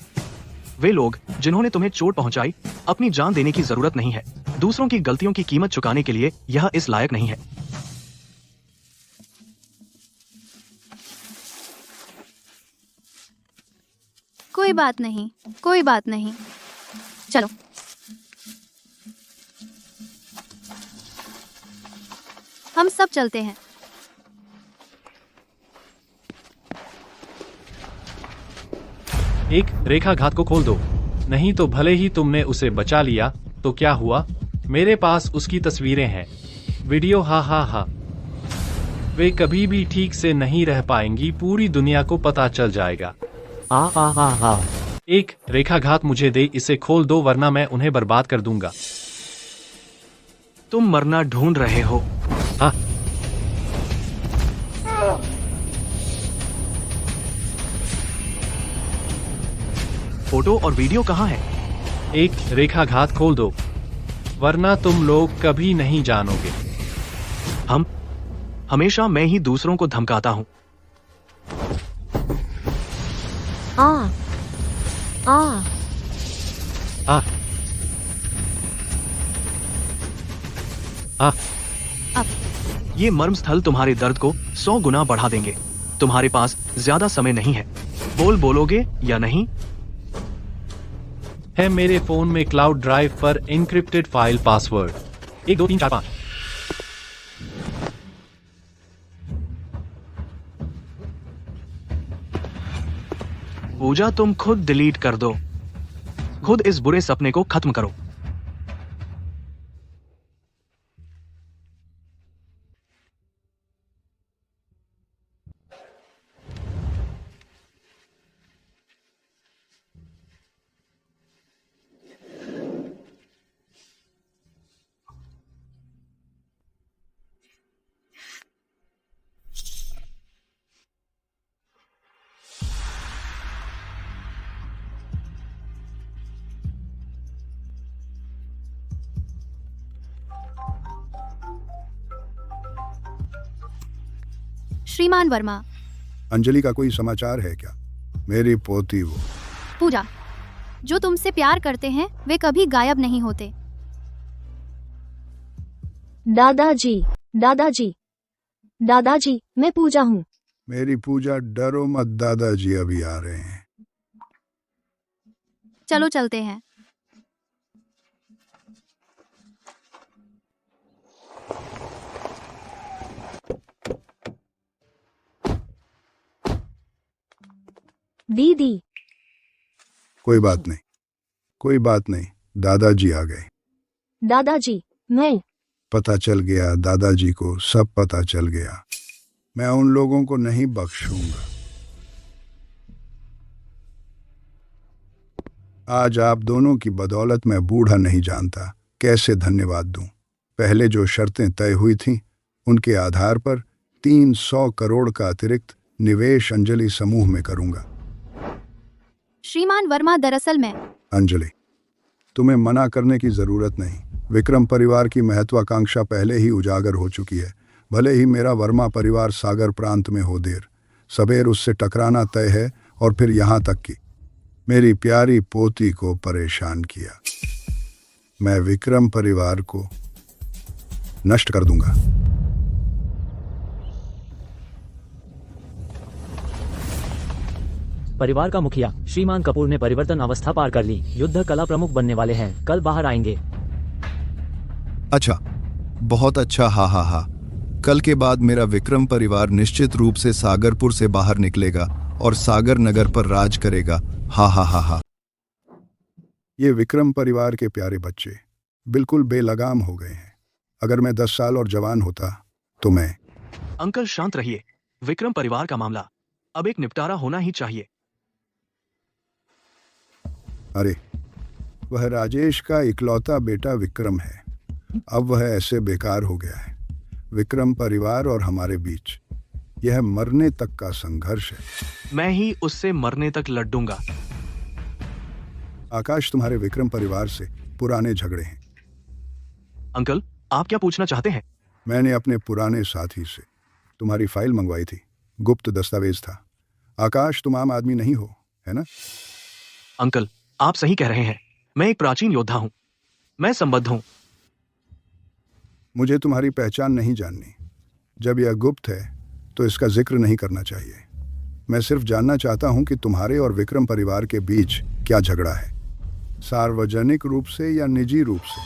[SPEAKER 2] वे लोग जिन्होंने तुम्हें चोट पहुंचाई, अपनी जान देने की जरूरत नहीं है। दूसरों की गलतियों की कीमत चुकाने के लिए यह इस लायक नहीं है।
[SPEAKER 4] कोई बात नहीं, कोई बात नहीं। चलो। हम सब चलते हैं।
[SPEAKER 5] एक रेखाघात को खोल दो, नहीं तो भले ही तुमने उसे बचा लिया तो क्या हुआ? मेरे पास उसकी तस्वीरें हैं, वीडियो। हा हा हा। वे कभी भी ठीक से नहीं रह पाएंगी, पूरी दुनिया को पता चल जाएगा। एक रेखाघात मुझे दे, इसे खोल दो वरना मैं उन्हें बर्बाद कर दूंगा।
[SPEAKER 2] तुम मरना ढूंढ रहे हो।
[SPEAKER 5] हाँ।
[SPEAKER 2] फोटो और वीडियो कहाँ है?
[SPEAKER 5] एक रेखाघात खोल दो, वरना तुम लोग कभी नहीं जानोगे।
[SPEAKER 2] हमेशा मैं ही दूसरों को धमकाता हूँ।
[SPEAKER 10] आ आ
[SPEAKER 5] आ आ
[SPEAKER 2] ये मर्म स्थल तुम्हारे दर्द को 100 गुना बढ़ा देंगे। तुम्हारे पास ज्यादा समय नहीं है। बोलोगे या नहीं?
[SPEAKER 5] है मेरे फोन में क्लाउड ड्राइव पर एन्क्रिप्टेड फाइल पासवर्ड 1 2 3 4 5।
[SPEAKER 2] पूजा तुम खुद डिलीट कर दो। खुद इस बुरे सपने को खत्म करो।
[SPEAKER 4] श्रीमान वर्मा।
[SPEAKER 7] अंजलि का कोई समाचार है क्या? मेरी पोती वो।
[SPEAKER 4] पूजा, जो तुमसे प्यार करते हैं वे कभी गायब नहीं होते।
[SPEAKER 10] दादाजी दादाजी दादाजी, मैं पूजा हूँ।
[SPEAKER 7] मेरी पूजा, डरो मत, दादाजी अभी आ रहे हैं।
[SPEAKER 4] चलो चलते हैं।
[SPEAKER 10] दीदी।
[SPEAKER 7] कोई बात नहीं, कोई बात नहीं, दादाजी आ गए।
[SPEAKER 10] दादाजी, मैं।
[SPEAKER 7] पता चल गया, दादाजी को सब पता चल गया। मैं उन लोगों को नहीं बख्शूंगा। आज आप दोनों की बदौलत मैं बूढ़ा नहीं जानता कैसे धन्यवाद दूं। पहले जो शर्तें तय हुई थीं, उनके आधार पर 300 करोड़ का अतिरिक्त निवेश अंजलि समूह में करूंगा।
[SPEAKER 4] श्रीमान वर्मा, दरअसल मैं।
[SPEAKER 7] अंजलि, तुम्हें मना करने की जरूरत नहीं। विक्रम परिवार की महत्वाकांक्षा पहले ही उजागर हो चुकी है। भले ही मेरा वर्मा परिवार सागर प्रांत में हो, देर सबेर उससे टकराना तय है। और फिर यहाँ तक कि मेरी प्यारी पोती को परेशान किया। मैं विक्रम परिवार को नष्ट कर दूंगा।
[SPEAKER 1] परिवार का मुखिया श्रीमान कपूर ने परिवर्तन अवस्था पार कर ली। युद्ध कला प्रमुख बनने वाले हैं, कल बाहर आएंगे।
[SPEAKER 9] अच्छा, बहुत अच्छा। हा हा हा। कल के बाद मेरा विक्रम परिवार निश्चित रूप से सागरपुर से बाहर निकलेगा और सागर नगर पर राज करेगा। हा हा हा हा।
[SPEAKER 7] ये विक्रम परिवार के प्यारे बच्चे बिल्कुल बेलगाम हो गए हैं। अगर मैं 10 साल और जवान होता तो मैं।
[SPEAKER 2] अंकल शांत रहिए। विक्रम परिवार का मामला अब एक निपटारा होना ही चाहिए।
[SPEAKER 7] अरे, वह राजेश का इकलौता बेटा विक्रम है। अब वह ऐसे बेकार हो गया है। विक्रम परिवार और हमारे बीच यह मरने तक का संघर्ष है।
[SPEAKER 2] मैं ही उससे मरने तक लड़ूंगा।
[SPEAKER 7] आकाश, तुम्हारे विक्रम परिवार से पुराने झगड़े हैं।
[SPEAKER 2] अंकल, आप क्या पूछना चाहते हैं?
[SPEAKER 7] मैंने अपने पुराने साथी से तुम्हारी फाइल मंगवाई थी। गुप्त दस्तावेज था। आकाश, तुम आम आदमी नहीं हो, है ना?
[SPEAKER 2] अंकल, आप सही कह रहे हैं। मैं एक प्राचीन योद्धा हूं। मैं संबद्ध हूं।
[SPEAKER 7] मुझे तुम्हारी पहचान नहीं जाननी। जब यह गुप्त है तो इसका जिक्र नहीं करना चाहिए। मैं सिर्फ जानना चाहता हूं कि तुम्हारे और विक्रम परिवार के बीच क्या झगड़ा है, सार्वजनिक रूप से या निजी रूप से।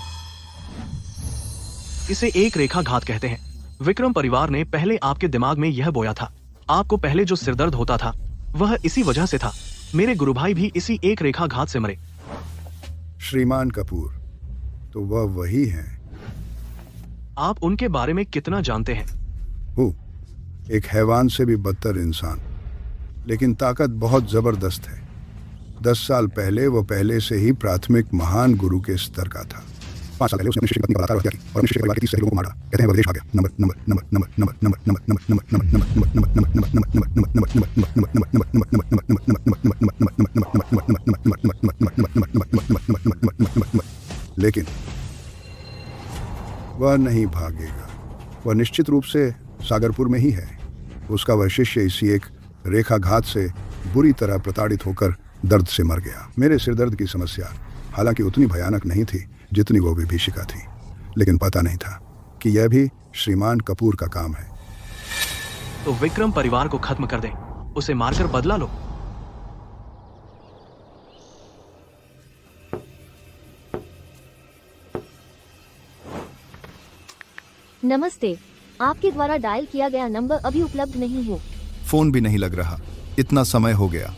[SPEAKER 2] इसे एक रेखा घात कहते हैं। विक्रम परिवार ने पहले आपके दिमाग में यह बोया था। आपको पहले जो सिरदर्द होता था वह इसी वजह से था। मेरे गुरु भाई भी इसी एक रेखा घात से मरे।
[SPEAKER 7] श्रीमान कपूर, तो वह वही हैं।
[SPEAKER 2] आप उनके बारे में कितना जानते हैं?
[SPEAKER 7] एक हैवान से भी बदतर इंसान, लेकिन ताकत बहुत जबरदस्त है। 10 साल पहले वो पहले से ही प्राथमिक महान गुरु के स्तर का था 5 साल पहले उसने अपनी शिक्षित पत्नी का बलात्कार और हत्या की और अपनी शिक्षित परिवार के 30 सहेलियों को मार डाला। कहते हैं वह विदेश भाग गया। लेकिन वह नहीं भागेगा। वह निश्चित रूप से सागरपुर में ही है। उसका वह शिष्य इसी एक रेखाघात से बुरी तरह प्रताड़ित होकर दर्द से मर गया। मेरे सिरदर्द की समस्या हालांकि उतनी भयानक नहीं थी जितनी वो विभीषिका थी, लेकिन पता नहीं था कि यह भी श्रीमान कपूर का काम है।
[SPEAKER 2] तो विक्रम परिवार को खत्म कर दें, उसे मारकर बदला लो।
[SPEAKER 10] नमस्ते, आपके द्वारा डायल किया गया नंबर अभी उपलब्ध नहीं है।
[SPEAKER 9] फोन भी नहीं लग रहा। इतना समय हो गया।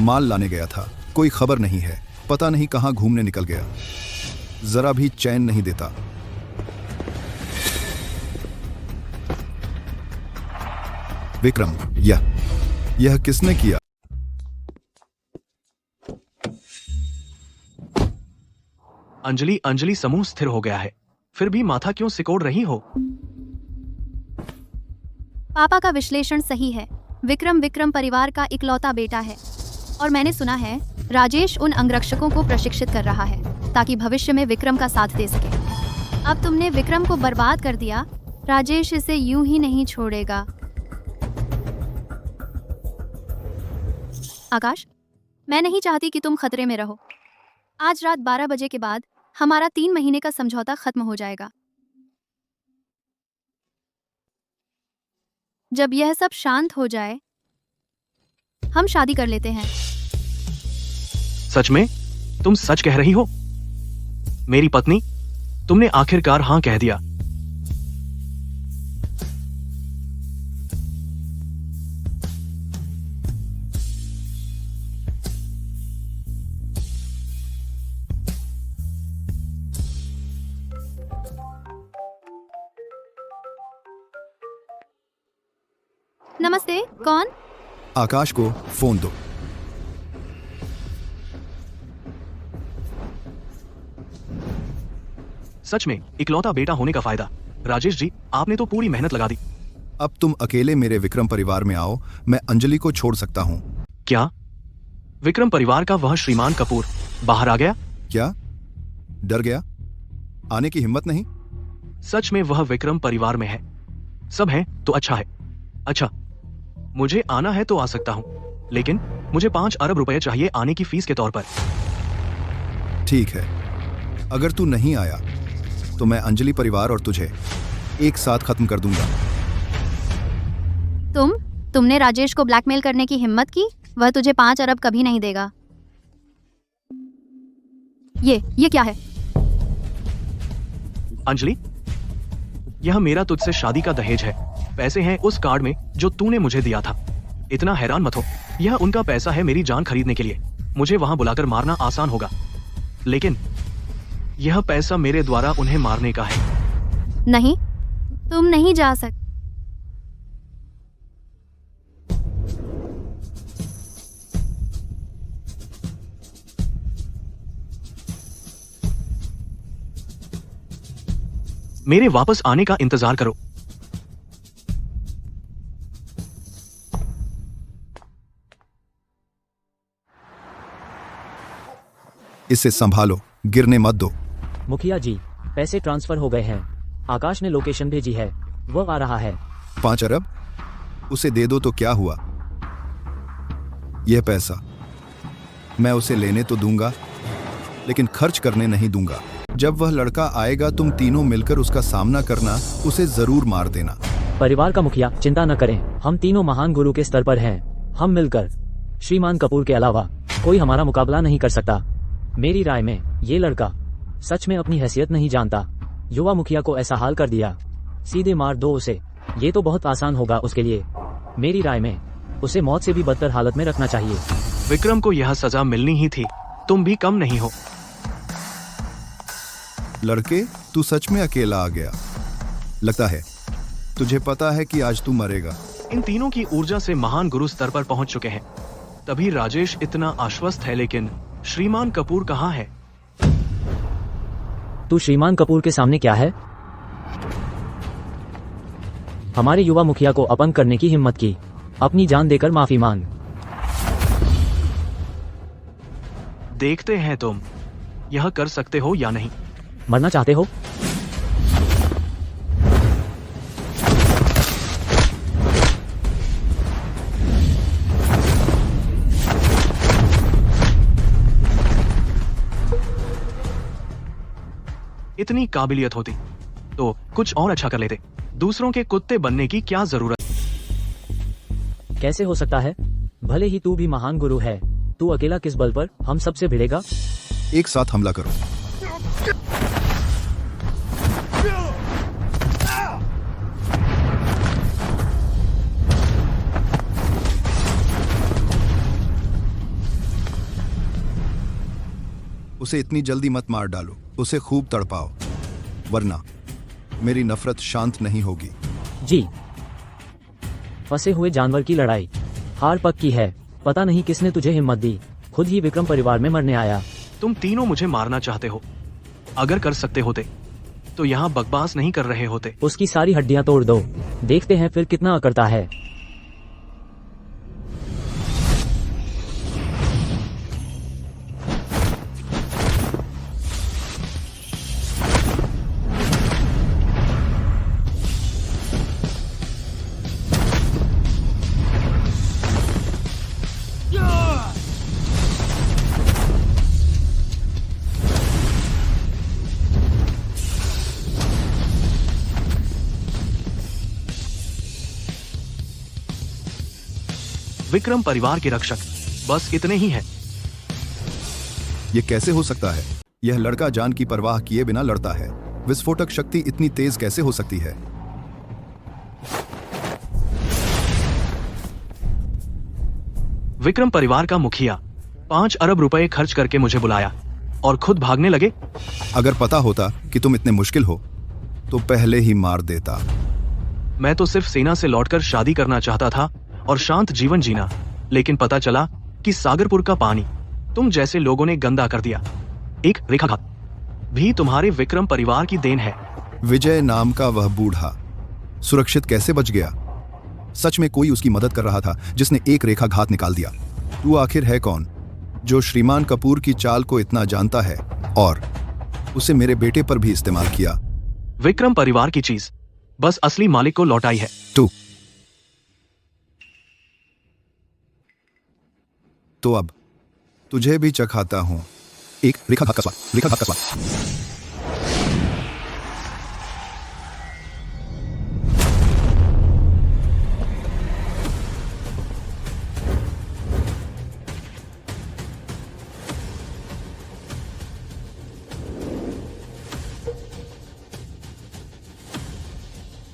[SPEAKER 9] माल लाने गया था, कोई खबर नहीं है। पता नहीं कहां घूमने निकल गया। जरा भी चैन नहीं देता। विक्रम, यह किसने किया?
[SPEAKER 2] अंजलि समूह स्थिर हो गया है, फिर भी माथा क्यों सिकोड़ रही हो?
[SPEAKER 4] पापा का विश्लेषण सही है। विक्रम परिवार का इकलौता बेटा है और मैंने सुना है राजेश उन अंगरक्षकों को प्रशिक्षित कर रहा है ताकि भविष्य में विक्रम का साथ दे सके। अब तुमने विक्रम को बर्बाद कर दिया। राजेश इसे यूं ही नहीं छोड़ेगा। आकाश, मैं नहीं चाहती कि तुम खतरे में रहो। आज रात 12 बजे के बाद हमारा 3 महीने का समझौता खत्म हो जाएगा। जब यह सब शांत हो जाए हम शादी कर लेते हैं।
[SPEAKER 2] सच में? तुम सच कह रही हो? मेरी पत्नी, तुमने आखिरकार हाँ कह दिया।
[SPEAKER 4] नमस्ते, कौन?
[SPEAKER 9] आकाश को फोन दो।
[SPEAKER 2] सच में इकलौता बेटा होने का फायदा। राजेश जी, आपने तो पूरी मेहनत लगा दी।
[SPEAKER 9] अब तुम अकेले मेरे विक्रम परिवार में आओ, मैं अंजलि को छोड़ सकता हूँ।
[SPEAKER 2] क्या विक्रम परिवार का वह श्रीमान कपूर बाहर आ गया?
[SPEAKER 9] क्या डर गया? आने की हिम्मत नहीं?
[SPEAKER 2] सच में वह विक्रम परिवार में है। सब है तो अच्छा है। अच्छा, मुझे आना है तो आ सकता हूँ, लेकिन मुझे 5 अरब रुपए चाहिए आने की फीस के तौर पर।
[SPEAKER 9] ठीक है, अगर तू नहीं आया तो मैं अंजलि परिवार और तुझे एक साथ खत्म कर दूंगा।
[SPEAKER 4] तुमने राजेश को ब्लैकमेल करने की हिम्मत की? वह तुझे 5 अरब कभी नहीं देगा। ये क्या है?
[SPEAKER 2] अंजलि, यह मेरा तुझसे शादी का दहेज है। पैसे हैं उस कार्ड में जो तूने मुझे दिया था। इतना हैरान मत हो, यह उनका पैसा है मेरी जान खरीदने के लिए। मुझे वहां बुलाकर मारना आसान होगा, लेकिन यह पैसा मेरे द्वारा उन्हें मारने का है।
[SPEAKER 4] नहीं, तुम नहीं जा सकते।
[SPEAKER 2] मेरे वापस आने का इंतजार करो।
[SPEAKER 9] इसे संभालो, गिरने मत दो।
[SPEAKER 1] मुखिया जी, पैसे ट्रांसफर हो गए हैं। आकाश ने लोकेशन भेजी है, वो आ रहा है।
[SPEAKER 9] 5 अरब? उसे दे दो तो क्या हुआ? यह पैसा मैं उसे लेने तो दूंगा, लेकिन खर्च करने नहीं दूंगा। जब वह लड़का आएगा तुम तीनों मिलकर उसका सामना करना, उसे जरूर मार देना।
[SPEAKER 1] परिवार का मुखिया, चिंता न करें, हम तीनों महान गुरु के स्तर पर हैं। हम मिलकर श्रीमान कपूर के अलावा कोई हमारा मुकाबला नहीं कर सकता। मेरी राय में ये लड़का सच में अपनी हैसियत नहीं जानता। युवा मुखिया को ऐसा हाल कर दिया, सीधे मार दो उसे। ये तो बहुत आसान होगा उसके लिए। मेरी राय में उसे मौत से भी बदतर हालत में रखना चाहिए।
[SPEAKER 2] विक्रम को यह सजा मिलनी ही थी। तुम भी कम नहीं हो।
[SPEAKER 9] लड़के, तू सच में अकेला आ गया। लगता है तुझे पता है कि आज तू मरेगा।
[SPEAKER 2] इन तीनों की ऊर्जा से महान गुरु स्तर पर पहुंच चुके हैं, तभी राजेश इतना आश्वस्त है। लेकिन श्रीमान कपूर कहाँ है?
[SPEAKER 1] तू श्रीमान कपूर के सामने क्या है? हमारे युवा मुखिया को अपंग करने की हिम्मत की, अपनी जान देकर माफी मांग।
[SPEAKER 2] देखते हैं तुम यह कर सकते हो या नहीं।
[SPEAKER 1] मरना चाहते हो?
[SPEAKER 2] इतनी काबिलियत होती तो कुछ और अच्छा कर लेते। दूसरों के कुत्ते बनने की क्या जरूरत?
[SPEAKER 1] कैसे हो सकता है? भले ही तू भी महान गुरु है, तू अकेला किस बल पर हम सबसे भिड़ेगा?
[SPEAKER 9] एक साथ हमला करो। उसे इतनी जल्दी मत मार डालो, उसे खूब तड़पाओ, वरना मेरी नफरत शांत नहीं होगी।
[SPEAKER 1] जी। फंसे हुए जानवर की लड़ाई हार पक्की है। पता नहीं किसने तुझे हिम्मत दी, खुद ही विक्रम परिवार में मरने आया।
[SPEAKER 2] तुम तीनों मुझे मारना चाहते हो। अगर कर सकते होते तो यहाँ बकवास नहीं कर रहे होते।
[SPEAKER 1] उसकी सारी हड्डियां तोड़ दो, देखते हैं फिर कितना अकड़ता है।
[SPEAKER 2] विक्रम परिवार के रक्षक बस इतने ही हैं।
[SPEAKER 9] ये कैसे हो सकता है? यह लड़का जान की परवाह किए बिना लड़ता है। विस्फोटक शक्ति इतनी तेज कैसे हो सकती है?
[SPEAKER 2] विक्रम परिवार का मुखिया 5 अरब रुपए खर्च करके मुझे बुलाया और खुद भागने लगे।
[SPEAKER 9] अगर पता होता कि तुम इतने मुश्किल हो तो पहले ही मार देता।
[SPEAKER 2] मैं तो सिर्फ सेना से लौटकर शादी करना चाहता था और शांत जीवन जीना, लेकिन पता चला कि सागरपुर का पानी तुम जैसे लोगों ने गंदा कर दिया। एक रेखाघात भी तुम्हारे विक्रम परिवार की देन है।
[SPEAKER 9] विजय नाम का वह बूढ़ा सुरक्षित कैसे बच गया? सच में कोई उसकी मदद कर रहा था जिसने एक रेखाघात निकाल दिया। तू आखिर है कौन जो श्रीमान कपूर की चाल को इतना जानता है और उसे मेरे बेटे पर भी इस्तेमाल किया?
[SPEAKER 2] विक्रम परिवार की चीज बस असली मालिक को लौटाई है।
[SPEAKER 9] तू तो अब तुझे भी चखाता हूं एक रेखाघात का स्वाद, रेखाघात का स्वाद।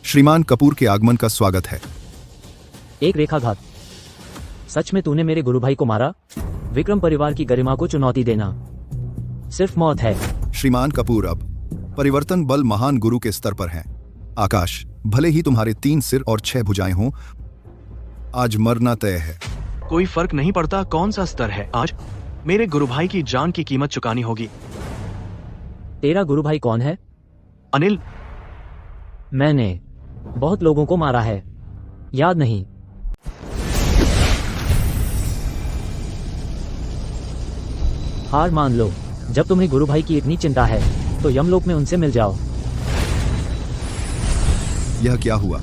[SPEAKER 9] श्रीमान कपूर के आगमन का स्वागत है।
[SPEAKER 1] एक रेखाघात। सच में तूने मेरे गुरु भाई को मारा? विक्रम परिवार की गरिमा को चुनौती देना सिर्फ मौत है।
[SPEAKER 9] श्रीमान कपूर, अब परिवर्तन बल महान गुरु के स्तर पर हैं। आकाश, भले ही तुम्हारे 3 सिर और 6 भुजाएं हों, आज मरना तय है।
[SPEAKER 2] कोई फर्क नहीं पड़ता कौन सा स्तर है, आज मेरे गुरु भाई की जान की कीमत चुकानी होगी।
[SPEAKER 1] तेरा गुरु भाई कौन है?
[SPEAKER 2] अनिल।
[SPEAKER 1] मैंने बहुत लोगों को मारा है, याद नहीं? हार मान लो। जब तुम्हें गुरु भाई की इतनी चिंता है तो यमलोक में उनसे मिल जाओ।
[SPEAKER 9] यह क्या हुआ?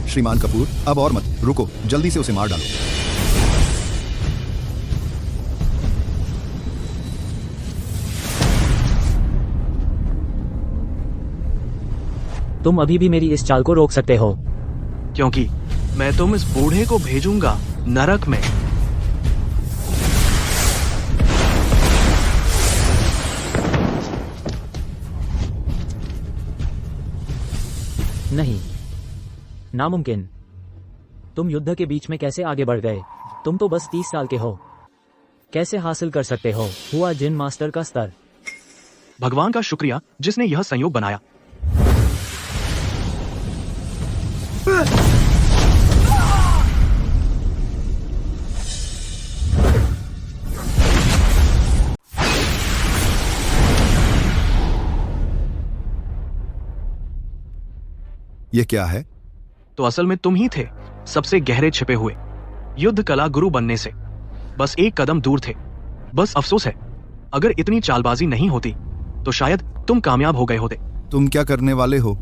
[SPEAKER 9] श्रीमान कपूर, अब और मत रुको, जल्दी से उसे मार डालो।
[SPEAKER 1] तुम अभी भी मेरी इस चाल को रोक सकते हो,
[SPEAKER 2] क्योंकि मैं तुम इस बूढ़े को भेजूंगा नरक में।
[SPEAKER 1] नहीं, नामुमकिन। तुम युद्ध के बीच में कैसे आगे बढ़ गए? तुम तो बस 30 साल के हो, कैसे हासिल कर सकते हो हुआ जिन मास्टर का स्तर?
[SPEAKER 2] भगवान का शुक्रिया जिसने यह संयोग बनाया।
[SPEAKER 9] ये क्या है?
[SPEAKER 2] तो असल में तुम ही थे, सबसे गहरे छिपे हुए, युद्ध कला गुरु बनने से बस एक कदम दूर थे। बस अफसोस है, अगर इतनी चालबाजी नहीं होती तो शायद तुम कामयाब हो गए होते।
[SPEAKER 9] तुम क्या करने वाले हो?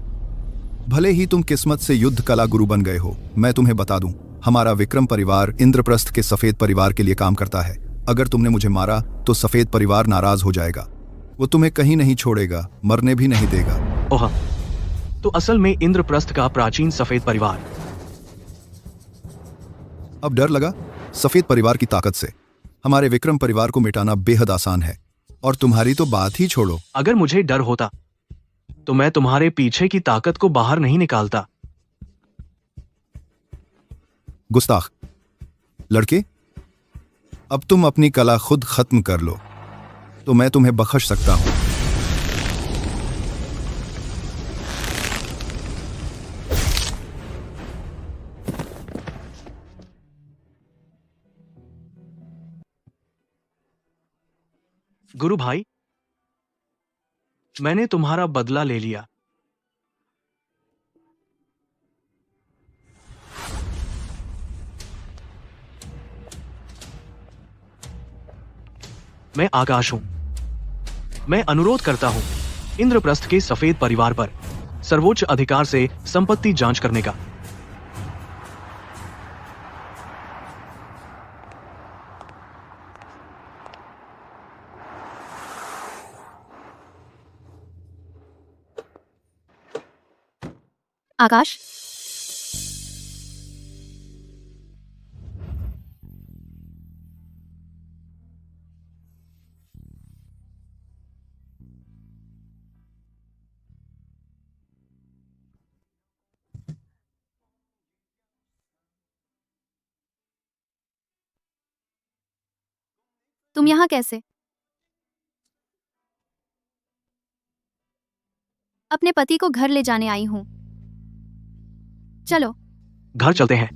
[SPEAKER 9] भले ही तुम किस्मत से युद्ध कला गुरु बन गए हो, मैं तुम्हें बता दूं, हमारा विक्रम परिवार इंद्रप्रस्थ के सफेद परिवार के लिए काम करता है। अगर तुमने मुझे मारा तो सफेद परिवार नाराज हो जाएगा, वो तुम्हें कहीं नहीं छोड़ेगा, मरने भी नहीं देगा।
[SPEAKER 2] ओह, तो असल में इंद्रप्रस्थ का प्राचीन सफेद परिवार।
[SPEAKER 9] अब डर लगा? सफेद परिवार की ताकत से हमारे विक्रम परिवार को मिटाना बेहद आसान है, और तुम्हारी तो बात ही छोड़ो।
[SPEAKER 2] अगर मुझे डर होता तो मैं तुम्हारे पीछे की ताकत को बाहर नहीं निकालता।
[SPEAKER 9] गुस्ताख लड़के, अब तुम अपनी कला खुद खत्म कर लो तो मैं तुम्हें बख्श सकता हूं।
[SPEAKER 2] गुरु भाई, मैंने तुम्हारा बदला ले लिया। मैं आकाश हूं। मैं अनुरोध करता हूं इंद्रप्रस्थ के सफेद परिवार पर सर्वोच्च अधिकार से संपत्ति जांच करने का।
[SPEAKER 4] आकाश, तुम यहाँ कैसे? अपने पति को घर ले जाने आई हूँ। चलो।
[SPEAKER 2] घर चलते हैं।